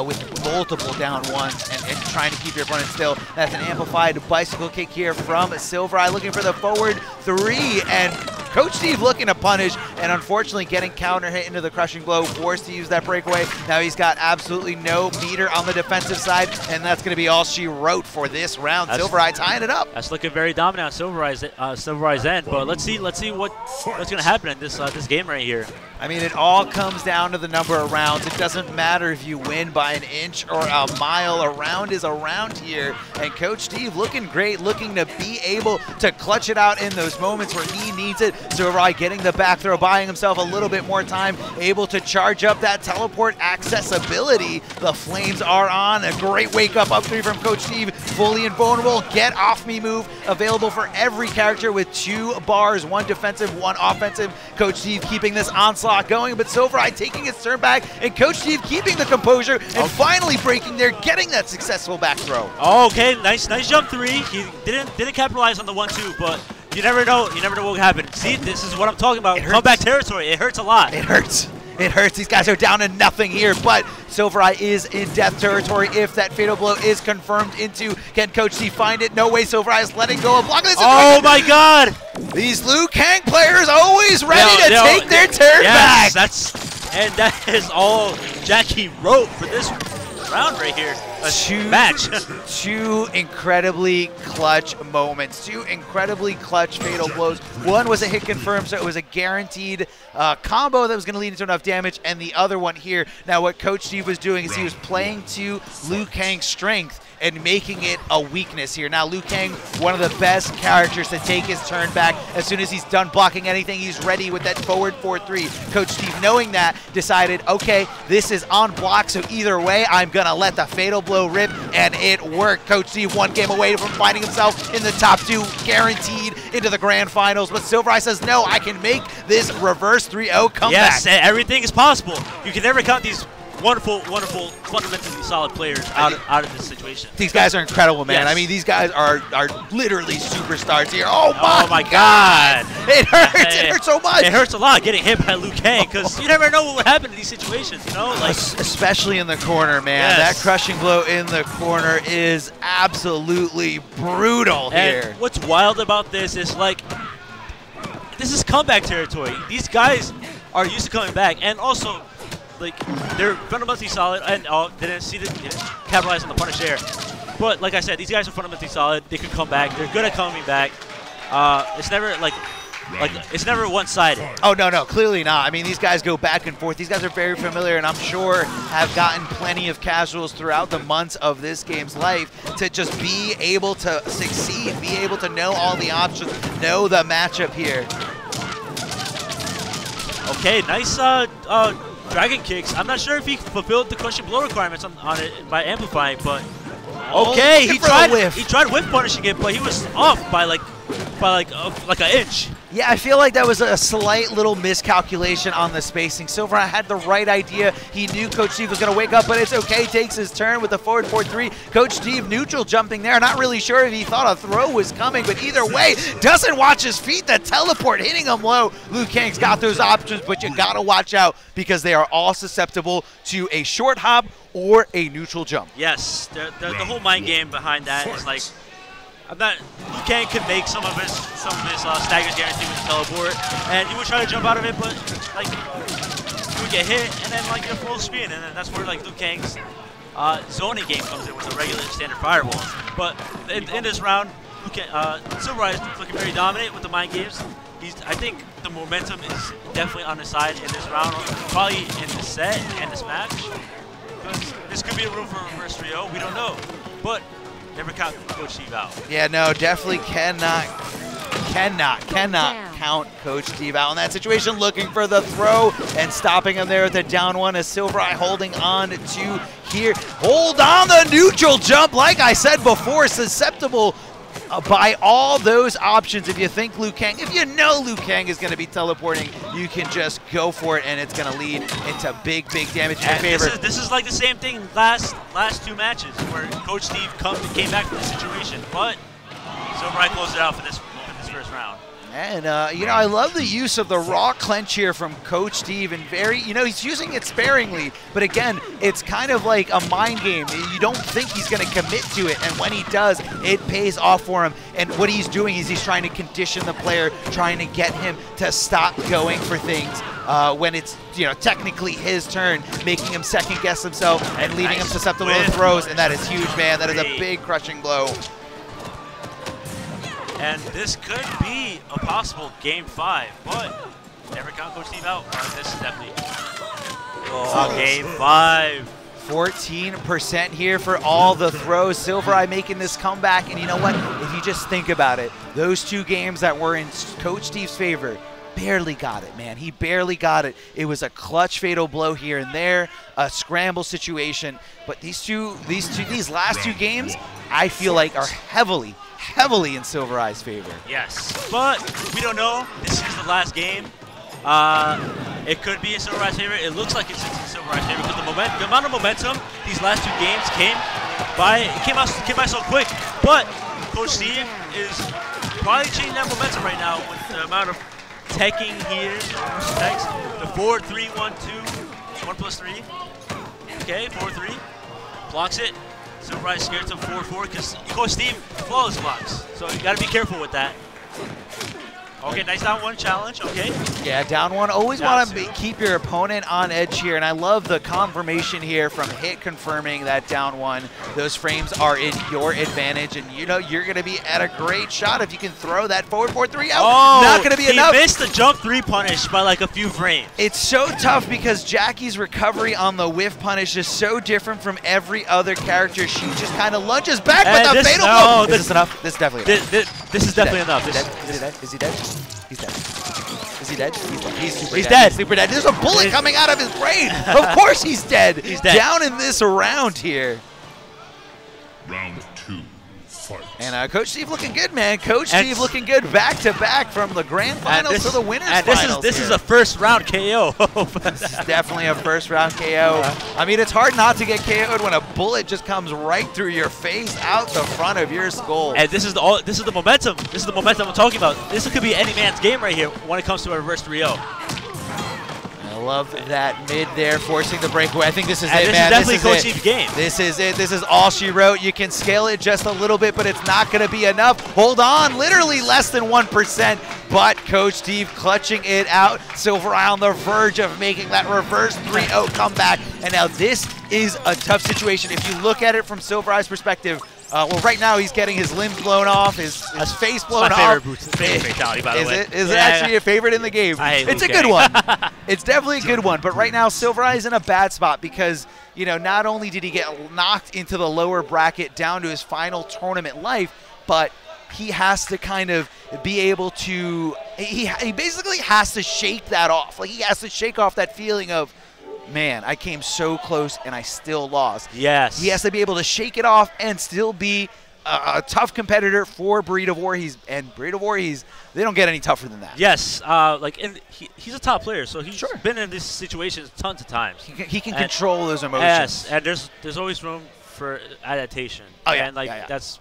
[SPEAKER 1] with multiple down ones and trying to keep your opponent still. That's an amplified bicycle kick here from Silver Eye looking for the forward 3, and Coach Steve looking to punish, and unfortunately getting counter hit into the crushing blow, forced to use that breakaway. Now he's got absolutely no meter on the defensive side, and that's going to be all she wrote for this round. Silver Eye tying it up.
[SPEAKER 2] That's looking very dominant on Silver Eye's end, but let's see what's going to happen in this game right here.
[SPEAKER 1] I mean, it all comes down to the number of rounds. It doesn't matter if you win by an inch or a mile. A round is a round here. And Coach Steve looking great, looking to be able to clutch it out in those moments where he needs it. Silver Eye getting the back throw, buying himself a little bit more time, able to charge up that teleport accessibility. The flames are on. A great wake up 3 from Coach Steve. Fully invulnerable. Get off me move. Available for every character with 2 bars, 1 defensive, 1 offensive. Coach Steve keeping this onslaught going, but Silver Eye taking his turn back, and Coach Steve keeping the composure and finally breaking there, getting that successful back throw.
[SPEAKER 2] Oh, okay, nice jump 3. He didn't capitalize on the 1-2, but you never know what will happen. See, this is what I'm talking about. Comeback territory. It hurts a lot.
[SPEAKER 1] It hurts. It hurts. These guys are down to nothing here, but Silver Eye is in death territory if that fatal blow is confirmed into. Can Coach Steve find it? No way. Silver Eye is letting go of block.
[SPEAKER 2] Oh my God!
[SPEAKER 1] These Liu Kang players always ready to take their turn back.
[SPEAKER 2] And that is all Jackie wrote for this round right here.
[SPEAKER 1] Two incredibly clutch moments, 2 incredibly clutch fatal blows. One was a hit confirmed, so it was a guaranteed combo that was going to lead into enough damage, and the other one here. Now what Coach Steve was doing is he was playing to Liu Kang's strength and making it a weakness here. Now Liu Kang, one of the best characters to take his turn back. As soon as he's done blocking anything, he's ready with that forward 4-3. Coach Steve, knowing that, decided, okay, this is on block, so either way, I'm gonna let the fatal blow rip, and it worked. Coach Steve 1 game away from finding himself in the top 2, guaranteed into the grand finals, but Silver Eye says, no, I can make this reverse 3-0 comeback.
[SPEAKER 2] Yes, everything is possible. You can never count these wonderful, fundamentally solid players out of this situation.
[SPEAKER 1] These guys are incredible, man.
[SPEAKER 2] Yes.
[SPEAKER 1] I mean, these guys are literally superstars here. Oh my
[SPEAKER 2] God.
[SPEAKER 1] It hurts. It hurts so much.
[SPEAKER 2] It hurts a lot getting hit by Liu Kang because you never know what would happen in these situations, you know? Like,
[SPEAKER 1] especially in the corner, man.
[SPEAKER 2] Yes.
[SPEAKER 1] That crushing blow in the corner is absolutely brutal here.
[SPEAKER 2] And what's wild about this is, like, this is comeback territory. These guys are used to coming back, and also, like, they're fundamentally solid, and didn't capitalize on the punish there. But like I said, these guys are fundamentally solid. They can come back. They're good at coming back. It's never it's never one-sided.
[SPEAKER 1] Oh, no, clearly not. I mean, these guys go back and forth. These guys are very familiar, and I'm sure have gotten plenty of casuals throughout the months of this game's life to just be able to succeed, be able to know all the options, know the matchup here.
[SPEAKER 2] Okay, nice dragon kicks. I'm not sure if he fulfilled the crushing blow requirements on it by amplifying, but okay, he tried whiff punishing it, but he was off by like an inch.
[SPEAKER 1] Yeah, I feel like that was a slight little miscalculation on the spacing. Silvereye had the right idea. He knew Coach Steve was going to wake up, but it's okay. Takes his turn with the forward 4-3. Coach Steve neutral jumping there. Not really sure if he thought a throw was coming, but either way, doesn't watch his feet. That teleport hitting him low. Liu Kang's got those options, but you got to watch out because they are all susceptible to a short hop or a neutral jump.
[SPEAKER 2] Yes, the whole mind game behind that is like, Liu Kang could make some of his staggers guarantee with the teleport, and he would try to jump out of it, but like he would get hit, and then like a full spin, and then that's where like Liu Kang's zoning game comes in with the regular standard fireballs. But in this round, Silvereye is looking very dominant with the mind games. I think the momentum is definitely on his side in this round, probably in the set and the smash. Because this could be a room for a reverse 3-0, we don't know, but. Never count Coach Steve out. Yeah,
[SPEAKER 1] no, definitely cannot count Coach Steve out in that situation. Looking for the throw and stopping him there with the down one as Silvereye holding on to here. Hold on the neutral jump, like I said before, susceptible by all those options. If you think Liu Kang, if you know Liu Kang is going to be teleporting, you can just go for it, and it's going to lead into big damage in your favor.
[SPEAKER 2] This is like the same thing last two matches where Coach Steve came back from the situation, but Silvereye closed it out for this first round.
[SPEAKER 1] And, I love the use of the raw clench here from Coach Steve, and he's using it sparingly, but again, it's kind of like a mind game. You don't think he's going to commit to it, and when he does, it pays off for him. And what he's doing is he's trying to condition the player, trying to get him to stop going for things when it's, technically his turn, making him second-guess himself and leaving him susceptible to throws, and that is huge, man. That is a big crushing blow.
[SPEAKER 2] And this could be a possible Game 5, but never count Coach Steve out. This is definitely Game 5.
[SPEAKER 1] 14% here for all the throws. Silvereye making this comeback, and you know what? If you just think about it, those two games that were in Coach Steve's favor, barely got it, man. He barely got it. It was a clutch fatal blow here and there, a scramble situation. But these last two games, I feel like are heavily in Silvereye's favor.
[SPEAKER 2] Yes, but we don't know. This is the last game. It could be in Silvereye's favor. It looks like it's in Silvereye's favor because the amount of momentum these last two games came by so quick. But Coach Steve is probably changing that momentum right now with the amount of teching here. The 4-3-1-2, 1+3. Okay, 4-3. Blocks it. Silvereye's scared to 4-4 because Coach Steve flawless blocks. So you got to be careful with that. Okay, nice down one challenge. Okay.
[SPEAKER 1] Yeah, down one. Always want to keep your opponent on edge here, and I love the confirmation here from Hit confirming that down one. Those frames are in your advantage, and you're going to be at a great shot if you can throw that forward 4-3 out.
[SPEAKER 2] Oh,
[SPEAKER 1] not going to be enough.
[SPEAKER 2] He missed the jump 3 punish by like a few frames.
[SPEAKER 1] It's so tough because Jackie's recovery on the whiff punish is so different from every other character. She just kind of lunges back with the fatal blow. Is this enough? This is definitely enough.
[SPEAKER 2] This is definitely enough.
[SPEAKER 1] Is he dead? Is he dead? He's dead. Is he dead? He's dead.
[SPEAKER 2] He's dead.
[SPEAKER 1] Super dead. There's a bullet coming out of his brain. Of course he's dead.
[SPEAKER 2] He's dead.
[SPEAKER 1] Down in this round here.
[SPEAKER 4] Round 2. Fight.
[SPEAKER 1] And Coach Steve looking good, man. Coach Steve looking good back-to-back from the grand finals to the winners finals.
[SPEAKER 2] This is a first-round KO.
[SPEAKER 1] This is definitely a first-round KO. I mean, it's hard not to get KO'd when a bullet just comes right through your face, out the front of your skull.
[SPEAKER 2] And this is the momentum. This is the momentum I'm talking about. This could be any man's game right here when it comes to a reverse 3-0.
[SPEAKER 1] I love that mid there, forcing the breakaway. I think this is it,
[SPEAKER 2] This is
[SPEAKER 1] man.
[SPEAKER 2] definitely Coach Steve's game.
[SPEAKER 1] This is it. This is all she wrote. You can scale it just a little bit, but it's not going to be enough. Hold on. Literally less than 1%. but Coach Steve clutching it out. Silver Eye on the verge of making that reverse 3-0 comeback. And now this is a tough situation. If you look at it from Silver Eye's perspective, well, right now he's getting his limbs blown off, his face blown off.
[SPEAKER 2] Favorite fatality, by the way.
[SPEAKER 1] Is it actually a favorite in the game? It's a good one. It's definitely a good one. But right now, Silver Eye is in a bad spot because, you know, not only did he get knocked into the lower bracket down to his final tournament life, but he has to kind of be able to, he basically has to shake that off. Like, he has to shake off that feeling of, man, I came so close and I still lost.
[SPEAKER 2] Yes.
[SPEAKER 1] He has to be able to shake it off and still be a tough competitor for Burrito Voorhees. And Burrito Voorhees, they don't get any tougher than that.
[SPEAKER 2] Yes. He's a top player, so he's been in these situations tons of times.
[SPEAKER 1] He can control those emotions.
[SPEAKER 2] Yes, and there's always room for adaptation.
[SPEAKER 1] Oh, yeah.
[SPEAKER 2] And, that's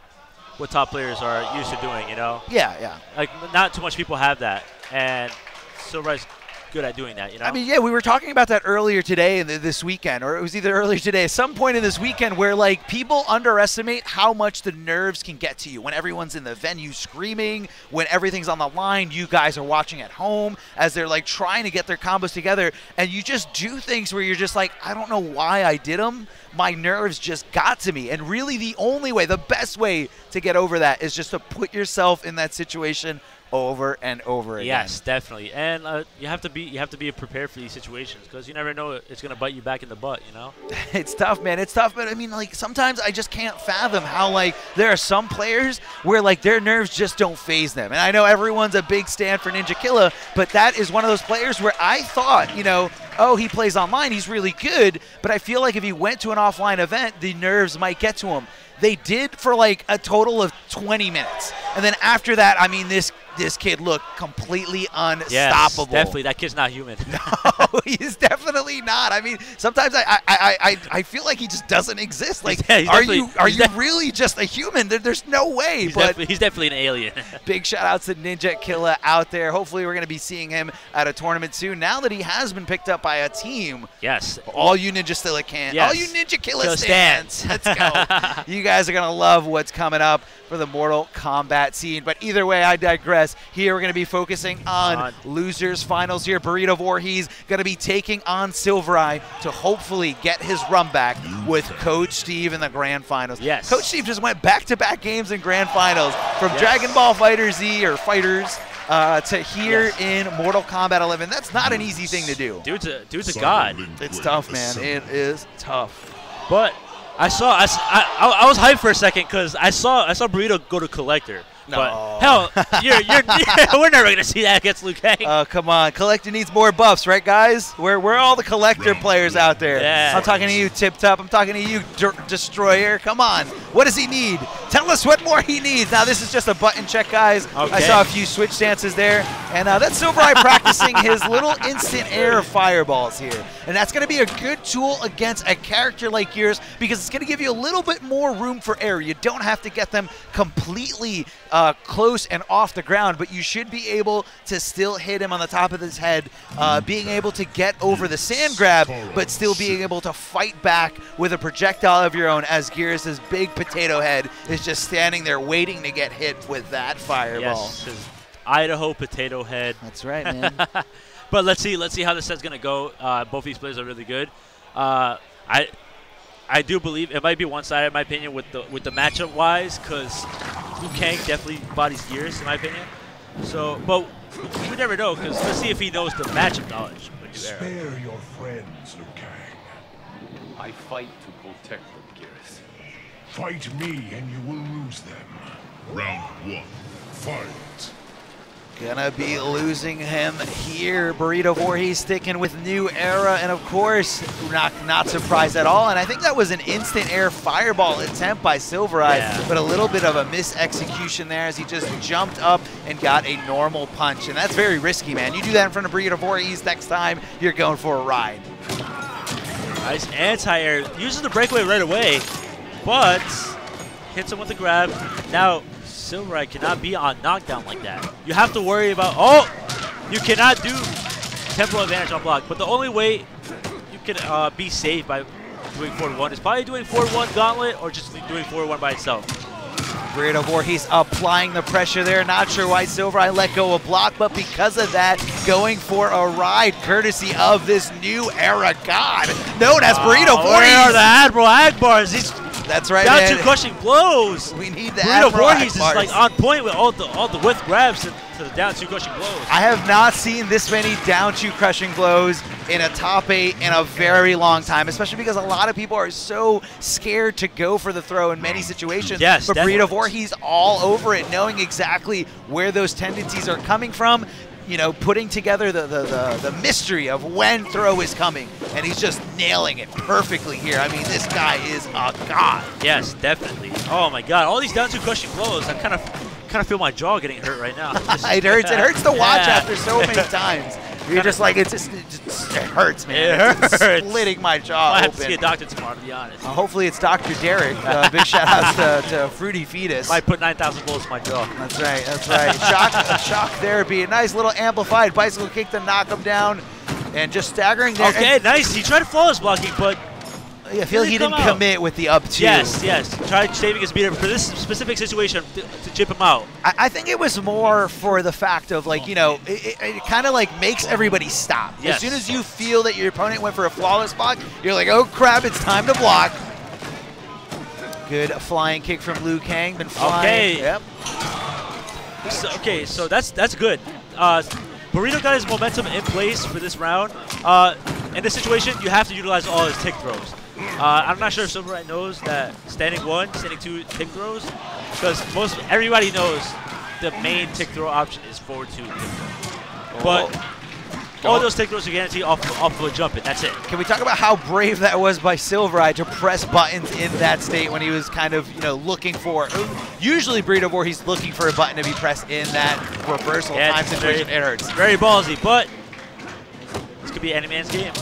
[SPEAKER 2] what top players are used to doing, you know?
[SPEAKER 1] Yeah, yeah.
[SPEAKER 2] Like, not too much people have that. And Silver's good at doing that, you know?
[SPEAKER 1] I mean, yeah, we were talking about that earlier today, this weekend, or it was either earlier today, at some point in this weekend where, like, people underestimate how much the nerves can get to you when everyone's in the venue screaming, when everything's on the line, you guys are watching at home as they're, like, trying to get their combos together, and you just do things where you're just like, I don't know why I did them. My nerves just got to me. And really the only way, the best way to get over that is just to put yourself in that situation over and over again.
[SPEAKER 2] Yes, definitely. And you have to be prepared for these situations because you never know it's going to bite you back in the butt, you know?
[SPEAKER 1] It's tough, man. It's tough, but I mean, like, sometimes I just can't fathom how, like, there are some players where, like, their nerves just don't faze them. And I know everyone's a big stand for Ninja Killa, but that is one of those players where I thought, you know, oh, he plays online, he's really good, but I feel like if he went to an offline event, the nerves might get to him. They did for like a total of 20 minutes. And then after that, I mean, this kid looked completely unstoppable.
[SPEAKER 2] Yes, definitely. That kid's not human.
[SPEAKER 1] No, he's definitely not. I mean, sometimes I feel like he just doesn't exist. Like, are you really just a human? There's no way.
[SPEAKER 2] He's definitely an alien.
[SPEAKER 1] Big shout outs to Ninja Killa out there. Hopefully we're going to be seeing him at a tournament soon. Now that he has been picked up by a team.
[SPEAKER 2] Yes.
[SPEAKER 1] All you Ninja Stilla
[SPEAKER 2] yes.
[SPEAKER 1] All you Ninja Killa stands. Let's go. You guys are going to love what's coming up for the Mortal Kombat scene. But either way, I digress. Here we're going to be focusing on losers finals here. Burrito Voorhees going to be taking on Silver Eye to hopefully get his run back with Coach Steve in the grand finals.
[SPEAKER 2] Yes.
[SPEAKER 1] Coach Steve just went back-to-back games in grand finals from Dragon Ball FighterZ or Fighters to here in Mortal Kombat 11. That's not an easy thing to do.
[SPEAKER 2] Dude's a god.
[SPEAKER 1] It's tough, man. It is tough.
[SPEAKER 2] But I was hyped for a second because I saw Burrito go to Collector.
[SPEAKER 1] No.
[SPEAKER 2] But hell, we're never gonna see that against Liu Kang.
[SPEAKER 1] Oh, come on. Collector needs more buffs, right, guys? We're all the Collector players out there.
[SPEAKER 2] Yeah.
[SPEAKER 1] I'm talking to you, Tip Top. I'm talking to you, Destroyer. Come on. What does he need? Tell us what more he needs. Now, this is just a button check, guys.
[SPEAKER 2] Okay.
[SPEAKER 1] I saw a few switch dances there. And that's Silver Eye practicing his little instant air fireballs here. And that's going to be a good tool against a character like yours because it's going to give you a little bit more room for error. You don't have to get them completely close and off the ground, but you should be able to still hit him on the top of his head, being able to get over the sand grab, but still being able to fight back with a projectile of your own as Gears' big potato head is just standing there waiting to get hit with that fireball.
[SPEAKER 2] Yes, his Idaho potato head.
[SPEAKER 1] That's right, man.
[SPEAKER 2] But let's see how this set's gonna go. Both these players are really good. I do believe it might be one-sided in my opinion with the matchup wise, because Liu Kang definitely bodies Gears in my opinion. So, but we never know because let's see if he knows the matchup knowledge.
[SPEAKER 4] Spare your friends, Liu Kang.
[SPEAKER 3] I fight to protect them, Gears.
[SPEAKER 4] Fight me and you will lose them. Round 1, fight.
[SPEAKER 1] Gonna be losing him here. Burrito Voorhees sticking with New Era, and of course, not surprised at all. And I think that was an instant air fireball attempt by Silver Eye, but a little bit of a misexecution there as he just jumped up and got a normal punch. And that's very risky, man. You do that in front of Burrito Voorhees next time, you're going for a ride.
[SPEAKER 2] Nice anti-air. Uses the breakaway right away, but hits him with the grab. Now, Silver Eye cannot be on knockdown like that. You have to worry about, you cannot do temporal advantage on block, but the only way you can be safe by doing 4-1 is probably doing 4-1 gauntlet or just doing 4-1 by itself.
[SPEAKER 1] Burrito Voorhees applying the pressure there. Not sure why Silvereye let go a block, but because of that, going for a ride courtesy of this new era god known as Burrito Voorhees.
[SPEAKER 2] Where are the Admiral Akbars? He's
[SPEAKER 1] That's right,
[SPEAKER 2] down
[SPEAKER 1] man.
[SPEAKER 2] to crushing blows.
[SPEAKER 1] We need the
[SPEAKER 2] Burrito
[SPEAKER 1] Admiral
[SPEAKER 2] Voorhees is
[SPEAKER 1] Akbars.
[SPEAKER 2] like on point with all the whiff grabs to the down to crushing blows.
[SPEAKER 1] I have not seen this many down to crushing blows in a top 8 in a very long time, especially because a lot of people are so scared to go for the throw in many situations.
[SPEAKER 2] Yes,
[SPEAKER 1] but
[SPEAKER 2] definitely.
[SPEAKER 1] Burrito Voorhees all over it, knowing exactly where those tendencies are coming from. You know, putting together the mystery of when throw is coming, and he's just nailing it perfectly here. I mean, this guy is a god.
[SPEAKER 2] Yes, definitely. Oh my God! All these down to crushing blows. I kind of feel my jaw getting hurt right now.
[SPEAKER 1] It hurts. It hurts to watch
[SPEAKER 2] Yeah.
[SPEAKER 1] after so many times. You're just like, it hurts, man.
[SPEAKER 2] It
[SPEAKER 1] It's
[SPEAKER 2] hurts.
[SPEAKER 1] splitting my jaw
[SPEAKER 2] I have
[SPEAKER 1] open.
[SPEAKER 2] to see a doctor tomorrow, to be honest.
[SPEAKER 1] Hopefully it's Dr. Derek. Big shout outs to Fruity Fetus.
[SPEAKER 2] Might put 9,000 blows in my jaw.
[SPEAKER 1] That's right. That's right. Shock therapy. A nice little amplified bicycle kick to knock him down, and just staggering there.
[SPEAKER 2] Okay, nice. He tried flawless blocking, but
[SPEAKER 1] I feel he didn't
[SPEAKER 2] come out.
[SPEAKER 1] commit with the up two.
[SPEAKER 2] yes. Tried saving his meter for this specific situation to chip him out.
[SPEAKER 1] I think it was more for the fact of, like, you know, it kind of like makes everybody stop.
[SPEAKER 2] Yes.
[SPEAKER 1] As soon as you feel that your opponent went for a flawless block, you're like, oh crap, it's time to block. Good flying kick from Liu Kang. Been flying.
[SPEAKER 2] Okay.
[SPEAKER 1] Yep.
[SPEAKER 2] So that's good. Burrito got his momentum in place for this round. In this situation, you have to utilize all his tick throws. I'm not sure if Silvereye knows that standing 1, standing 2 tick throws, because everybody knows the main tick throw option is forward 2 tick throw. But all those tick throws are guaranteed off of a jump, and that's it.
[SPEAKER 1] Can we talk about how brave that was by Silvereye to press buttons in that state when he was kind of, you know, looking for? Usually Burrito Voorhees looking for a button to be pressed in that reversal time
[SPEAKER 2] it's
[SPEAKER 1] situation. It hurts.
[SPEAKER 2] Very ballsy, but this could be any man's game.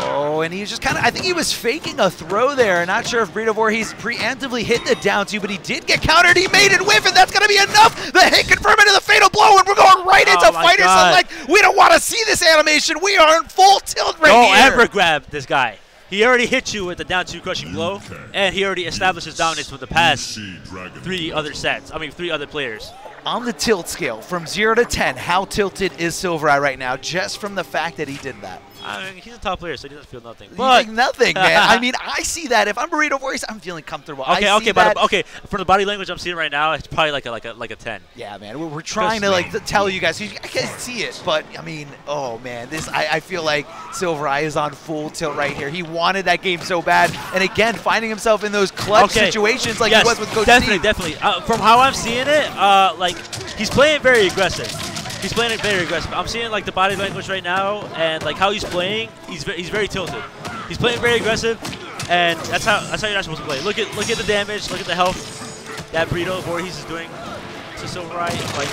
[SPEAKER 1] Oh, and he was just kind of, I think he was faking a throw there. Not sure if Burrito Voorhees preemptively hit the down two, but he did get countered. He made it whiff, and that's going to be enough. The hit confirmed into the fatal blow, and we're going right into fighter select. We don't want to see this animation. We are in full tilt right
[SPEAKER 2] Don't
[SPEAKER 1] here.
[SPEAKER 2] ever grab this guy. He already hit you with the down 2 crushing blow, and he already established his dominance with the past 3 other sets. I mean, 3 other players.
[SPEAKER 1] On the tilt scale, from 0 to 10, how tilted is Silvereye right now, just from the fact that he did that?
[SPEAKER 2] I mean, he's a top player, so he doesn't feel nothing.
[SPEAKER 1] You
[SPEAKER 2] But
[SPEAKER 1] think nothing, man. I mean, I see that. If I'm Burrito Voorhees, I'm feeling comfortable.
[SPEAKER 2] okay,
[SPEAKER 1] I see that.
[SPEAKER 2] okay. From the body language I'm seeing right now, it's probably like a 10.
[SPEAKER 1] Yeah, man. We're trying to like tell you guys. I can't see it, but I mean, oh man, this I feel like Silvereye is on full tilt right here. He wanted that game so bad, and again, finding himself in those clutch situations like he was with Coach Steve.
[SPEAKER 2] Definitely. From how I'm seeing it, like he's playing very aggressive. He's playing it very aggressive. I'm seeing like the body language right now, and like how he's playing. He's very tilted. He's playing very aggressive, and that's how you're not supposed to play. Look at the damage. Look at the health that Burrito Voorhees is doing to Silvereye. Like,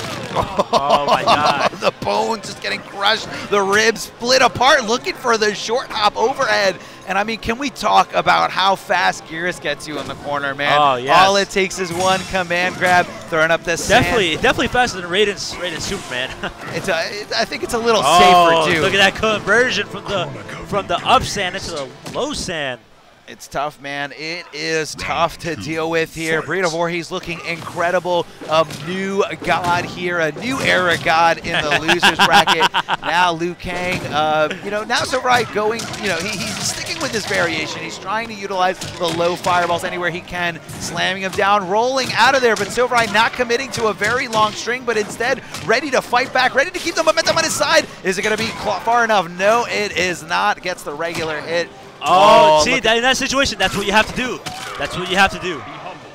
[SPEAKER 2] oh my God.
[SPEAKER 1] The bones just getting crushed. The ribs split apart, looking for the short hop overhead. And I mean, can we talk about how fast Geras gets you in the corner, man?
[SPEAKER 2] Oh, yes.
[SPEAKER 1] All it takes is one command grab, throwing up this
[SPEAKER 2] Definitely faster than Raiden's Superman.
[SPEAKER 1] I think it's a little
[SPEAKER 2] Oh,
[SPEAKER 1] safer too.
[SPEAKER 2] look at that conversion from the up sand into the low sand.
[SPEAKER 1] It's tough, man. It is tough to deal with here. Burrito Voorhees looking incredible. A new god here, a new era god in the losers bracket. Now Liu Kang, you know, now Silvereye going, you know, he's sticking with this variation. He's trying to utilize the low fireballs anywhere he can, slamming him down, rolling out of there, but Silvereye not committing to a very long string, but instead ready to fight back, ready to keep the momentum on his side. Is it going to be far enough? No, it is not. Gets the regular hit.
[SPEAKER 2] Oh, see, in that situation, that's what you have to do. That's what you have to do.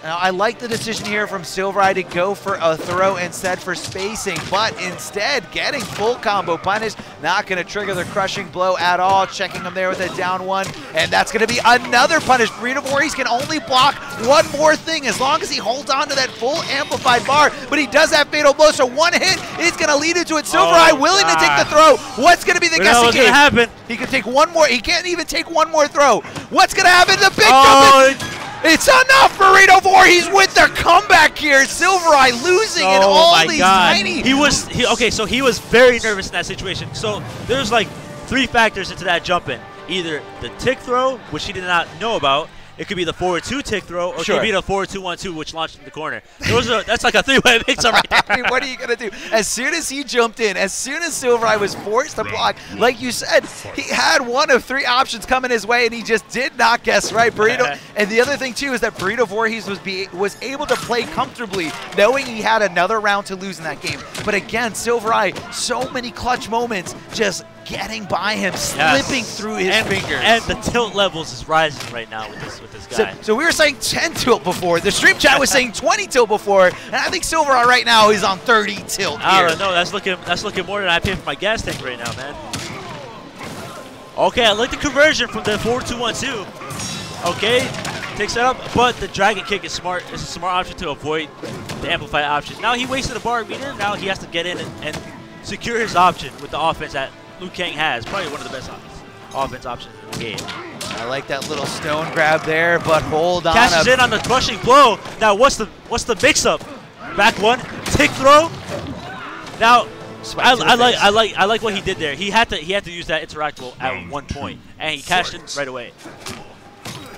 [SPEAKER 1] Now, I like the decision here from Silvereye to go for a throw instead for spacing, but instead getting full combo punish. Not going to trigger the crushing blow at all. Checking him there with a down 1, and that's going to be another punish. Burrito Voorhees can only block one more thing as long as he holds on to that full amplified bar, but he does have fatal blow, so one hit is going to lead into it. Silvereye willing to take the throw. What's going to be the guessing game?
[SPEAKER 2] What's going to happen?
[SPEAKER 1] He can take one more. He can't even take one more throw. What's going to happen? The big jump. It's enough, Burrito Voorhees with the comeback here. Silvereye losing in all these tiny.
[SPEAKER 2] He was very nervous in that situation. So there's like 3 factors into that jump in. Either the tick throw, which he did not know about,
[SPEAKER 6] It could be the forward 2 tick throw, or it
[SPEAKER 1] Sure.
[SPEAKER 6] could be the forward 2-1-2, which launched in the corner. That's like a 3-way mix-up right there.
[SPEAKER 1] I mean, what are you going to do? As soon as he jumped in, as soon as Silver Eye was forced to block, like you said, he had one of 3 options coming his way, and he just did not guess right. Burrito, and the other thing, too, is that Burrito Voorhees was able to play comfortably, knowing he had another round to lose in that game. But again, Silver Eye, so many clutch moments, just getting by him, slipping through his fingers.
[SPEAKER 6] And the tilt levels is rising right now with this guy.
[SPEAKER 1] So we were saying 10 tilt before. The stream chat was saying 20 tilt before, and I think Silver Eye right now is on 30 tilt here.
[SPEAKER 6] I don't know. That's looking more than I pay for my gas tank right now, man. Okay, I like the conversion from the forward 2-1-2. Okay, takes that up, but the dragon kick is smart. It's a smart option to avoid the amplified option. Now he wasted a bar meter. Now he has to get in and secure his option with the offense that Liu Kang has. Probably one of the best offense options in the game.
[SPEAKER 1] I like that little stone grab there, but hold on.
[SPEAKER 6] Cashes in on the crushing blow. Now what's the mix-up? Back one, tick throw. Now I like what he did there. He had to use that interactable at one point, and he cashed in right away.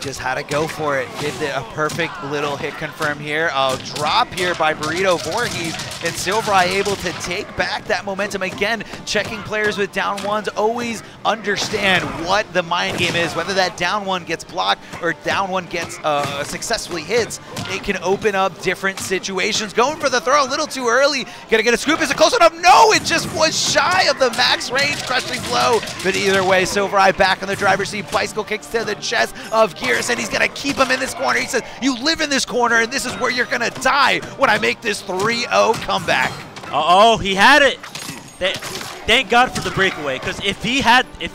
[SPEAKER 1] Just had to go for it. Did a perfect little hit confirm here. A drop here by Burrito Voorhees, and Silver Eye able to take back that momentum. Again, checking players with down ones. Always understand what the mind game is. Whether that down one gets blocked or down one gets successfully hits, it can open up different situations. Going for the throw a little too early. Gonna get a scoop. Is it close enough? No, it just was shy of the max range crushing blow. But either way, Silver Eye back in the driver's seat. Bicycle kicks to the chest of Gear. And he's gonna keep him in this corner. He says, you live in this corner, and this is where you're gonna die when I make this 3-0 comeback.
[SPEAKER 6] Uh-oh, he had it. Thank God for the breakaway, because if he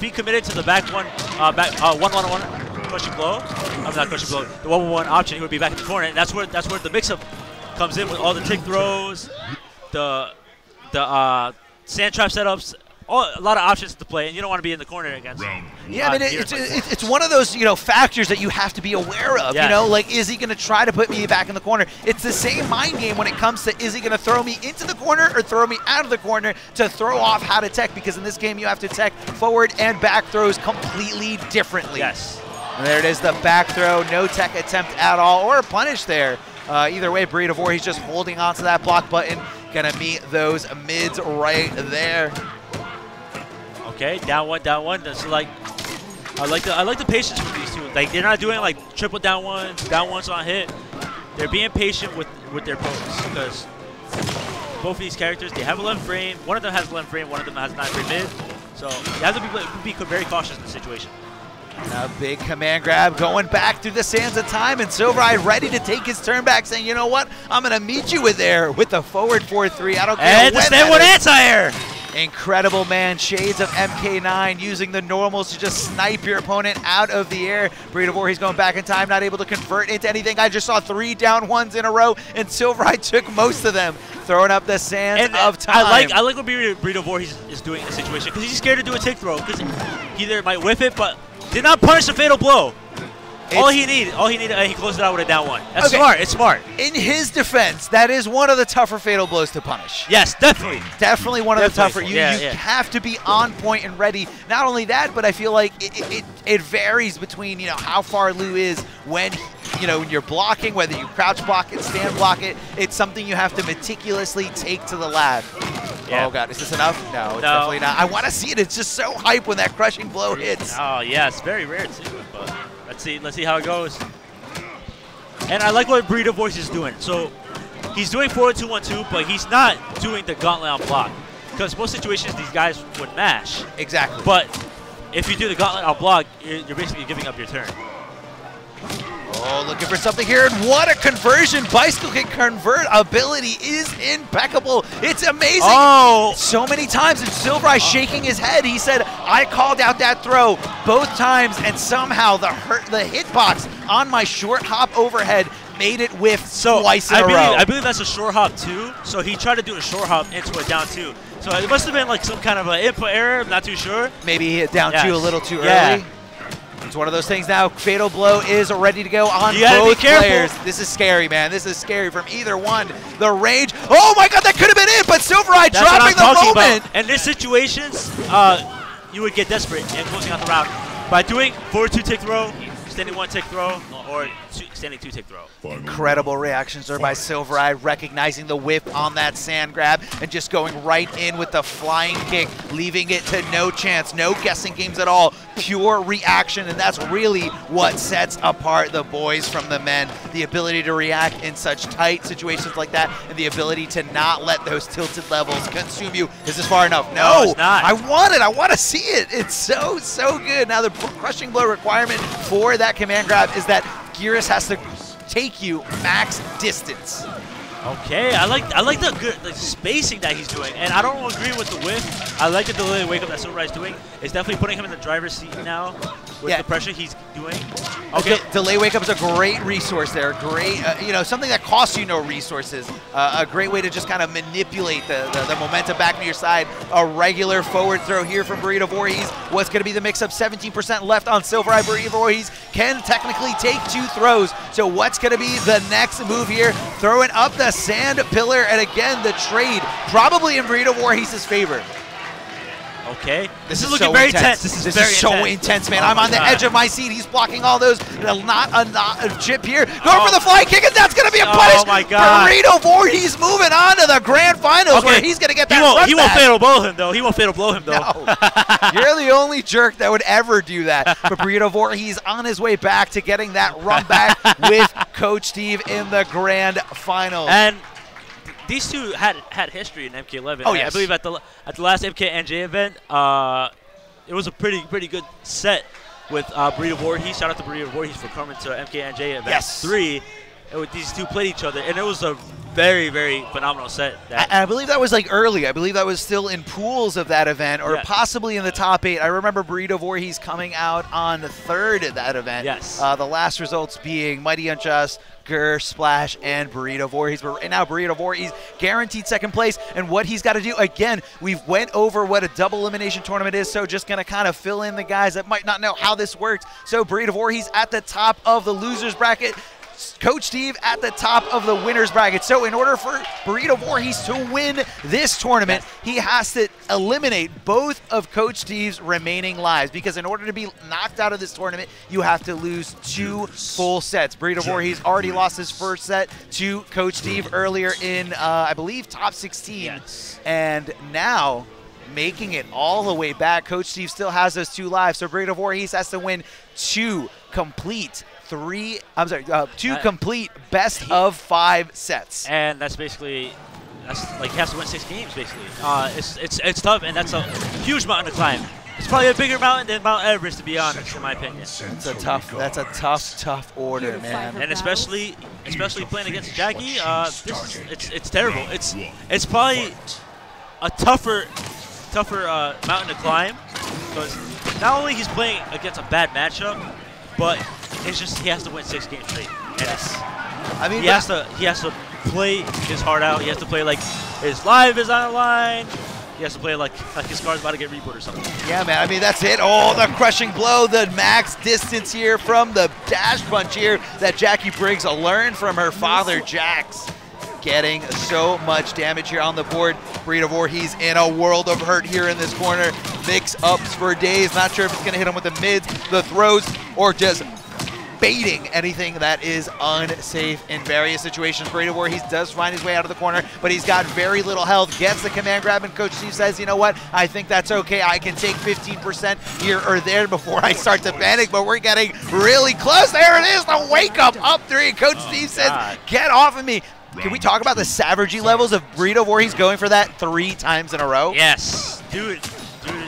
[SPEAKER 6] committed to the back 1-1-1 crushing blow, I'm not crushing blow, the 1-1-1 option, he would be back in the corner, and that's where the mix-up comes in with all the tick throws, the sand trap setups. A lot of options to play, and you don't want to be in the corner against.
[SPEAKER 1] Yeah, I mean, it's one of those factors that you have to be aware of.
[SPEAKER 6] Yes.
[SPEAKER 1] Like, is he going to try to put me back in the corner? It's the same mind game when it comes to, is he going to throw me into the corner or throw me out of the corner to throw off how to tech? Because in this game, you have to tech forward and back throws completely differently.
[SPEAKER 6] Yes.
[SPEAKER 1] And there it is, the back throw, no tech attempt at all, or a punish there. Either way, Burrito Voorhees just holding onto that block button, gonna meet those mids right there.
[SPEAKER 6] Okay, down one. That's like, I like the patience with these two. Like, they're not doing like triple down ones on hit. They're being patient with their poses, because both of these characters, they have 11 frame. One of them has 11 frame. One of them has 9 frame mid. So you have to be very cautious in the situation.
[SPEAKER 1] A big command grab going back through the sands of time, and Silver Eye ready to take his turn back, saying, you know what, I'm going to meet you with the forward 4-3. I don't care.
[SPEAKER 6] And the stand one anti-air.
[SPEAKER 1] Incredible, man. Shades of MK9 using the normals to just snipe your opponent out of the air. Burrito Voorhees going back in time, not able to convert into anything. I just saw 3 down ones in a row, and Silver Eye took most of them, throwing up the sands of time.
[SPEAKER 6] I like what Burrito Voorhees is doing in this situation, because he's scared to do a tick throw, because he either might whiff it, but did not punish the fatal blow. All he needed, he closed it out with a down one. That's
[SPEAKER 1] okay.
[SPEAKER 6] Smart. It's smart.
[SPEAKER 1] In his defense, that is one of the tougher fatal blows to punish.
[SPEAKER 6] Yes, definitely.
[SPEAKER 1] Definitely one of the tougher. You
[SPEAKER 6] Yeah.
[SPEAKER 1] have to be on point and ready. Not only that, but I feel like it varies between how far Liu is when when you're blocking, whether you crouch block it, stand block it. It's something you have to meticulously take to the lab. Yeah. Oh God, is this enough? No, it's definitely not. I want to see it. It's just so hype when that crushing blow hits.
[SPEAKER 6] Oh yeah, it's very rare to see it, but let's see how it goes. And I like what Burrito Voice is doing. So he's doing 4-2-1-2, but he's not doing the gauntlet on block, because most situations these guys would mash.
[SPEAKER 1] Exactly.
[SPEAKER 6] But if you do the gauntlet on block, you're basically giving up your turn.
[SPEAKER 1] Oh, looking for something here, and what a conversion. Bicycle kick convert ability is impeccable. It's amazing.
[SPEAKER 6] Oh!
[SPEAKER 1] So many times, and Silver Eye shaking his head. He said, I called out that throw both times, and somehow the hitbox on my short hop overhead made it whiff twice in a row.
[SPEAKER 6] I believe that's a short hop too, so he tried to do a short hop into a down 2. So it must have been like some kind of an input error, I'm not too sure.
[SPEAKER 1] Maybe he hit down 2 a little too early. It's one of those things now. Fatal blow is ready to go on both players. This is scary, man. This is scary from either one. The range. Oh my God, that could have been it, but Silver Eye dropping the moment.
[SPEAKER 6] In these situations, you would get desperate and closing out the round by doing 4-2 tick throw, standing 1 tick throw, or standing 2 tick throw.
[SPEAKER 1] Incredible reactions there by Silver Eye, recognizing the whip on that sand grab and just going right in with the flying kick, leaving it to no chance, no guessing games at all, pure reaction, and that's really what sets apart the boys from the men. The ability to react in such tight situations like that, and the ability to not let those tilted levels consume you. Is this far enough? No,
[SPEAKER 6] it's not.
[SPEAKER 1] I want it. I want to see it. It's so good. Now the crushing blow requirement for that command grab is that Geras has to take you max distance.
[SPEAKER 6] Okay, I like the spacing that he's doing, and I don't agree with the whip. I like the delay wake up that Silver Eye's doing. It's definitely putting him in the driver's seat now with the pressure he's doing. Okay,
[SPEAKER 1] delay wake up is a great resource there. Great, you know, something that costs you no resources. A great way to just kind of manipulate the momentum back to your side. A regular forward throw here from Burrito Voorhees. What's going to be the mix-up? 17% left on Silver Eye. Burrito Voorhees can technically take 2 throws. So what's going to be the next move here? Throwing up the sand pillar, and again the trade probably in Burrito Voorhees' favor.
[SPEAKER 6] Okay, this is
[SPEAKER 1] looking
[SPEAKER 6] so
[SPEAKER 1] very
[SPEAKER 6] intense.
[SPEAKER 1] This is so intense, man. I'm on the edge of my seat. He's blocking all those. Not a chip here. Going for the fly kick, and that's going to be a punish.
[SPEAKER 6] Oh my God!
[SPEAKER 1] Burrito Voorhees moving on to the grand finals, where he's going to get that.
[SPEAKER 6] He won't fatal blow him though. He won't fatal blow him though.
[SPEAKER 1] No. You're the only jerk that would ever do that. But Burrito Voorhees on his way back to getting that run back with Coach Steve in the grand finals.
[SPEAKER 6] And these two had history in MK11.
[SPEAKER 1] Oh, yes.
[SPEAKER 6] I believe at the last MKNJ event, it was a pretty good set with Burrito Voorhees. Shout out to Burrito Voorhees for coming to MKNJ event 3. And with these two played each other, and it was a very phenomenal set.
[SPEAKER 1] I believe that was like early. I believe that was still in pools of that event, or possibly in the top 8. I remember Burrito Voorhees coming out on 3rd at that event.
[SPEAKER 6] Yes.
[SPEAKER 1] The last results being Mighty Unjust, Gur, Splash, and Burrito Voorhees. But right now, Burrito Voorhees guaranteed 2nd place. And what he's got to do, again, we've went over what a double elimination tournament is, so just going to kind of fill in the guys that might not know how this works. So Burrito Voorhees at the top of the losers bracket. Coach Steve at the top of the winners bracket. So in order for Burrito Voorhees to win this tournament, he has to eliminate both of Coach Steve's remaining lives, because in order to be knocked out of this tournament, you have to lose 2 full sets. Burrito Voorhees already lost his first set to Coach Steve earlier in, I believe, top 16.
[SPEAKER 6] Yes.
[SPEAKER 1] And now, making it all the way back, Coach Steve still has those 2 lives. So Burrito Voorhees has to win 2 complete complete best of 5 sets.
[SPEAKER 6] And that's basically, like he has to win 6 games basically. It's tough, and that's a huge mountain to climb. It's probably a bigger mountain than Mount Everest, to be honest, in my opinion.
[SPEAKER 1] That's a tough order, man.
[SPEAKER 6] And especially playing against Jackie, it's terrible. It's probably a tougher mountain to climb, because not only he's playing against a bad matchup, but it's just he has to win 6 games straight.
[SPEAKER 1] Yes.
[SPEAKER 6] I mean, he has to play his heart out. He has to play like his life is on the line. He has to play like his car's about to get reboot or something.
[SPEAKER 1] Yeah, man. I mean, that's it. Oh, the crushing blow, the max distance here from the dash punch here that Jackie Briggs learned from her father, Jax. Getting so much damage here on the board. Burrito Voorhees in a world of hurt here in this corner. Mix-ups for days. Not sure if it's going to hit him with the mids, the throws, or just baiting anything that is unsafe in various situations. Burrito Voorhees does find his way out of the corner, but he's got very little health. Gets the command grab, and Coach Steve says, you know what? I think that's okay. I can take 15% here or there before I start to panic, but we're getting really close. There it is, the wake-up up 3. Coach Steve says, get off of me. Can we talk about the savagery levels of Burrito Voorhees going for that 3 times in a row?
[SPEAKER 6] Yes, dude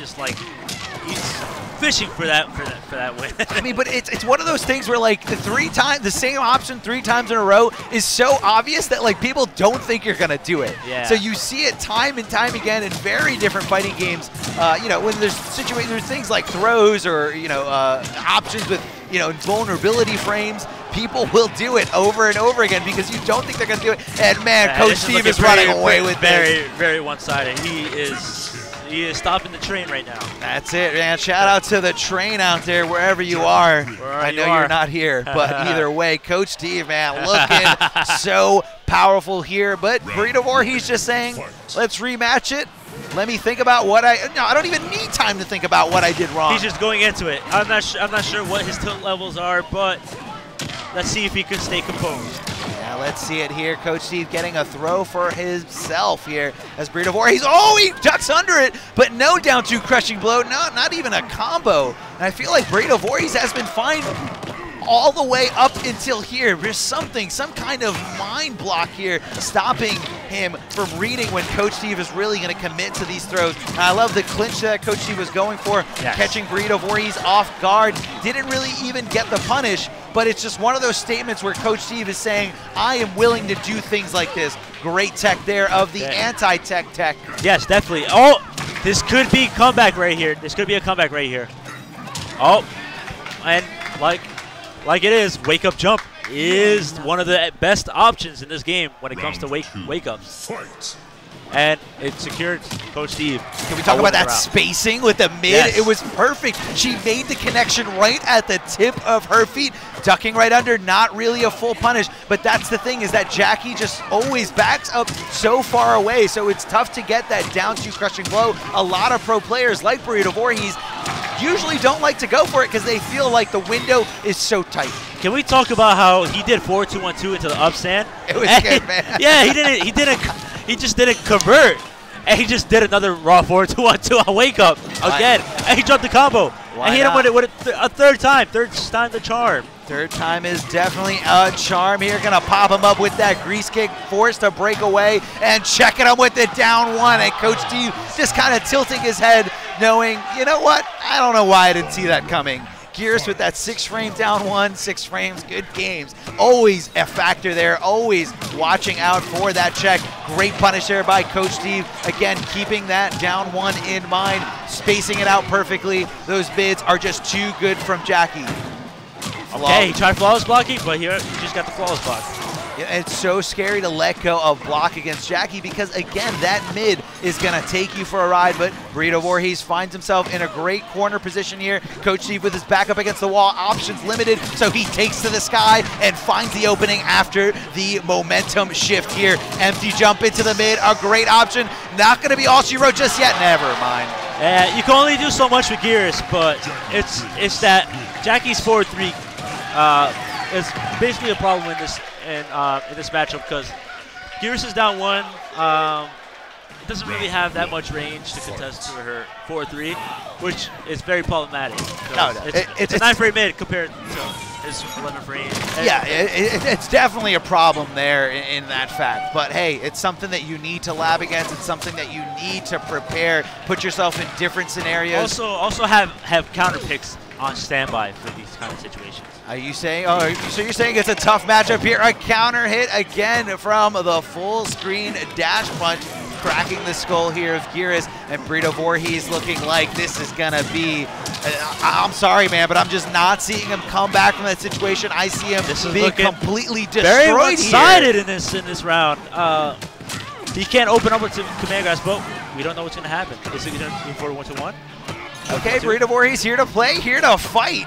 [SPEAKER 6] is like, he's fishing for that win.
[SPEAKER 1] I mean, but it's one of those things where like the same option 3 times in a row is so obvious that like people don't think you're gonna do it.
[SPEAKER 6] Yeah.
[SPEAKER 1] So you see it time and time again in very different fighting games. You know, when there's things like throws or options with vulnerability frames. People will do it over and over again because you don't think they're going to do it. And man, Coach Steve is running away with this.
[SPEAKER 6] Very one-sided. He is stopping the train right now.
[SPEAKER 1] That's it, man. Shout out to the train out there, wherever you are. I know you're not here, but either way, Coach Steve, man, looking so powerful here. But Burrito Voorhees just saying, let's rematch it. Let me think about what I don't even need time to think about what I did wrong.
[SPEAKER 6] He's just going into it. I'm not sure what his tilt levels are, but Let's see if he can stay composed.
[SPEAKER 1] Yeah, let's see it here. Coach Steve getting a throw for himself here as Burrito Voorhees. Oh, he ducks under it, but no down 2 crushing blow. No, not even a combo. And I feel like Burrito Voorhees has been fine all the way up until here. There's something, some kind of mind block here stopping him from reading when Coach Steve is really going to commit to these throws. And I love the clinch that Coach Steve was going for, catching Burrito Voorhees off guard. Didn't really even get the punish, but it's just one of those statements where Coach Steve is saying, I am willing to do things like this. Great tech there of the anti-tech.
[SPEAKER 6] Yes, definitely. Oh, this could be comeback right here. This could be a comeback right here. Oh, and like it is, wake up jump is one of the best options in this game when it comes to wake ups.
[SPEAKER 4] Fight.
[SPEAKER 6] And it secured Coach Steve.
[SPEAKER 1] Can we talk about that spacing with the mid?
[SPEAKER 6] Yes.
[SPEAKER 1] It was perfect. She made the connection right at the tip of her feet, ducking right under, not really a full punish. But that's the thing, is that Jackie just always backs up so far away, so it's tough to get that down 2 crushing blow. A lot of pro players like Burrito Voorhees usually don't like to go for it because they feel like the window is so tight.
[SPEAKER 6] Can we talk about how he did 4-2-1-2 into the up stand?
[SPEAKER 1] It was good, man.
[SPEAKER 6] Yeah, he just didn't convert. And he just did another raw 4-2-1-2 on wake up again. And he dropped the combo. And hit him with a third time. Third time the charm.
[SPEAKER 1] Third time is definitely a charm here. Gonna pop him up with that grease kick, forced to break away, and checking him with the down 1. And Coach Steve just kind of tilting his head, knowing, you know what? I don't know why I didn't see that coming. Gears with that 6 frame down 1, 6 frames, good games. Always a factor there, always watching out for that check. Great punish there by Coach Steve. Again, keeping that down 1 in mind, spacing it out perfectly. Those bids are just too good from Jackie.
[SPEAKER 6] Okay, he tried flawless blocking, but here he just got the flawless block.
[SPEAKER 1] Yeah, it's so scary to let go of block against Jackie because, again, that mid is going to take you for a ride, but Burrito Voorhees finds himself in a great corner position here. Coach Steve with his back up against the wall, options limited, so he takes to the sky and finds the opening after the momentum shift here. Empty jump into the mid, a great option. Not going to be all she wrote just yet. Never mind.
[SPEAKER 6] You can only do so much with Gears, but it's that Jackie's 4-3 is basically a problem in this matchup because Gears is down 1. It doesn't really have that much range to contest to her 4-3, which is very problematic.
[SPEAKER 1] No,
[SPEAKER 6] it's a 9-frame mid compared to his 11-frame.
[SPEAKER 1] Yeah, it's definitely a problem there in that fact. But hey, it's something that you need to lab against. It's something that you need to prepare, put yourself in different scenarios.
[SPEAKER 6] Also have counter picks on standby for these kind of situations.
[SPEAKER 1] Are you saying, so you're saying it's a tough matchup here? A counter hit again from the full screen dash punch, cracking the skull here of Gears, and Burrito Voorhees looking like this is gonna be, I'm sorry, man, but I'm just not seeing him come back from that situation. I see him being completely destroyed
[SPEAKER 6] very one-sided
[SPEAKER 1] here.
[SPEAKER 6] in this round. He can't open up with some command grabs, but we don't know what's gonna happen. Is it gonna be for 1-1?
[SPEAKER 1] Okay, Burrito Voorhees here to play, here to fight.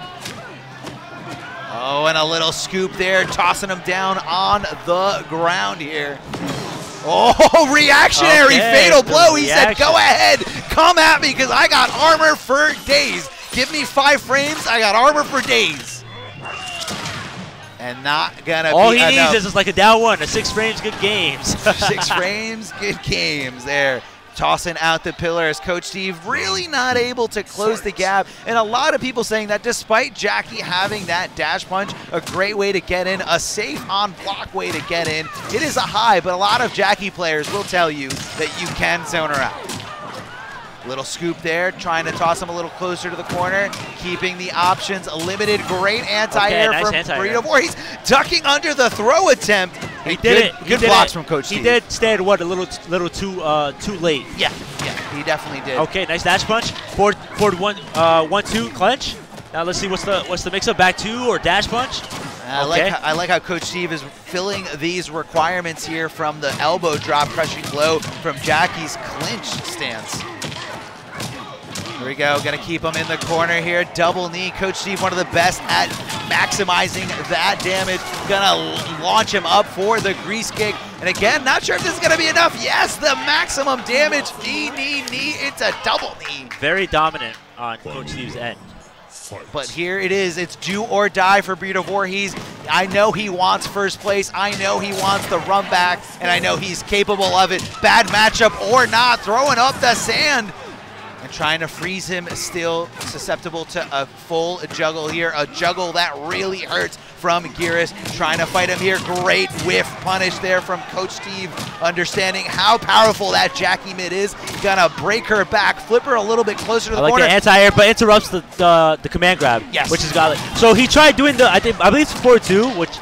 [SPEAKER 1] Oh, and a little scoop there, tossing him down on the ground here. Oh, reactionary fatal blow. He said, go ahead, come at me, because I got armor for days. Give me 5 frames, I got armor for days. And not gonna
[SPEAKER 6] All
[SPEAKER 1] be
[SPEAKER 6] he
[SPEAKER 1] enough.
[SPEAKER 6] needs is like a down 1, a 6 frames, good games.
[SPEAKER 1] 6 frames, good games there. Tossing out the pillar as Coach Steve really not able to close the gap. And a lot of people saying that despite Jackie having that dash punch, a great way to get in, a safe on block way to get in. It is a high, but a lot of Jackie players will tell you that you can zone her out. Little scoop there, trying to toss him a little closer to the corner, keeping the options limited. Great anti-air from Burrito Voorhees, ducking under the throw attempt.
[SPEAKER 6] He did it.
[SPEAKER 1] Good blocks from Coach Steve.
[SPEAKER 6] He did stand a little too late.
[SPEAKER 1] Yeah, he definitely did.
[SPEAKER 6] Okay, nice dash punch. Forward 1-2 clench. Now let's see what's the mix-up, back 2 or dash punch.
[SPEAKER 1] I like how Coach Steve is filling these requirements here from the elbow drop crushing blow from Jackie's clinch stance. Here we go, gonna keep him in the corner here. Double knee, Coach Steve, one of the best at maximizing that damage. Gonna launch him up for the grease kick. And again, not sure if this is gonna be enough. Yes, the maximum damage. Knee, it's a double knee.
[SPEAKER 6] Very dominant on Coach Steve's end.
[SPEAKER 1] But here it is. It's do or die for Burrito Voorhees. I know he wants first place. I know he wants the run back, and I know he's capable of it. Bad matchup or not, throwing up the sand and trying to freeze him, still susceptible to a full juggle here. A juggle that really hurts from Geras. Trying to fight him here. Great whiff punish there from Coach Steve, understanding how powerful that Jackie mid is. Gonna break her back, flip her a little bit closer to the corner.
[SPEAKER 6] The anti-air, but interrupts the command grab.
[SPEAKER 1] Yes.
[SPEAKER 6] Which is godly. So he tried doing the, I believe it's 4-2, which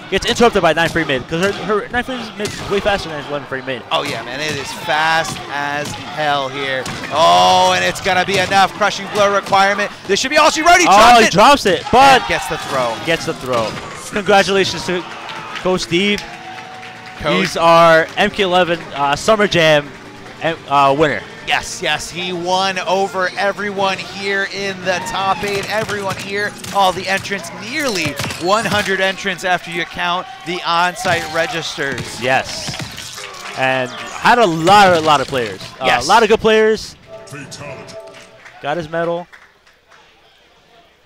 [SPEAKER 6] gets interrupted by 9 frame mid, because her 9 frame mid is way faster than his 11 frame mid.
[SPEAKER 1] Oh yeah, man, it is fast as hell here. Oh, and it's gonna be enough. Crushing blow requirement. This should be all she wrote. He dropped it.
[SPEAKER 6] He drops it, but
[SPEAKER 1] gets the throw.
[SPEAKER 6] Gets the throw. Congratulations to Coach Steve.
[SPEAKER 1] Coach.
[SPEAKER 6] He's our MK11 Summer Jam winner.
[SPEAKER 1] Yes, yes, he won over everyone here in the top 8. Everyone here, all the entrants, nearly 100 entrants after you count the on-site registers.
[SPEAKER 6] Yes, and had a lot of players.
[SPEAKER 1] Yes.
[SPEAKER 6] A lot of good players.
[SPEAKER 4] Fatality.
[SPEAKER 6] Got his medal.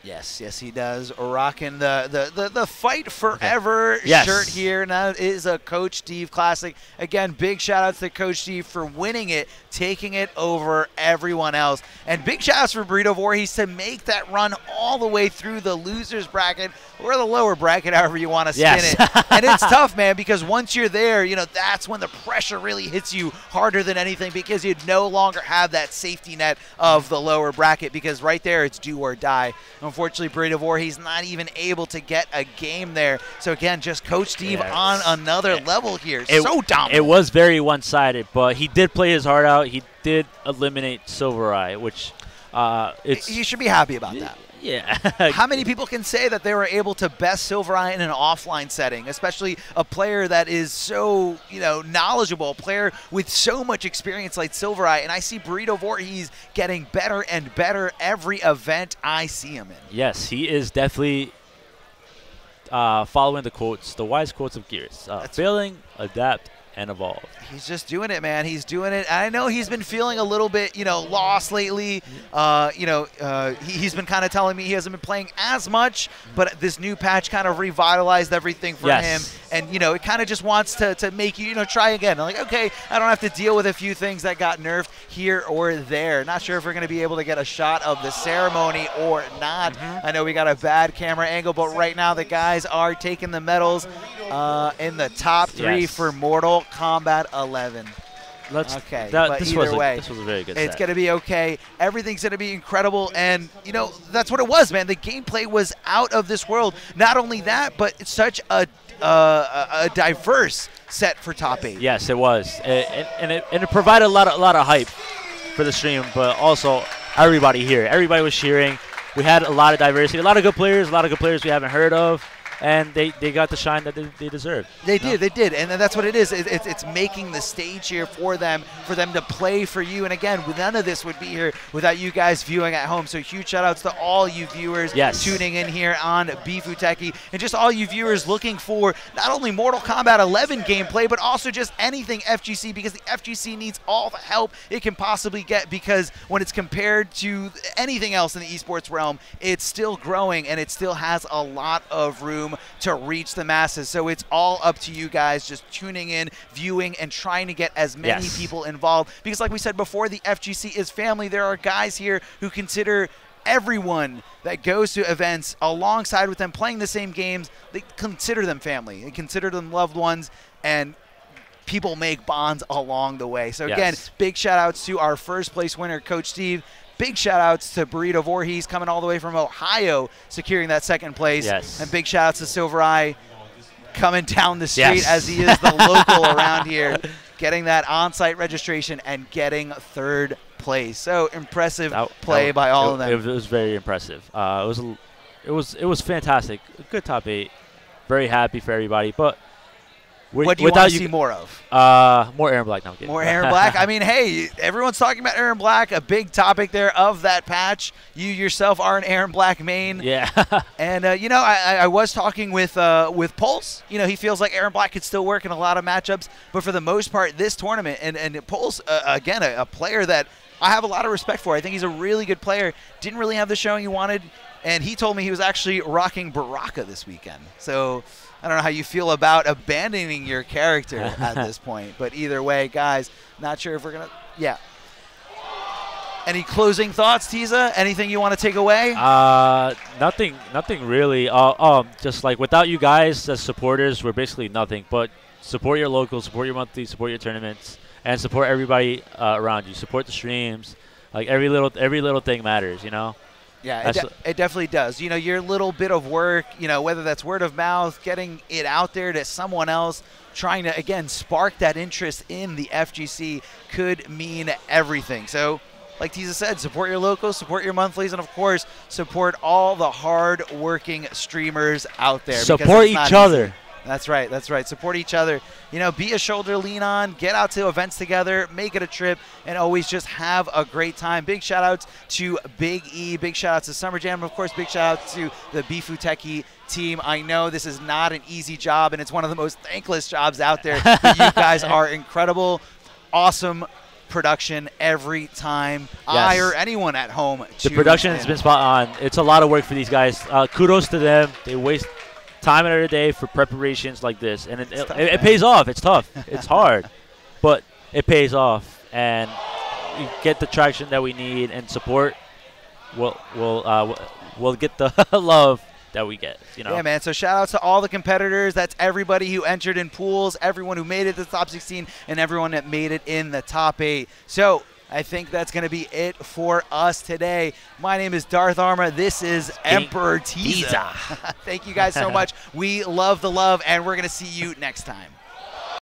[SPEAKER 1] Yes, yes, he does. Rocking the Fight Forever
[SPEAKER 6] Yes.
[SPEAKER 1] shirt here. Now it is a Coach Steve classic. Again, big shout outs to Coach Steve for winning it, taking it over everyone else. And big shout outs for Burrito Voorhees to make that run all the way through the losers bracket or the lower bracket, however you want to spin
[SPEAKER 6] Yes.
[SPEAKER 1] it. And it's tough, man, because once you're there, you know, that's when the pressure really hits you harder than anything, because you no longer have that safety net of the lower bracket, because right there it's do or die. Unfortunately, Burrito Voorhees not even able to get a game there. So again, just Coach Steve on another level here. So dominant.
[SPEAKER 6] It was very one-sided, but he did play his heart out. He did eliminate Silver Eye, which
[SPEAKER 1] you should be happy about that.
[SPEAKER 6] Yeah.
[SPEAKER 1] How many people can say that they were able to best Silver Eye in an offline setting, especially a player that is so, you know, knowledgeable, a player with so much experience like Silver Eye? And I see Burrito Voorhees getting better and better every event I see him in.
[SPEAKER 6] Yes, he is definitely following the quotes, the wise quotes of Geras. Failing, adapt, and evolve.
[SPEAKER 1] He's just doing it, man. He's doing it. I know he's been feeling a little bit, you know, lost lately. He's been kind of telling me he hasn't been playing as much, but this new patch kind of revitalized everything for him. And, you know, it kind of just wants to make you, you know, try again. Like, okay, I don't have to deal with a few things that got nerfed here or there. Not sure if we're going to be able to get a shot of the ceremony or not. I know we got a bad camera angle, but right now the guys are taking the medals in the top 3 for Mortal Kombat 11. Okay, but
[SPEAKER 6] this
[SPEAKER 1] either way,
[SPEAKER 6] this was a very good
[SPEAKER 1] it's
[SPEAKER 6] set.
[SPEAKER 1] going to be okay. Everything's going to be incredible, and, you know, that's what it was, man. The gameplay was out of this world. Not only that, but it's such a diverse set for top 8.
[SPEAKER 6] Yes, it was, and it provided a lot of hype for the stream, but also everybody here. Everybody was cheering. We had a lot of diversity, a lot of good players we haven't heard of. And they got the shine that they deserved.
[SPEAKER 1] They did, and that's what it is. It's making the stage here for them to play for you. And again, none of this would be here without you guys viewing at home. So huge shout outs to all you viewers tuning in here on Bifuteki, and just all you viewers looking for not only Mortal Kombat 11 gameplay, but also just anything FGC, because the FGC needs all the help it can possibly get, because when it's compared to anything else in the esports realm, it's still growing and it still has a lot of room to reach the masses. So it's all up to you guys just tuning in, viewing, and trying to get as many people involved, because like we said before, the FGC is family. There are guys here who consider everyone that goes to events alongside with them playing the same games, they consider them family, they consider them loved ones, and people make bonds along the way. So again, big shout outs to our first place winner, Coach Steve. Big shout-outs to Burrito Voorhees coming all the way from Ohio, securing that second place. And big shout-outs to Silver Eye coming down the street as he is the local around here, getting that on-site registration and getting third place. So impressive play by all of them.
[SPEAKER 6] It was very impressive. It was fantastic. Good top 8. Very happy for everybody. But
[SPEAKER 1] what do you want to see more of?
[SPEAKER 6] More Aaron Black. No,
[SPEAKER 1] more Aaron Black? I mean, hey, everyone's talking about Aaron Black, a big topic there of that patch. You yourself are an Aaron Black main.
[SPEAKER 6] Yeah.
[SPEAKER 1] And, you know, I was talking with Pulse. You know, he feels like Aaron Black could still work in a lot of matchups. But for the most part, this tournament, and Pulse, again, a player that I have a lot of respect for. I think he's a really good player. Didn't really have the showing he wanted, and he told me he was actually rocking Baraka this weekend. So I don't know how you feel about abandoning your character at this point. But either way, guys, not sure if we're going to – yeah. Any closing thoughts, Tiza? Anything you want to take away?
[SPEAKER 2] Nothing really. Just like without you guys as supporters, we're basically nothing. But support your locals, support your monthly, support your tournaments, and support everybody around you. Support the streams. Like every little thing matters, you know.
[SPEAKER 1] Yeah, it definitely does. You know, your little bit of work, you know, whether that's word of mouth, getting it out there to someone else, trying to, again, spark that interest in the FGC could mean everything. So, like Tiza said, support your locals, support your monthlies, and, of course, support all the hard-working streamers out there.
[SPEAKER 2] Support each other.
[SPEAKER 1] Easy. That's right. That's right. Support each other. You know, be a shoulder to lean on. Get out to events together. Make it a trip. And always just have a great time. Big shout-outs to Big E. Big shout-outs to Summer Jam. And, of course, big shout-outs to the Bifuteki team. I know this is not an easy job, and it's one of the most thankless jobs out there. But you guys are incredible. Awesome production every time.
[SPEAKER 2] Yes.
[SPEAKER 1] I or anyone at home.
[SPEAKER 2] The production has been spot on. It's a lot of work for these guys. Kudos to them. They waste time out of their day for preparations like this, and it pays off. It's tough. It's hard, but it pays off, and we get the traction that we need and support. We'll get the love that we get, you know.
[SPEAKER 1] Yeah, man. So shout out to all the competitors. That's everybody who entered in pools, everyone who made it to the top 16, and everyone that made it in the top 8. So I think that's going to be it for us today. My name is Darth Arma. This is Emperor Tiza. Thank you guys so much. We love the love, and we're going to see you next time.